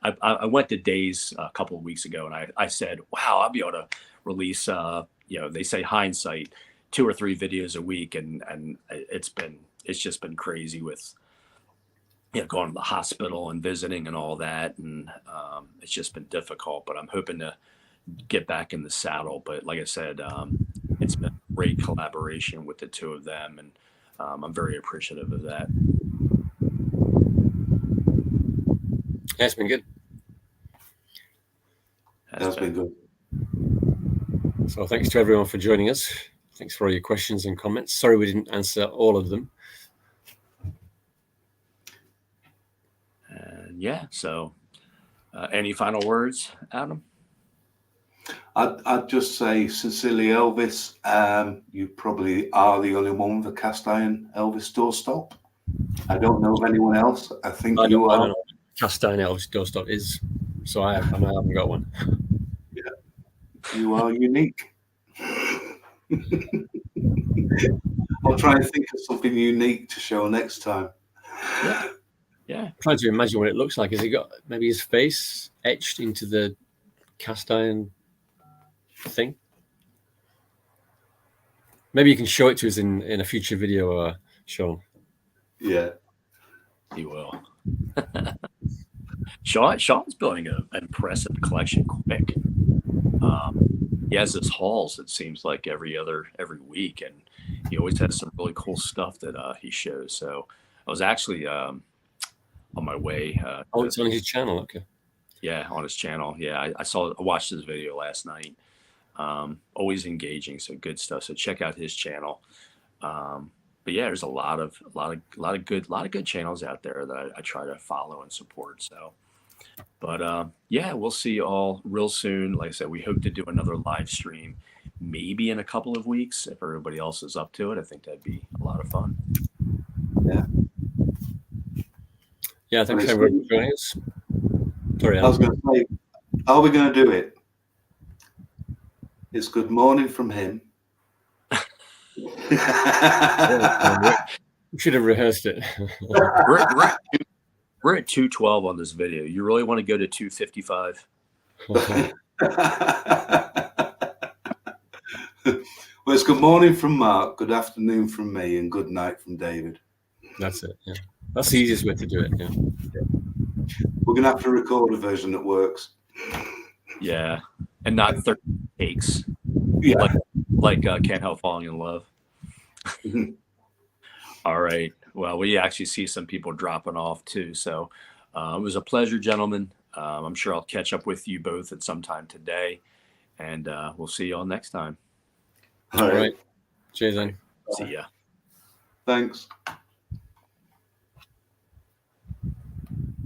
I went to Days a couple of weeks ago, and I said, wow, I'll be able to release they say hindsight 2 or 3 videos a week, and it's just been crazy with going to the hospital and visiting and all that, and it's just been difficult. But I'm hoping to get back in the saddle. But like I said, it's been a great collaboration with the two of them, and I'm very appreciative of that. Yeah, it's been good. That's been good. So thanks to everyone for joining us. Thanks for all your questions and comments. Sorry we didn't answer all of them. And so any final words, Adam? I'd just say, sincerely, Elvis, you probably are the only one with a cast iron Elvis doorstop. I don't know of anyone else. I think you are. Cast iron Elvis doorstop is, so I haven't got one. Yeah, you are unique. I'll try and think of something unique to show next time. Yeah. I'm trying to imagine what it looks like. Has he got maybe his face etched into the cast iron thing? Maybe you can show it to us in a future video, Sean. Yeah, he will. Sean's building an impressive collection quick. He has his hauls, it seems like, every week, and he always has some really cool stuff that he shows. So I was actually on my way. It's on his channel. Okay. Yeah, on his channel. Yeah, I watched his video last night. Always engaging, so good stuff. So check out his channel. But yeah, there's a lot of good channels out there that I try to follow and support. So, but yeah, we'll see you all real soon. Like I said, we hope to do another live stream, maybe in a couple of weeks if everybody else is up to it. I think that'd be a lot of fun. Yeah, thanks everyone for joining us. Sorry, I was going to say, are we going to do it? It's good morning from him. We should have rehearsed it. We're at 2:12 on this video. You really want to go to 2:55? Well, it's good morning from Mark, good afternoon from me, and good night from David. That's it. Yeah, that's the easiest way to do it. Yeah. We're going to have to record a version that works. Yeah, and not 30 takes. Yeah, like Can't Help Falling in Love. All right. Well, we actually see some people dropping off too. So it was a pleasure, gentlemen. I'm sure I'll catch up with you both at some time today, and we'll see you all next time. all right. Cheers, then. See ya. Thanks.